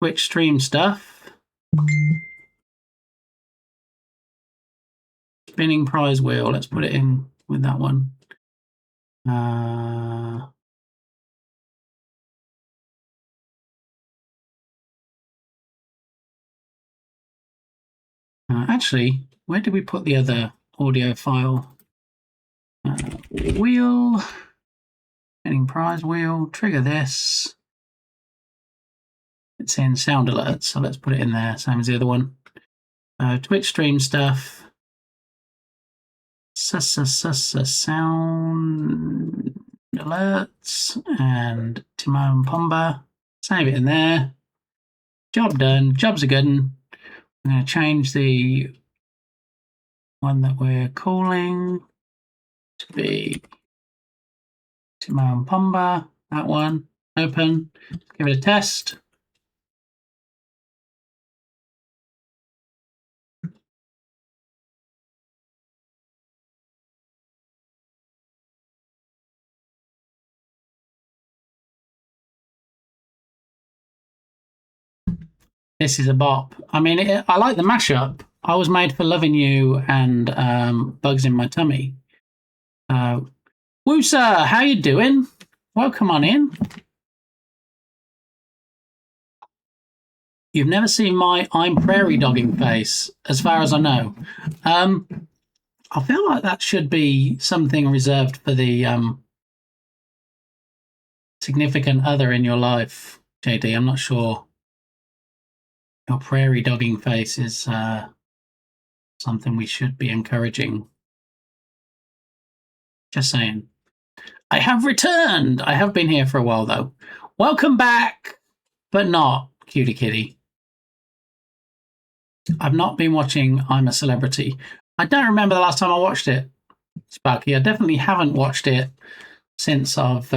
Twitch stream stuff. Spinning prize wheel. Let's put it in with that one. Actually, where did we put the other audio file? Wheel. Spinning prize wheel. Trigger this. It's in sound alerts, so let's put it in there, same as the other one. Twitch stream stuff. Sound alerts and Timon Pomba. Save it in there. Job done. Job's a good one. I'm going to change the one that we're calling to be Timon Pomba. That one. Open. Let's give it a test. This is a bop. I mean, I like the mashup. I was made for loving you and bugs in my tummy. Woo, sir, how you doing? Welcome on in. You've never seen my I'm prairie dogging face, as far as I know. I feel like that should be something reserved for the significant other in your life, JD. I'm not sure. Your prairie dogging face is something we should be encouraging. Just saying. I have returned. I have been here for a while, though. Welcome back, but not, cutie kitty. I've not been watching I'm a Celebrity. I don't remember the last time I watched it, Sparky. I definitely haven't watched it since I've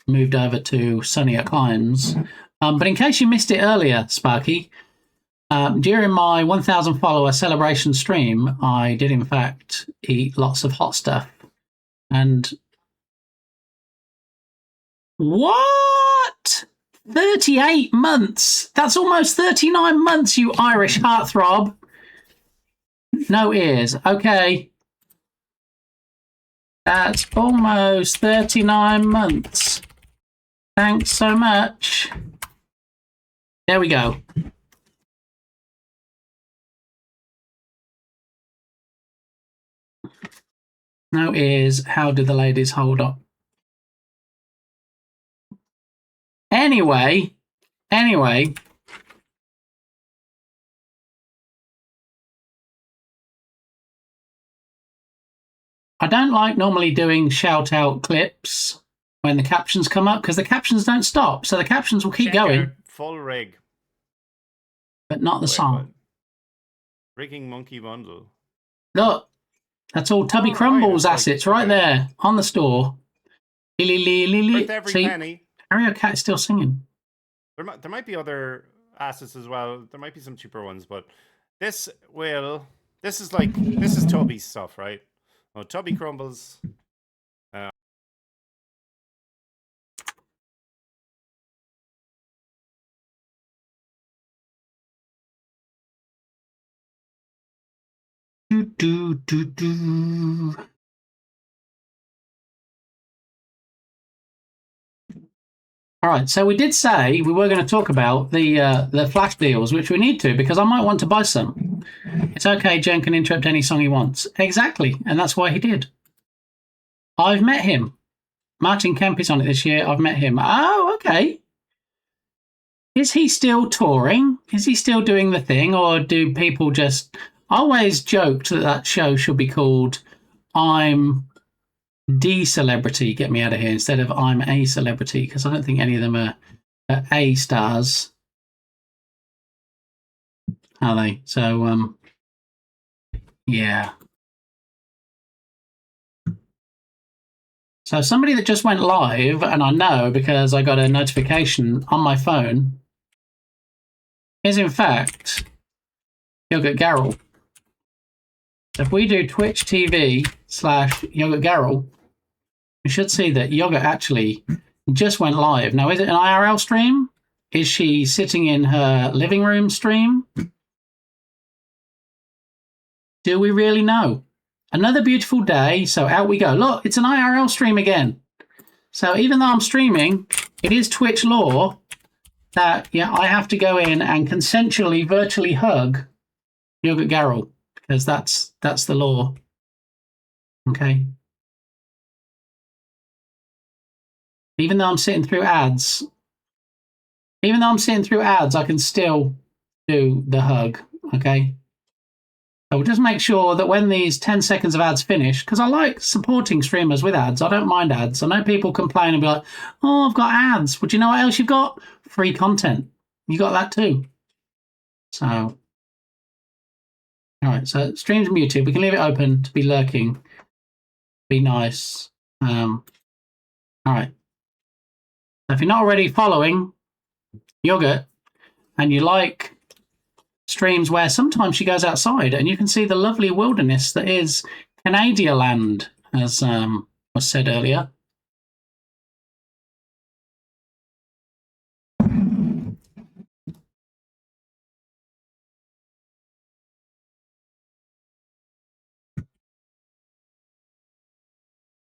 moved over to sunnier climes. But in case you missed it earlier, Sparky, during my 1,000 follower celebration stream, I did in fact eat lots of hot stuff. And what? 38 months? That's almost 39 months, you Irish heartthrob. No ears. Okay. That's almost 39 months. Thanks so much. There we go. No ears. How do the ladies hold up? Anyway, I don't like normally doing shout out clips when the captions come up because the captions don't stop. So the captions will keep going. Full rig. But not the song. Rigging Monkey Bundle. Look, that's all Tubby Crumble's assets right there on the store. Worth every See, penny. Mario Cat is still singing. There might be other assets as well. There might be some cheaper ones, but this is Tubby's stuff, right? Oh, Tubby Crumbles. All right, so we did say we were going to talk about the flash deals, which we need to because I might want to buy some. It's okay, Jen can interrupt any song he wants. Exactly, and that's why he did. I've met him. Martin Kemp is on it this year. I've met him. Oh, okay. Is he still touring? Is he still doing the thing, or do people just... I always joked that show should be called I'm D Celebrity, get me out of here, instead of I'm a Celebrity, because I don't think any of them are A stars. Are they? So, yeah. So somebody that just went live, and I know because I got a notification on my phone, is in fact Yogurt Garrel. So if we do Twitch TV/Yogurt Garrel, we should see that Yogurt actually just went live. Now, is it an IRL stream? Is she sitting in her living room stream? Do we really know? Another beautiful day, so out we go. Look, it's an IRL stream again. So even though I'm streaming, it is Twitch law that I have to go in and consensually virtually hug Yogurt Garrel, because that's the law. Okay. Even though I'm sitting through ads, I can still do the hug. Okay. So we'll just make sure that when these 10 seconds of ads finish, because I like supporting streamers with ads. I don't mind ads. I know people complain and be like, oh, I've got ads. But you know what else you've got? Free content. You got that too. So, all right. So streams muted. We can leave it open to be lurking. Be nice. All right. So if you're not already following Yogurt and you like streams where sometimes she goes outside and you can see the lovely wilderness that is Canada land, as was said earlier. Let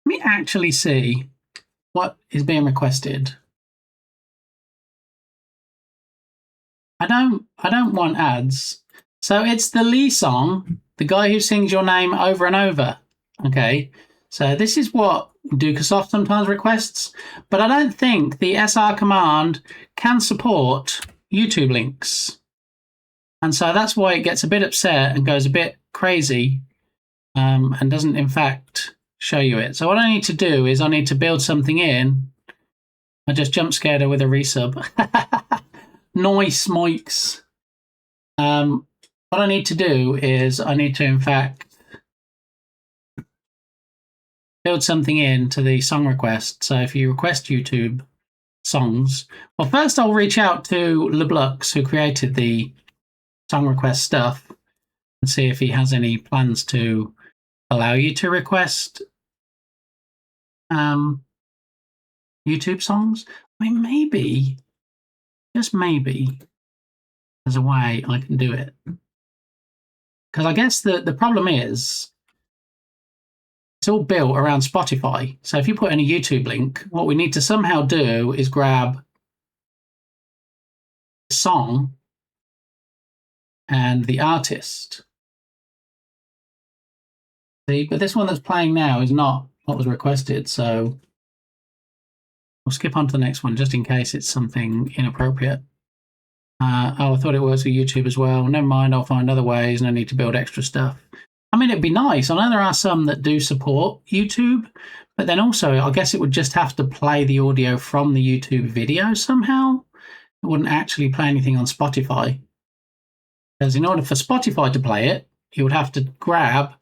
me actually see what is being requested. I don't want ads. So it's the Lee song, the guy who sings your name over and over. Okay. So this is what Dukasoft sometimes requests, but I don't think the SR command can support YouTube links. And so that's why it gets a bit upset and goes a bit crazy and doesn't in fact show you it. So what I need to do is I need to build something in. I just jump scared her with a resub. Nice, Mikes. What I need to do is I need to, in fact, build something into the song request. So if you request YouTube songs, well, first I'll reach out to LeBlux, who created the song request stuff, and see if he has any plans to allow you to request YouTube songs. I mean, maybe, just maybe, there's a way I can do it. Because I guess the problem is it's all built around Spotify. So if you put in a YouTube link, what we need to somehow do is grab the song and the artist. See, but this one that's playing now is not what was requested. So we'll skip on to the next one just in case it's something inappropriate. Oh, I thought it was for YouTube as well. Never mind, I'll find other ways. No need to build extra stuff. I mean, it'd be nice. I know there are some that do support YouTube, but then also I guess it would just have to play the audio from the YouTube video somehow. It wouldn't actually play anything on Spotify. Because in order for Spotify to play it, you would have to grab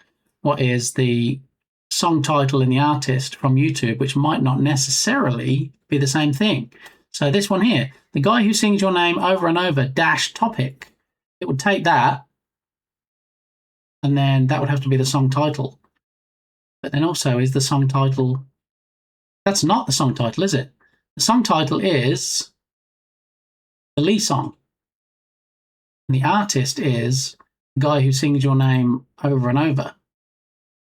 what is the song title and the artist from YouTube, which might not necessarily be the same thing. So this one here, the guy who sings your name over and over dash topic, it would take that, and then that would have to be the song title. But then also, is the song title, that's not the song title, is it? The song title is the Lee song. And the artist is the guy who sings your name over and over.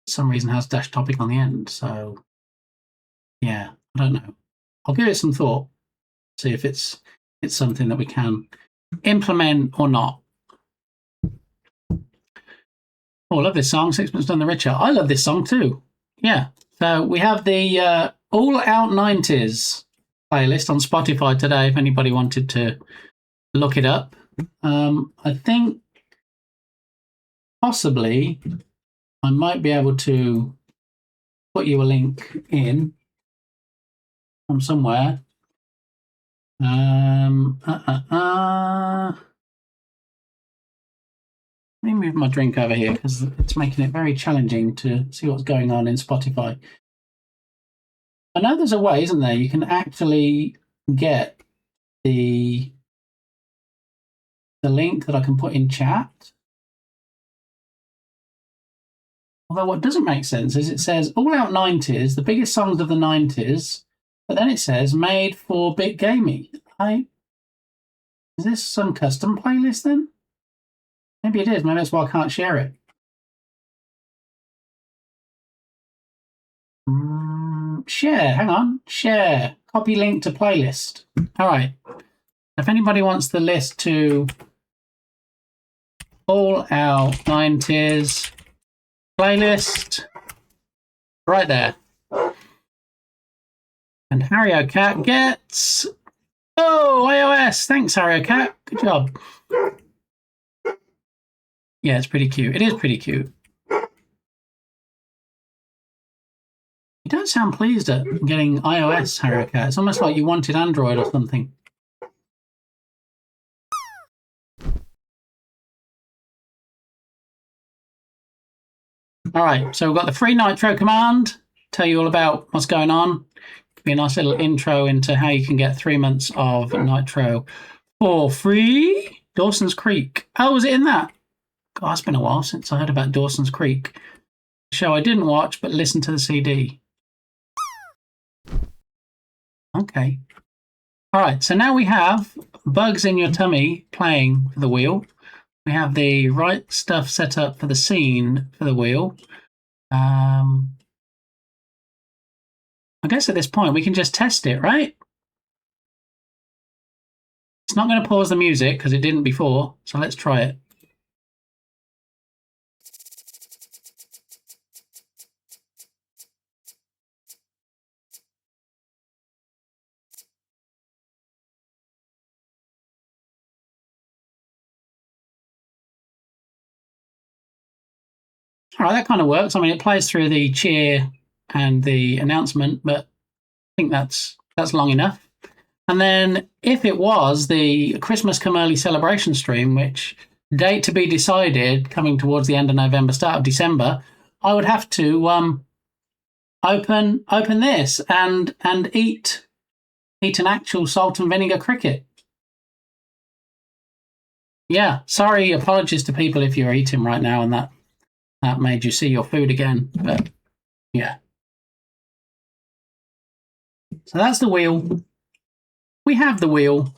For some reason has dash topic on the end. So yeah, I don't know. I'll give it some thought. See if it's something that we can implement or not. Oh, I love this song, Sixpence None the Richer. I love this song too. Yeah. So we have the All Out 90s playlist on Spotify today, if anybody wanted to look it up. I think possibly I might be able to put you a link in from somewhere. Let me move my drink over here because it's making it very challenging to see what's going on in Spotify. I know there's a way, isn't there? You can actually get the link that I can put in chat. Although what doesn't make sense is it says all out 90s, the biggest songs of the 90s, but then it says made for Bit Gamey. Is this some custom playlist then? Maybe it is. Maybe that's why I can't share it. Share. Hang on. Share. Copy link to playlist. All right. If anybody wants the list to all out 90s playlist, right there. And Harry Cat gets... Oh, iOS. Thanks, Harry Cat. Good job. Yeah, it's pretty cute. It is pretty cute. You don't sound pleased at getting iOS, Harry Cat. It's almost like you wanted Android or something. All right, so we've got the free Nitro command. Tell you all about what's going on. Be a nice little intro into how you can get 3 months of Nitro for free. Dawson's Creek. Oh, was it in that? God, it's been a while since I heard about Dawson's Creek. A show I didn't watch, but listened to the CD. Okay. All right, so now we have Bugs in Your Tummy playing for the wheel. We have the right stuff set up for the scene for the wheel. I guess at this point we can just test it, right? It's not going to pause the music because it didn't before, so let's try it. All right, that kind of works. I mean, it plays through the cheer and the announcement, but I think that's long enough. And then if it was the Christmas Come Early celebration stream, which date to be decided, coming towards the end of November, start of December, I would have to open this and eat an actual salt and vinegar cricket. Yeah, sorry, apologies to people if you're eating right now and that made you see your food again, but yeah. So that's the wheel. We have the wheel.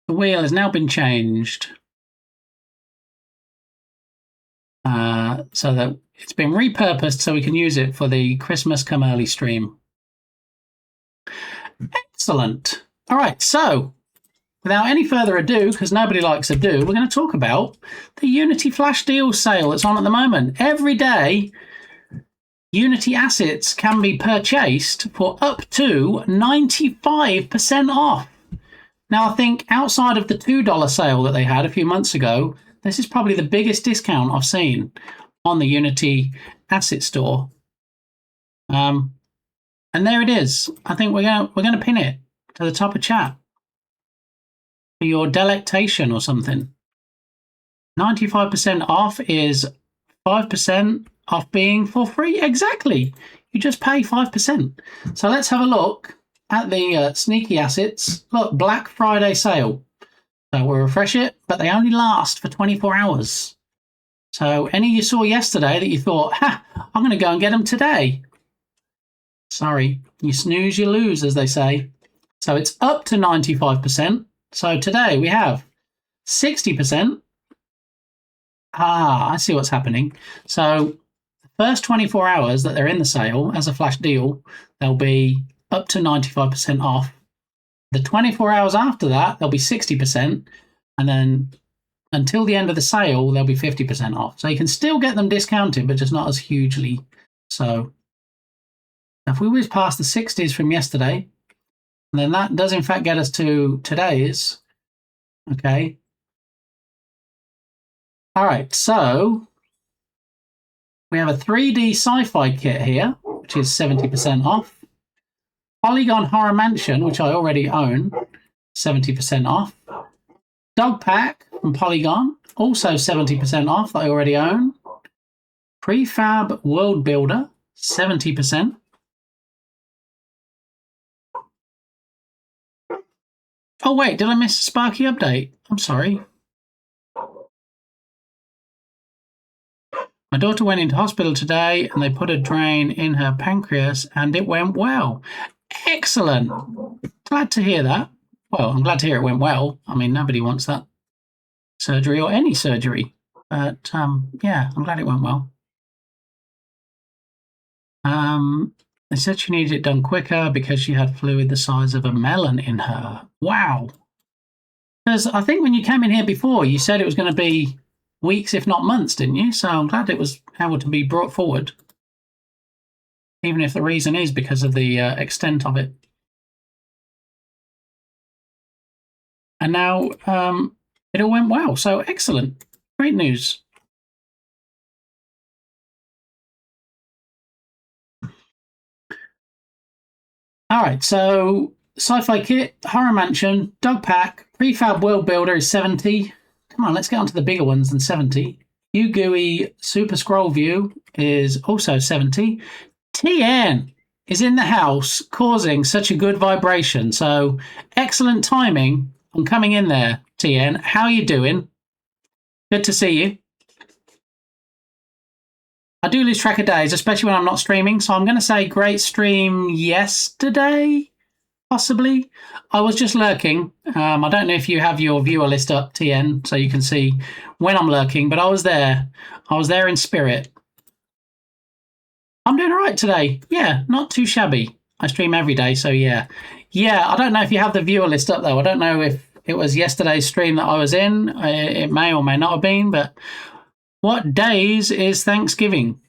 The wheel has now been changed so that it's been repurposed so we can use it for the Christmas Come Early stream. Excellent. All right, so without any further ado, because nobody likes ado, we're going to talk about the Unity Flash Deal sale that's on at the moment. Every day, Unity assets can be purchased for up to 95% off. Now, I think outside of the $2 sale that they had a few months ago, this is probably the biggest discount I've seen on the Unity asset store. And there it is. I think we're going to pin it to the top of chat for your delectation or something. 95% off is 5% off being for free. Exactly. You just pay 5%. So let's have a look at the sneaky assets. Look, Black Friday sale. So we'll refresh it, but they only last for 24 hours. So any you saw yesterday that you thought, I'm going to go and get them today. Sorry, you snooze, you lose, as they say. So it's up to 95%. So today we have 60%. I see what's happening. So the first 24 hours that they're in the sale as a flash deal, they'll be up to 95% off. The 24 hours after that, they'll be 60%. And then until the end of the sale, they'll be 50% off. So you can still get them discounted, but just not as hugely. So if we whiz past the 60s from yesterday, and then that does in fact get us to today's. Okay. All right, so we have a 3D sci-fi kit here, which is 70% off. Polygon Horror Mansion, which I already own, 70% off. Dog Pack from Polygon, also 70% off, that I already own. Prefab World Builder, 70%. Oh, wait, did I miss a Sparky update? I'm sorry. My daughter went into hospital today and they put a drain in her pancreas and it went well. Excellent. Glad to hear that. Well, I'm glad to hear it went well. I mean, nobody wants that surgery or any surgery. But, yeah, I'm glad it went well. They said she needed it done quicker because she had fluid the size of a melon in her. Wow. Because I think when you came in here before, you said it was going to be weeks, if not months, didn't you? So I'm glad it was able to be brought forward. Even if the reason is because of the extent of it. And now it all went well. So excellent. Great news. All right, so Sci-Fi Kit, Horror Mansion, Dog Pack, Prefab World Builder is 70. Come on, let's get on to the bigger ones than 70. UGUI Super Scroll View is also 70. TN is in the house causing such a good vibration. So excellent timing on coming in there, TN. How are you doing? Good to see you. I do lose track of days, especially when I'm not streaming. So I'm going to say great stream yesterday, possibly. I was just lurking. I don't know if you have your viewer list up, TN, so you can see when I'm lurking, but I was there. I was there in spirit. I'm doing all right today. Yeah, not too shabby. I stream every day, so yeah. Yeah, I don't know if you have the viewer list up, though. I don't know if it was yesterday's stream that I was in. It may or may not have been, but what days is Thanksgiving?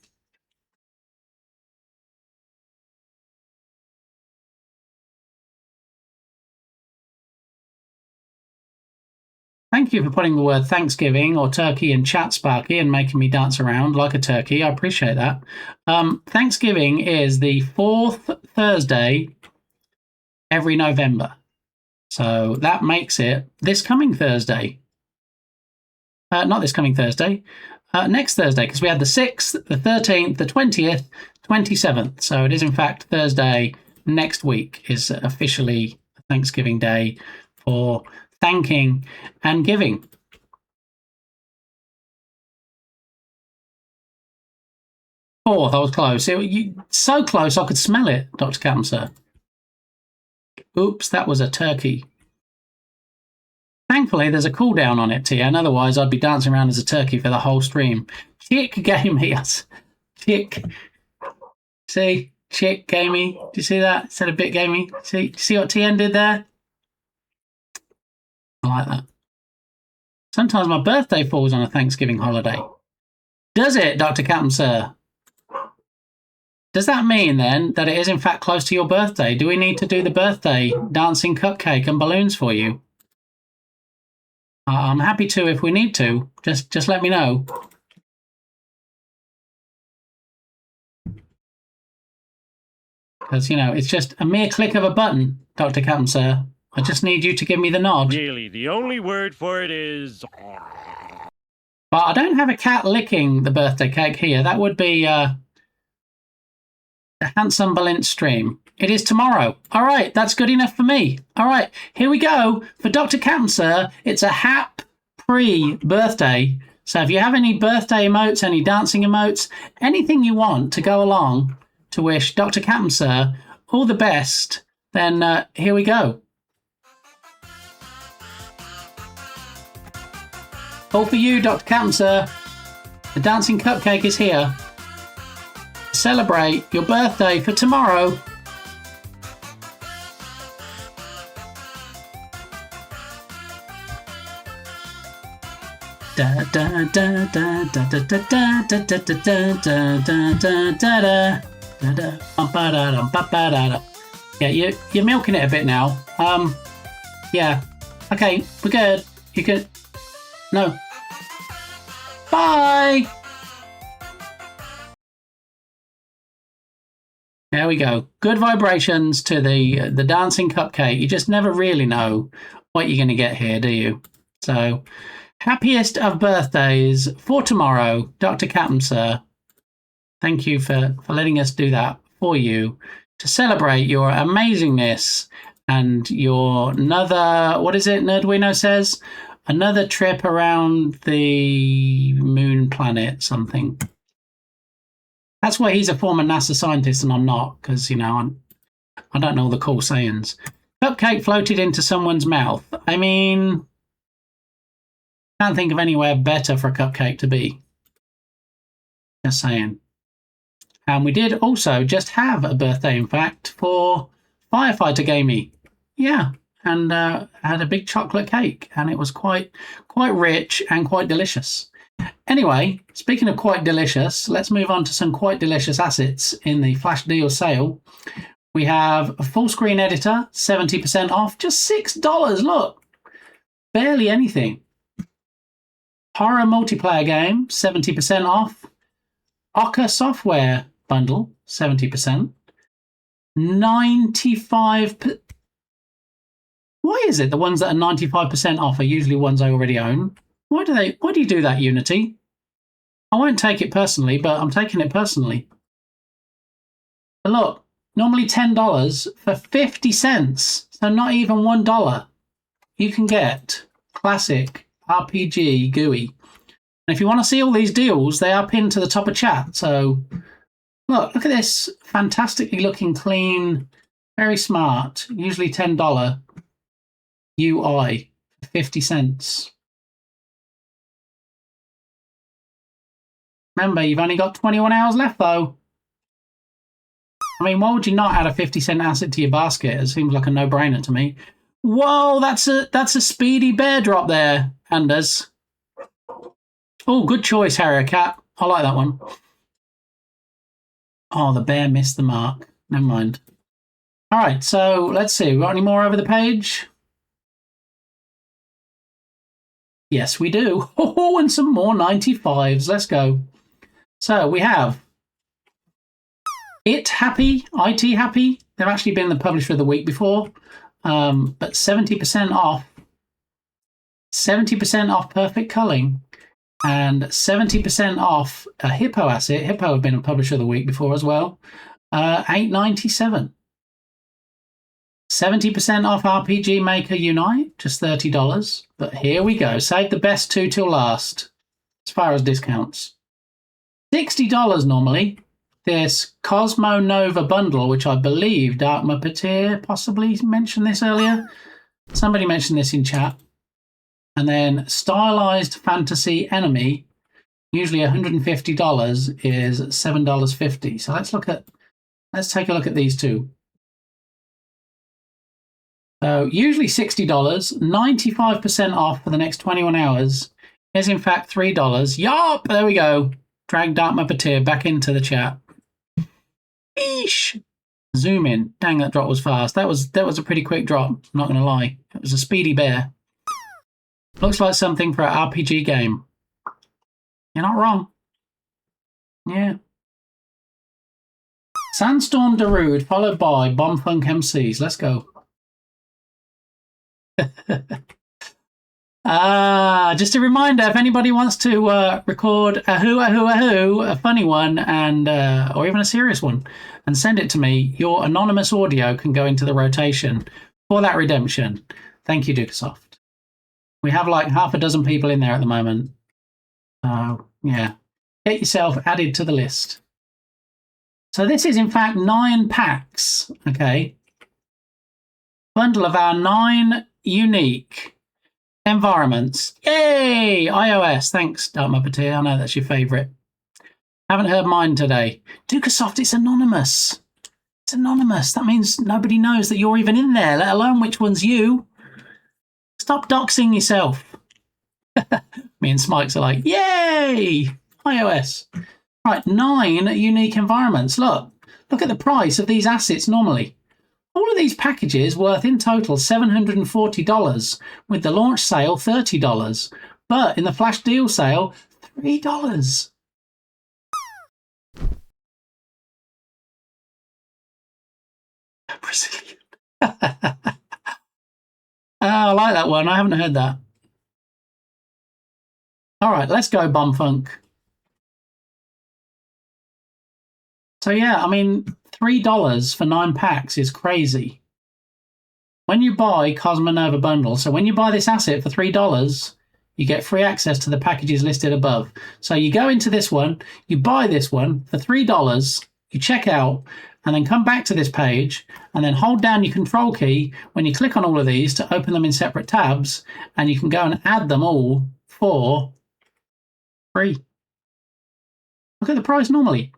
Thank you for putting the word Thanksgiving or turkey in chat, Sparky, and making me dance around like a turkey. I appreciate that. Thanksgiving is the 4th Thursday every November. So that makes it this coming Thursday. Not this coming Thursday. Next Thursday, because we had the 6th, the 13th, the 20th, 27th. So it is, in fact, Thursday next week is officially Thanksgiving Day for thanking and giving. Fourth, I was close. So close I could smell it, Dr. Camser. Oops, that was a turkey. Thankfully, there's a cooldown on it, TN. Otherwise, I'd be dancing around as a turkey for the whole stream. Chick gamey. Chick. See? Chick gamey. Do you see that? Instead of bit gamey. See what TN did there? I like that. Sometimes my birthday falls on a Thanksgiving holiday. Does it, Dr. Captain Sir? Does that mean, then, that it is in fact close to your birthday? Do we need to do the birthday dancing cupcake and balloons for you? I'm happy to if we need to. Just let me know. Because, you know, it's just a mere click of a button, Dr. Captain Sir. I just need you to give me the nod. Really, the only word for it is... But I don't have a cat licking the birthday cake here. That would be a handsome Balint stream. It is tomorrow. All right, that's good enough for me. All right, here we go. For Dr. Captain Sir, it's a hap pre-birthday. So if you have any birthday emotes, any dancing emotes, anything you want to go along to wish Dr. Captain Sir all the best, then here we go. All for you, Dr. Captain Sir. The dancing cupcake is here. Celebrate your birthday for tomorrow. Da da da da da da da da da da da da da da. Yeah, you're milking it a bit now. Yeah. Okay, we're good. You could. No. Bye. There we go. Good vibrations to the dancing cupcake. You just never really know what you're going to get here, do you? So, happiest of birthdays for tomorrow, Dr. Captain Sir. Thank you for letting us do that for you to celebrate your amazingness and your another, what is it, Nerdwino says? Another trip around the moon planet something. That's why he's a former NASA scientist and I'm not, because, you know, I don't know all the cool sayings. Cupcake floated into someone's mouth. I mean, can't think of anywhere better for a cupcake to be. Just saying. And we did also just have a birthday, in fact, for Firefighter Gamey. Yeah, and had a big chocolate cake, and it was quite rich and quite delicious. Anyway, speaking of quite delicious, let's move on to some quite delicious assets in the flash deal sale. We have a full screen editor, 70% off, just $6. Look, barely anything. Horror multiplayer game, 70% off. Ocker software bundle, 70%. 95%. Why is it the ones that are 95% off are usually ones I already own? Why do you do that, Unity? I won't take it personally, but I'm taking it personally. But look, normally $10 for 50 cents, so not even $1. You can get classic RPG GUI. And if you want to see all these deals, they are pinned to the top of chat. So look at this fantastically looking, clean, very smart, usually $10 UI, 50 cents. Remember, you've only got 21 hours left, though. I mean, why would you not add a 50-cent asset to your basket? It seems like a no-brainer to me. Whoa, that's a speedy bear drop there, Anders. Oh, good choice, Harrier Cat. I like that one. Oh, the bear missed the mark. Never mind. All right, so let's see. We got any more over the page? Yes, we do. Oh, and some more 95s. Let's go. So we have IT Happy. They've actually been the publisher of the week before, but 70% off. 70% off Perfect Culling. And 70% off a Hippo asset. Hippo have been a publisher of the week before as well. $8.97. 70% off RPG Maker Unite, just $30. But here we go. Save the best two till last, as far as discounts. $60 normally. This Cosmo Nova bundle, which I believe Dark Muppeteer possibly mentioned this earlier. Somebody mentioned this in chat. And then Stylized Fantasy Enemy, usually $150, is $7.50. So let's take a look at these two. So usually $60, 95% off for the next 21 hours is in fact $3. Yup, there we go. Drag Dark Muppeteer back into the chat. Eesh. Zoom in. Dang, that drop was fast. That was a pretty quick drop, I'm not going to lie. It was a speedy bear. Looks like something for an RPG game. You're not wrong. Yeah. Sandstorm Darude, followed by Bombfunk MCs. Let's go. Just a reminder, if anybody wants to record a funny one, and or even a serious one, and send it to me, your anonymous audio can go into the rotation for that redemption. Thank you, Dukesoft. We have like half a dozen people in there at the moment. Yeah. Get yourself added to the list. So this is in fact 9 packs. Okay. Bundle of our 9 unique environments. Yay! iOS. Thanks, Dark Muppeteer. I know that's your favourite. Haven't heard mine today. Dukesoft, it's anonymous. It's anonymous. That means nobody knows that you're even in there, let alone which one's you. Stop doxing yourself. Me and Smikes are like, yay! iOS. Right, 9 unique environments. Look at the price of these assets normally. All of these packages worth in total $740, with the launch sale $30. But in the flash deal sale, $3. Brazilian. I like that one. I haven't heard that. All right, let's go, Bumfunk. So yeah, I mean, $3 for 9 packs is crazy. When you buy Cosmonova Bundle, so when you buy this asset for $3, you get free access to the packages listed above. So you go into this one, you buy this one for $3, you check out, and then come back to this page, and then hold down your control key when you click on all of these to open them in separate tabs, and you can go and add them all for free. Look at the price normally.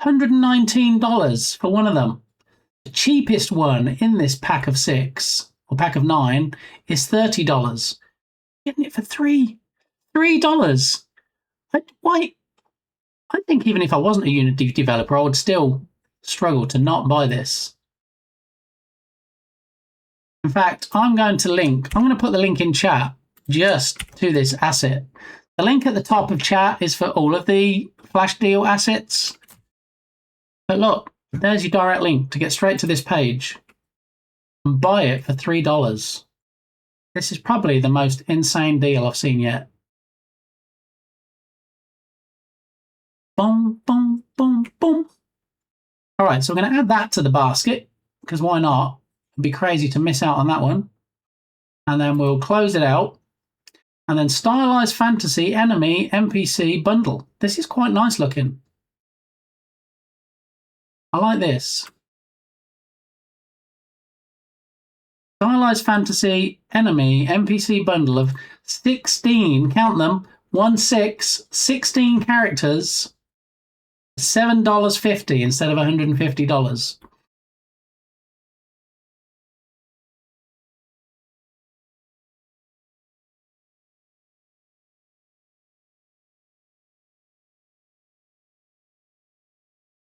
$119 for one of them. The cheapest one in this pack of 6 or pack of 9 is $30. Getting it for $3. Why? I think even if I wasn't a Unity developer, I would still struggle to not buy this. In fact, I'm going to put the link in chat just to this asset. The link at the top of chat is for all of the flash deal assets. But look, there's your direct link to get straight to this page and buy it for $3. This is probably the most insane deal I've seen yet. Boom, boom, boom, boom. All right, so we're going to add that to the basket, because why not? It'd be crazy to miss out on that one. And then we'll close it out. And then Stylized Fantasy Enemy NPC Bundle. This is quite nice looking. I like this. Stylized Fantasy Enemy NPC Bundle of 16, count them, 16 characters, $7.50 instead of $150.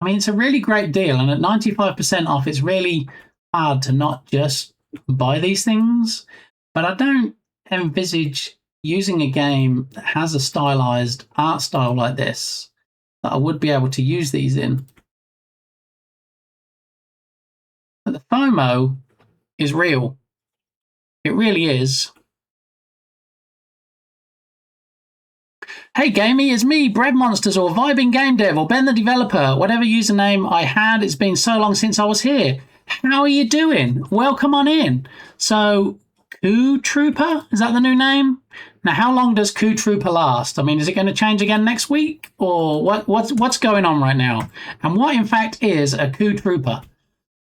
I mean, it's a really great deal, and at 95% off, it's really hard to not just buy these things. But I don't envisage using a game that has a stylized art style like this that I would be able to use these in. But the FOMO is real. It really is. Hey gamey, it's me, Bread Monsters, or Vibing Game Dev, or Ben the Developer, whatever username I had. It's been so long since I was here. How are you doing? Welcome on in. So, Coup Trooper, is that the new name? Now, how long does Coup Trooper last? I mean, is it going to change again next week, or what's going on right now? And what, in fact, is a Coup Trooper?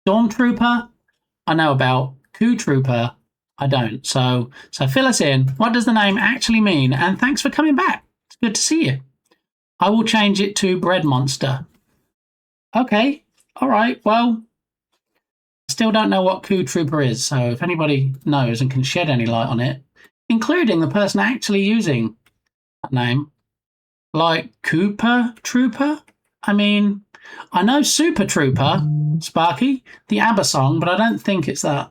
Stormtrooper, I know about. Coup Trooper, I don't. So fill us in. What does the name actually mean? And thanks for coming back. It's good to see you. I will change it to Bread Monster. Okay. All right. Well, still don't know what Coup Trooper is. So if anybody knows and can shed any light on it, including the person actually using that name, like Cooper Trooper. I mean, I know Super Trooper, Sparky, the ABBA song, but I don't think it's that.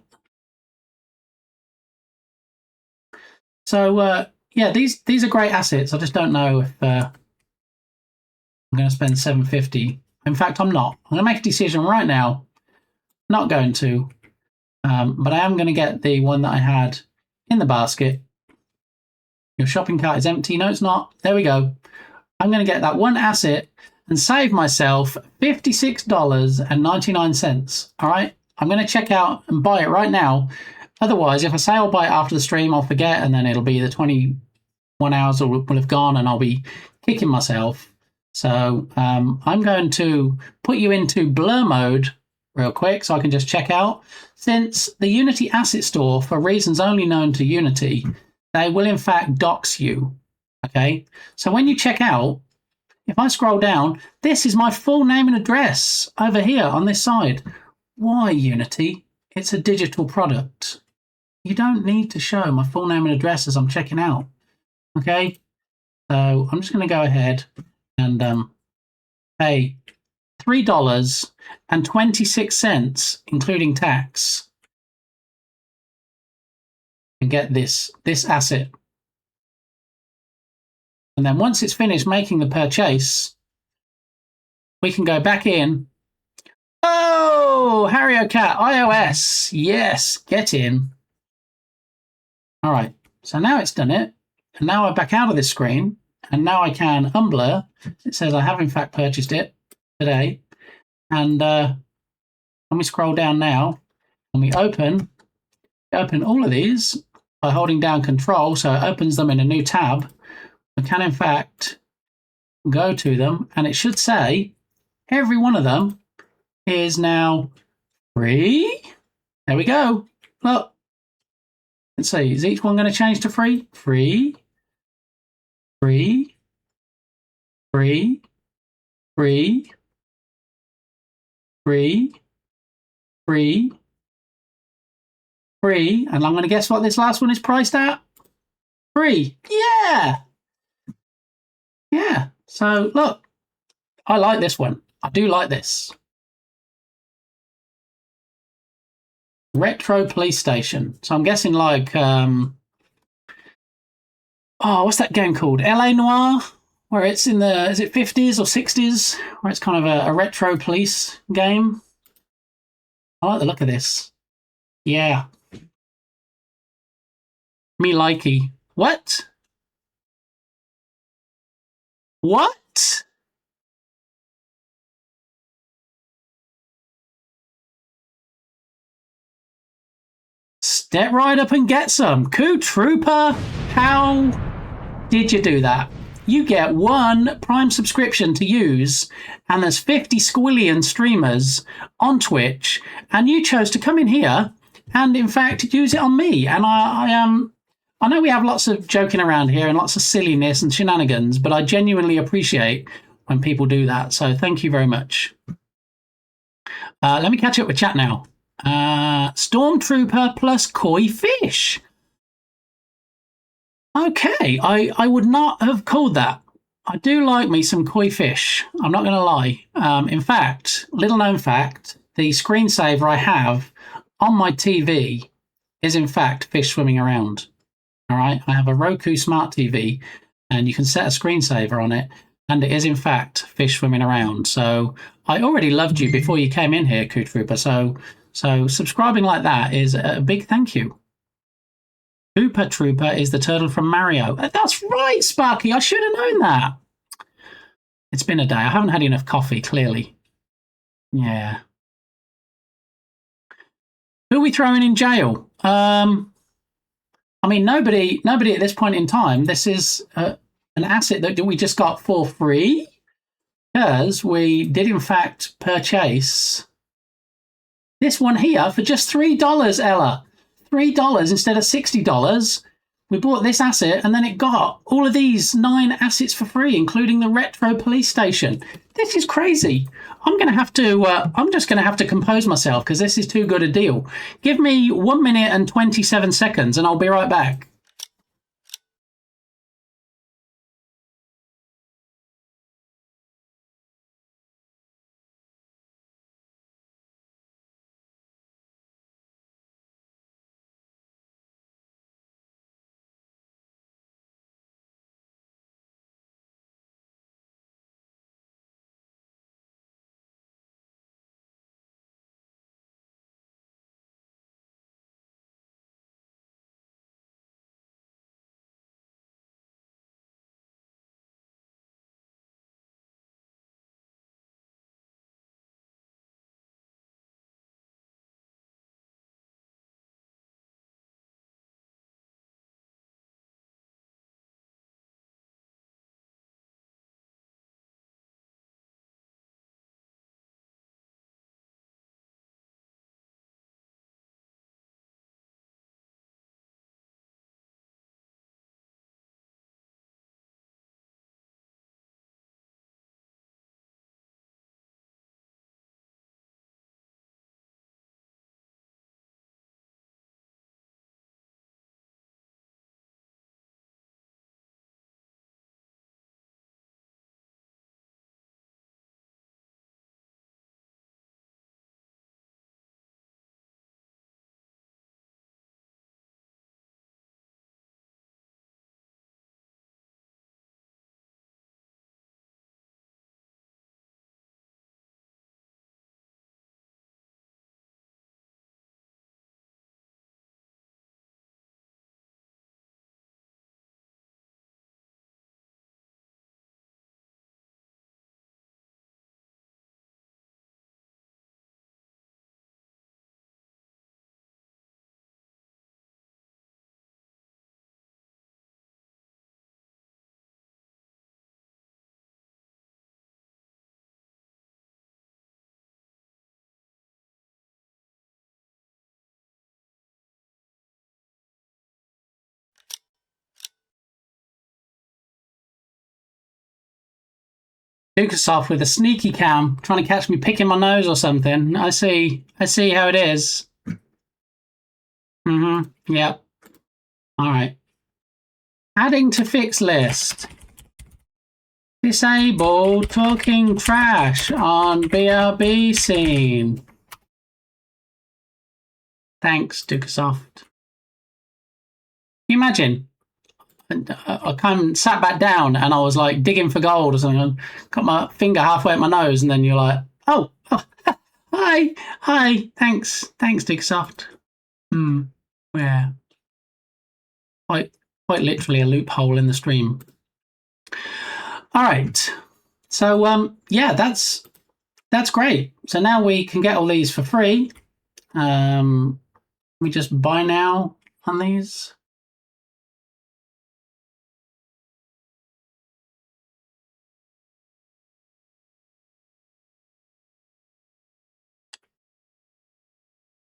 So, yeah, these are great assets. I just don't know if I'm going to spend $7.50. In fact, I'm not. I'm going to make a decision right now. Not going to. But I am going to get the one that I had in the basket. Your shopping cart is empty. No, it's not. There we go. I'm going to get that one asset and save myself $56.99. All right? I'm going to check out and buy it right now. Otherwise, if I say I'll buy it after the stream, I'll forget, and then it'll be the 21 hours will have gone, and I'll be kicking myself. So I'm going to put you into blur mode real quick so I can just check out. Since the Unity Asset Store, for reasons only known to Unity, they will in fact dox you. Okay? So when you check out, if I scroll down, this is my full name and address over here on this side. Why, Unity? It's a digital product. You don't need to show my full name and address as I'm checking out. Okay? So I'm just going to go ahead and pay $3.26, including tax, and get this asset. And then once it's finished making the purchase, we can go back in. Oh, Harry O'Cat, iOS. Yes, get in. All right, so now it's done it. And now I'm back out of this screen. And now I can unblur. It says I have in fact purchased it today. And when we scroll down now and we open all of these by holding down Control, so it opens them in a new tab, we can in fact go to them and it should say every one of them is now free. There we go. Look. Let's see, is each one going to change to free? Free, free, free, free, free, free, free. And I'm going to guess what this last one is priced at? Free. Yeah. Yeah. So look, I like this one. I do like this. Retro police station. So I'm guessing like, what's that game called? LA Noire? Where it's in the, is it 50s or 60s? Where it's kind of a retro police game. I like the look of this. Yeah. Me likey. What? What? Step right up and get some. Coup Trooper, how did you do that? You get one Prime subscription to use, and there's 50 squillion streamers on Twitch, and you chose to come in here and, in fact, use it on me. And I know we have lots of joking around here and lots of silliness and shenanigans, but I genuinely appreciate when people do that. So thank you very much. Let me catch up with chat now. Stormtrooper plus koi fish. Okay, I would not have called that. I do like me some koi fish. I'm not going to lie. In fact, little known fact, the screensaver I have on my TV is in fact fish swimming around. All right, I have a Roku smart TV and you can set a screensaver on it and it is in fact fish swimming around. So I already loved you before you came in here, Coup Trooper. So subscribing like that is a big thank you. Koopa Trooper is the turtle from Mario. That's right, Sparky. I should have known that. It's been a day. I haven't had enough coffee, clearly. Yeah. Who are we throwing in jail? I mean, nobody at this point in time. This is an asset that we just got for free because we did, in fact, purchase this one here for just $3, Ella. $3 instead of $60. We bought this asset and then it got all of these 9 assets for free, including the retro police station. This is crazy. I'm just going to have to compose myself because this is too good a deal. Give me 1 minute and 27 seconds and I'll be right back. Dukasoft with a sneaky cam, trying to catch me picking my nose or something. I see how it is. Yep. All right. Adding to fix list. Disable talking trash on BRB scene. Thanks, Dukasoft. Can you imagine? I kind of sat back down and I was like digging for gold or something. I got my finger halfway at my nose, and then you're like, "Oh, hi, thanks, Dukasoft." Yeah, quite literally a loophole in the stream. All right, so yeah, that's great. So now we can get all these for free. We just buy now on these.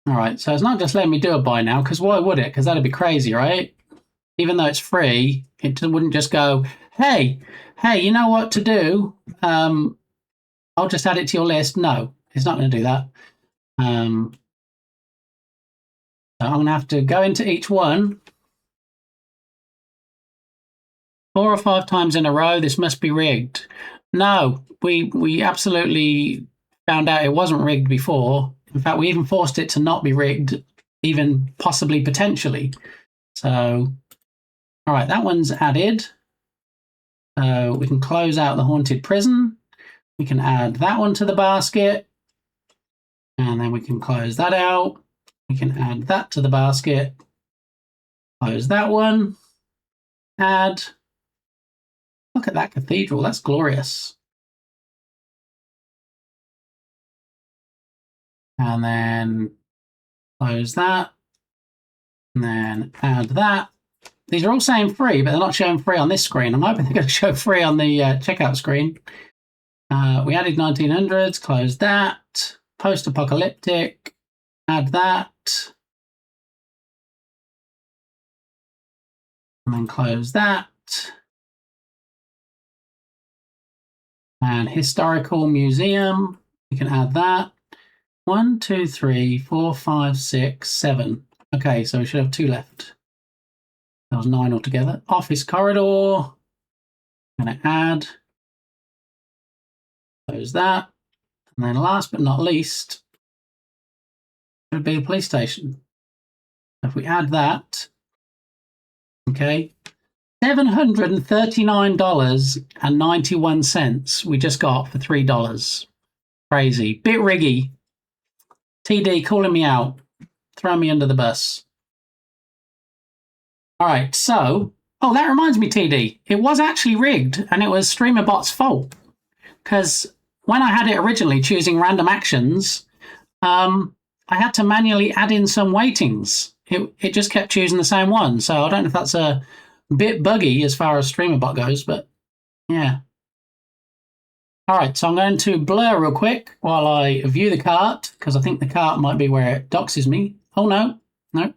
All right, so it's not just letting me do a buy now, because why would it? Because that'd be crazy, right? Even though it's free, it wouldn't just go, hey, you know what to do? I'll just add it to your list. No, it's not going to do that. So I'm going to have to go into each one 4 or 5 times in a row. This must be rigged. No, we absolutely found out it wasn't rigged before. In fact, we even forced it to not be rigged, even possibly potentially. So, all right, that one's added. So we can close out the haunted prison. We can add that one to the basket. And then we can close that out. We can add that to the basket. Close that one. Add. Look at that cathedral. That's glorious. And then close that. And then add that. These are all saying free, but they're not showing free on this screen. I'm hoping they're going to show free on the checkout screen. We added 1900s. Close that. Post-apocalyptic. Add that. And then close that. And historical museum. We can add that. 1, 2, 3, 4, 5, 6, 7. Okay, so we should have 2 left. That was 9 altogether. Office corridor. I'm going to add. Close that. And then last but not least, would be a police station. If we add that, okay, $739.91 we just got for $3. Crazy. Bit riggy. TD calling me out. Throw me under the bus. All right, so, oh, that reminds me, TD. It was actually rigged, and it was StreamerBot's fault. Because when I had it originally, choosing random actions, I had to manually add in some weightings. It just kept choosing the same one. So I don't know if that's a bit buggy as far as StreamerBot goes, but yeah. All right, so I'm going to blur real quick while I view the cart, because I think the cart might be where it doxes me. Oh, no,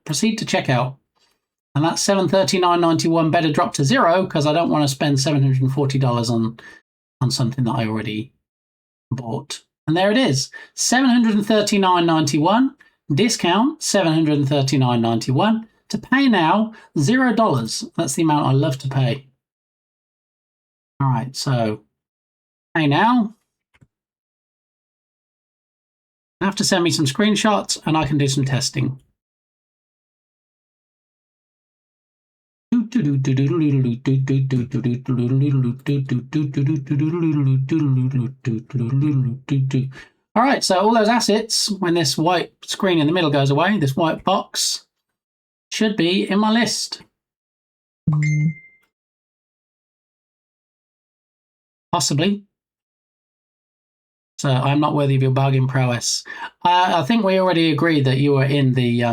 proceed to checkout. And that's $739.91 better drop to 0, because I don't want to spend $740 on something that I already bought. And there it is, $739.91, discount $739.91, to pay now $0. That's the amount I love to pay. All right, so pay now. You have to send me some screenshots and I can do some testing. All right, so all those assets, when this white screen in the middle goes away, this white box should be in my list. Possibly. So I'm not worthy of your bargain prowess. I think we already agreed that you were in the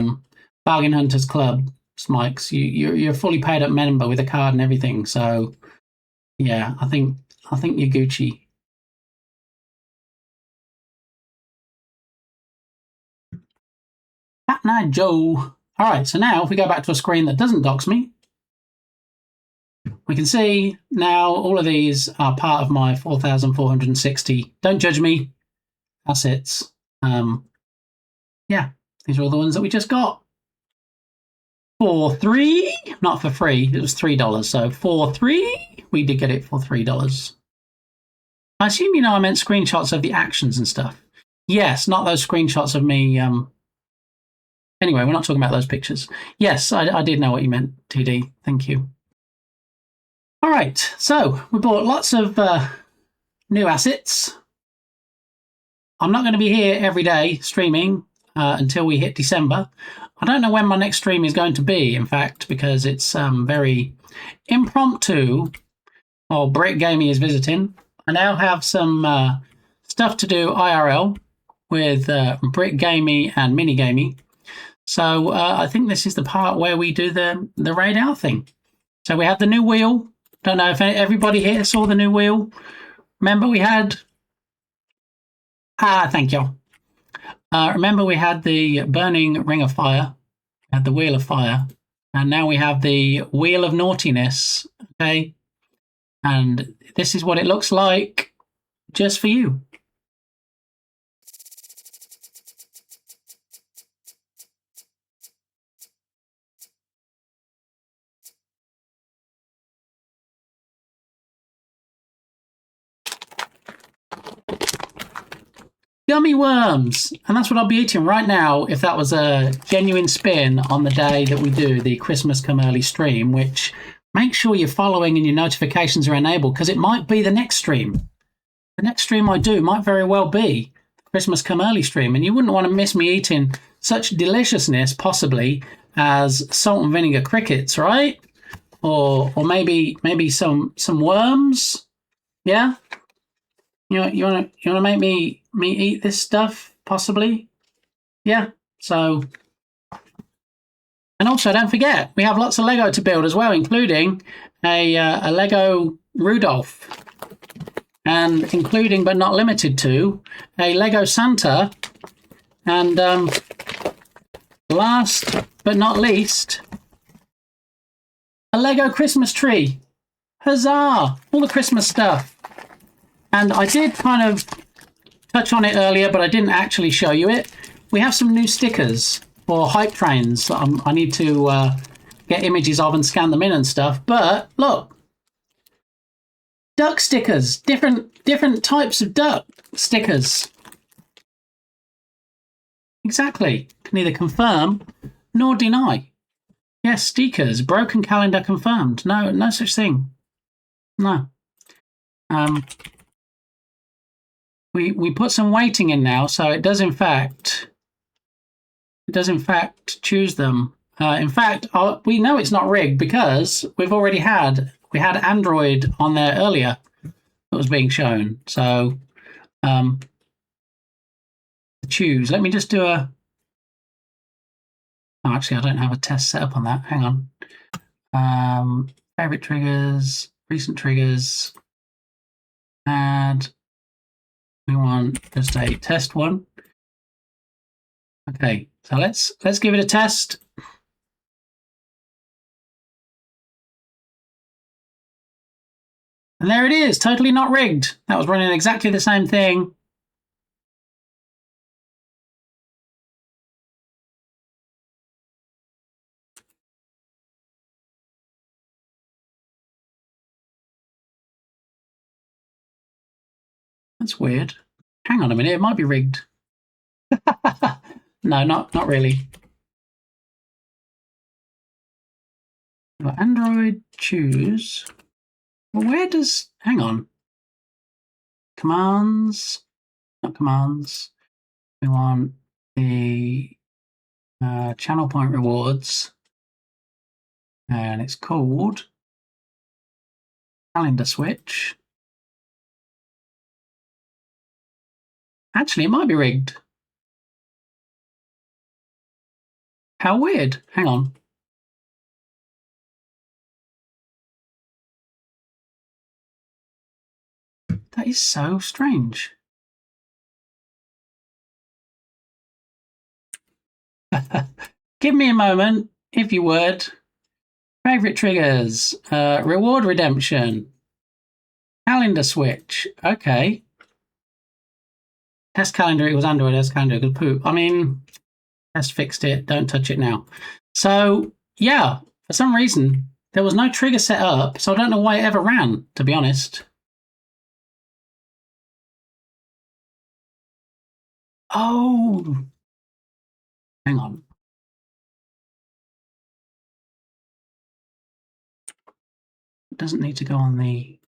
Bargain Hunters Club, Smikes. You're fully paid up member with a card and everything. So yeah, I think you're Gucci. Fat Night Joe. All right, so now if we go back to a screen that doesn't dox me, we can see now all of these are part of my 4,460. Don't judge me. Assets. Yeah, these are all the ones that we just got. For $3, not for free. It was $3. So for $3, we did get it for $3. I assume you know I meant screenshots of the actions and stuff. Yes, not those screenshots of me. Anyway, we're not talking about those pictures. Yes, I did know what you meant, TD. Thank you. All right, so we bought lots of new assets. I'm not going to be here every day streaming until we hit December. I don't know when my next stream is going to be, in fact, because it's very impromptu. Oh, Brick Gaming is visiting. I now have some stuff to do IRL with Brick Gaming and Mini Gaming. So I think this is the part where we do the raid out thing. So we have the new wheel. Don't know if everybody here saw the new wheel. Remember we had... thank you. Remember we had the burning ring of fire, had the wheel of fire, and now we have the wheel of naughtiness, okay? And this is what it looks like just for you. Gummy worms, and that's what I'll be eating right now if that was a genuine spin on the day that we do the Christmas Come Early stream, which make sure you're following and your notifications are enabled because it might be the next stream. The next stream I do might very well be Christmas Come Early stream, and you wouldn't want to miss me eating such deliciousness possibly as salt and vinegar crickets, right? Or maybe some worms, yeah? You want to make me eat this stuff possibly? Yeah. So, and also don't forget we have lots of Lego to build as well, including a Lego Rudolph, and including but not limited to a Lego Santa, and last but not least a Lego Christmas tree. Huzzah! All the Christmas stuff. And I did kind of touch on it earlier, but I didn't actually show you it. We have some new stickers for hype trains that I need to get images of and scan them in and stuff. But look, duck stickers, different types of duck stickers. Exactly. Can neither confirm nor deny. Yes, stickers. Broken calendar confirmed. No such thing. No. We put some weighting in now, so it does in fact choose them. In fact, we know it's not rigged because we've already had Android on there earlier that was being shown. So choose. Let me just do a. Oh, actually, I don't have a test set up on that. Hang on. Favorite triggers, recent triggers, and we want just a test one. Okay, so let's give it a test. And there it is, totally not rigged. That was running exactly the same thing. That's weird. Hang on a minute, it might be rigged. No, not really. Android choose. Well, where does, hang on. Commands, not commands. We want the channel point rewards. And it's called calendar switch. Actually, it might be rigged. How weird. Hang on. That is so strange. Give me a moment, if you would. Favorite triggers. Reward redemption. Calendar switch. Okay. Test calendar equals Android. Test calendar equals poop. I mean, test fixed it. Don't touch it now. So, yeah, for some reason, there was no trigger set up. So I don't know why it ever ran, to be honest. Oh. Hang on. It doesn't need to go on the...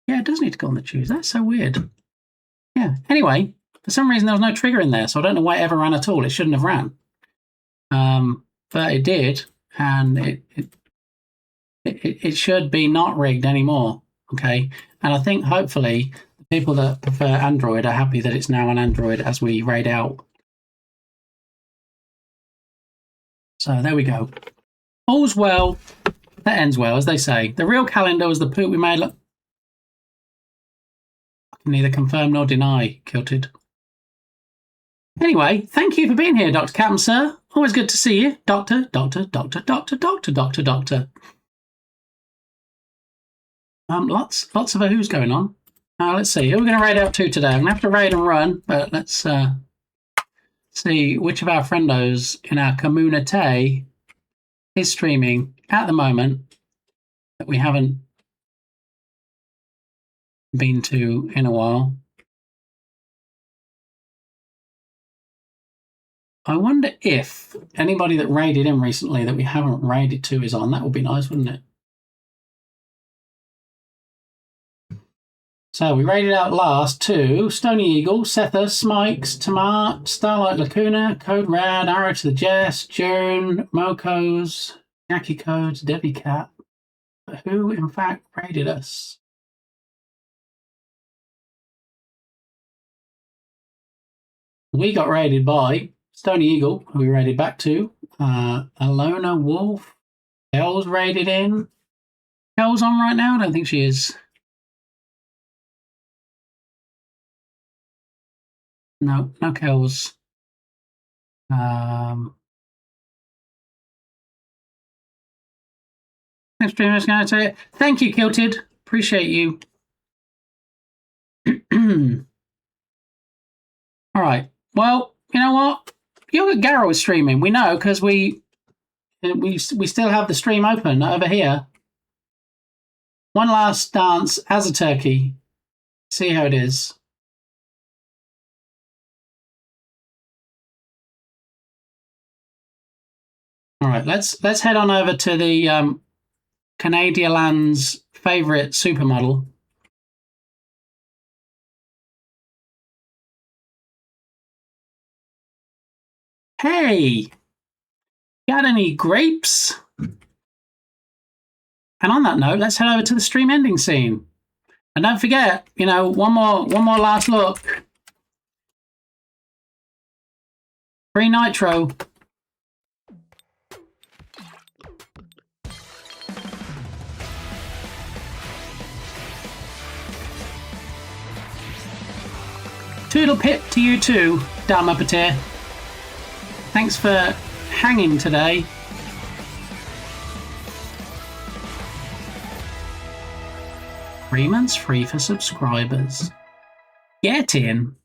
Yeah, it does need to go on the choose. That's so weird. Yeah. Anyway, for some reason there was no trigger in there, so I don't know why it ever ran at all. It shouldn't have ran. But it did, and it should be not rigged anymore. Okay. And I think hopefully the people that prefer Android are happy that it's now on Android as we raid out. So there we go. All's well that ends well, as they say. The real calendar was the poop we made. Look, I can neither confirm nor deny, Kilted. Anyway, thank you for being here, Dr. Captain, sir. Always good to see you. Doctor. Lots of a who's going on. Let's see. Who are we going to raid out to today? I'm going to have to raid and run, but let's see which of our friendos in our community is streaming at the moment that we haven't been to in a while. I wonder if anybody that raided in recently that we haven't raided to is on. That would be nice, wouldn't it? So we raided out last to Stony Eagle, Setha, Smikes, Tamar, Starlight Lacuna, Code Rad, Arrow to the Jess, June, Mokos, Jackie Codes, Debbie Cat. But who in fact raided us? We got raided by Stony Eagle, who we raided back to. Alona Wolf. Kel's raided in. Kel's on right now? I don't think she is. No Kel's. Next stream is going to say, thank you, Kilted. Appreciate you. All right. Well, you know what? Yoga Garrow is streaming. We know because we still have the stream open over here. One last dance as a turkey. See how it is. All right, let's head on over to the Canadian Land's favorite supermodel. Hey, got any grapes? And on that note, let's head over to the stream ending scene. And don't forget, you know, one more last look. Free Nitro. Toodle pip to you too, Dharma Patir. Thanks for hanging today. Three months free for subscribers. Get in.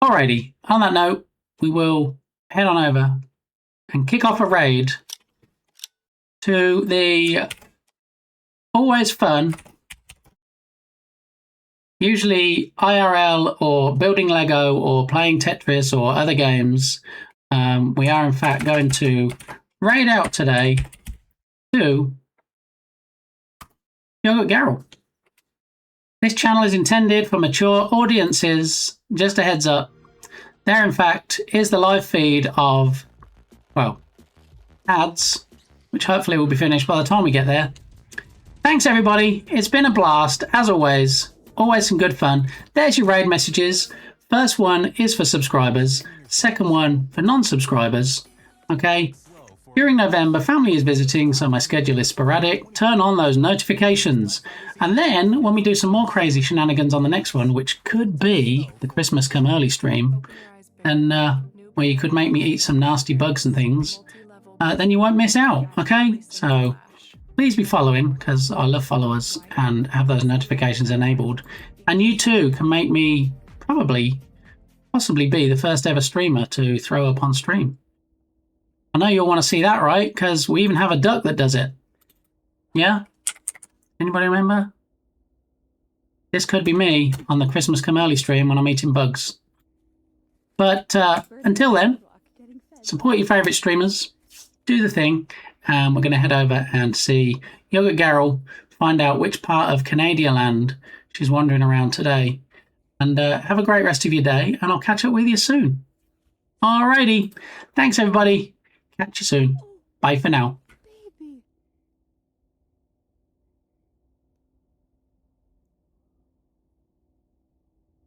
Alrighty, on that note, we will head on over and kick off a raid to the always fun, usually IRL or building Lego or playing Tetris or other games. We are in fact going to raid out today to Yogurt Garrel. This channel is intended for mature audiences. Just a heads up. There in fact is the live feed of, well, ads, which hopefully will be finished by the time we get there. Thanks everybody. It's been a blast as always. Always some good fun. There's your raid messages. First one is for subscribers. Second one for non-subscribers. Okay. During November, family is visiting, so my schedule is sporadic. Turn on those notifications. And then when we do some more crazy shenanigans on the next one, which could be the Christmas come early stream, and where you could make me eat some nasty bugs and things, then you won't miss out. Okay, so please be following, because I love followers and have those notifications enabled. And you too can make me possibly be the first ever streamer to throw up on stream. I know you'll want to see that, right? Because we even have a duck that does it. Yeah? Anybody remember? This could be me on the Christmas Come Early stream when I'm eating bugs. But until then, support your favourite streamers, do the thing, and we're going to head over and see Yogurt Garrel, find out which part of Canadian land she's wandering around today. And have a great rest of your day, and I'll catch up with you soon. Alrighty. Thanks, everybody. Catch you soon. Bye for now.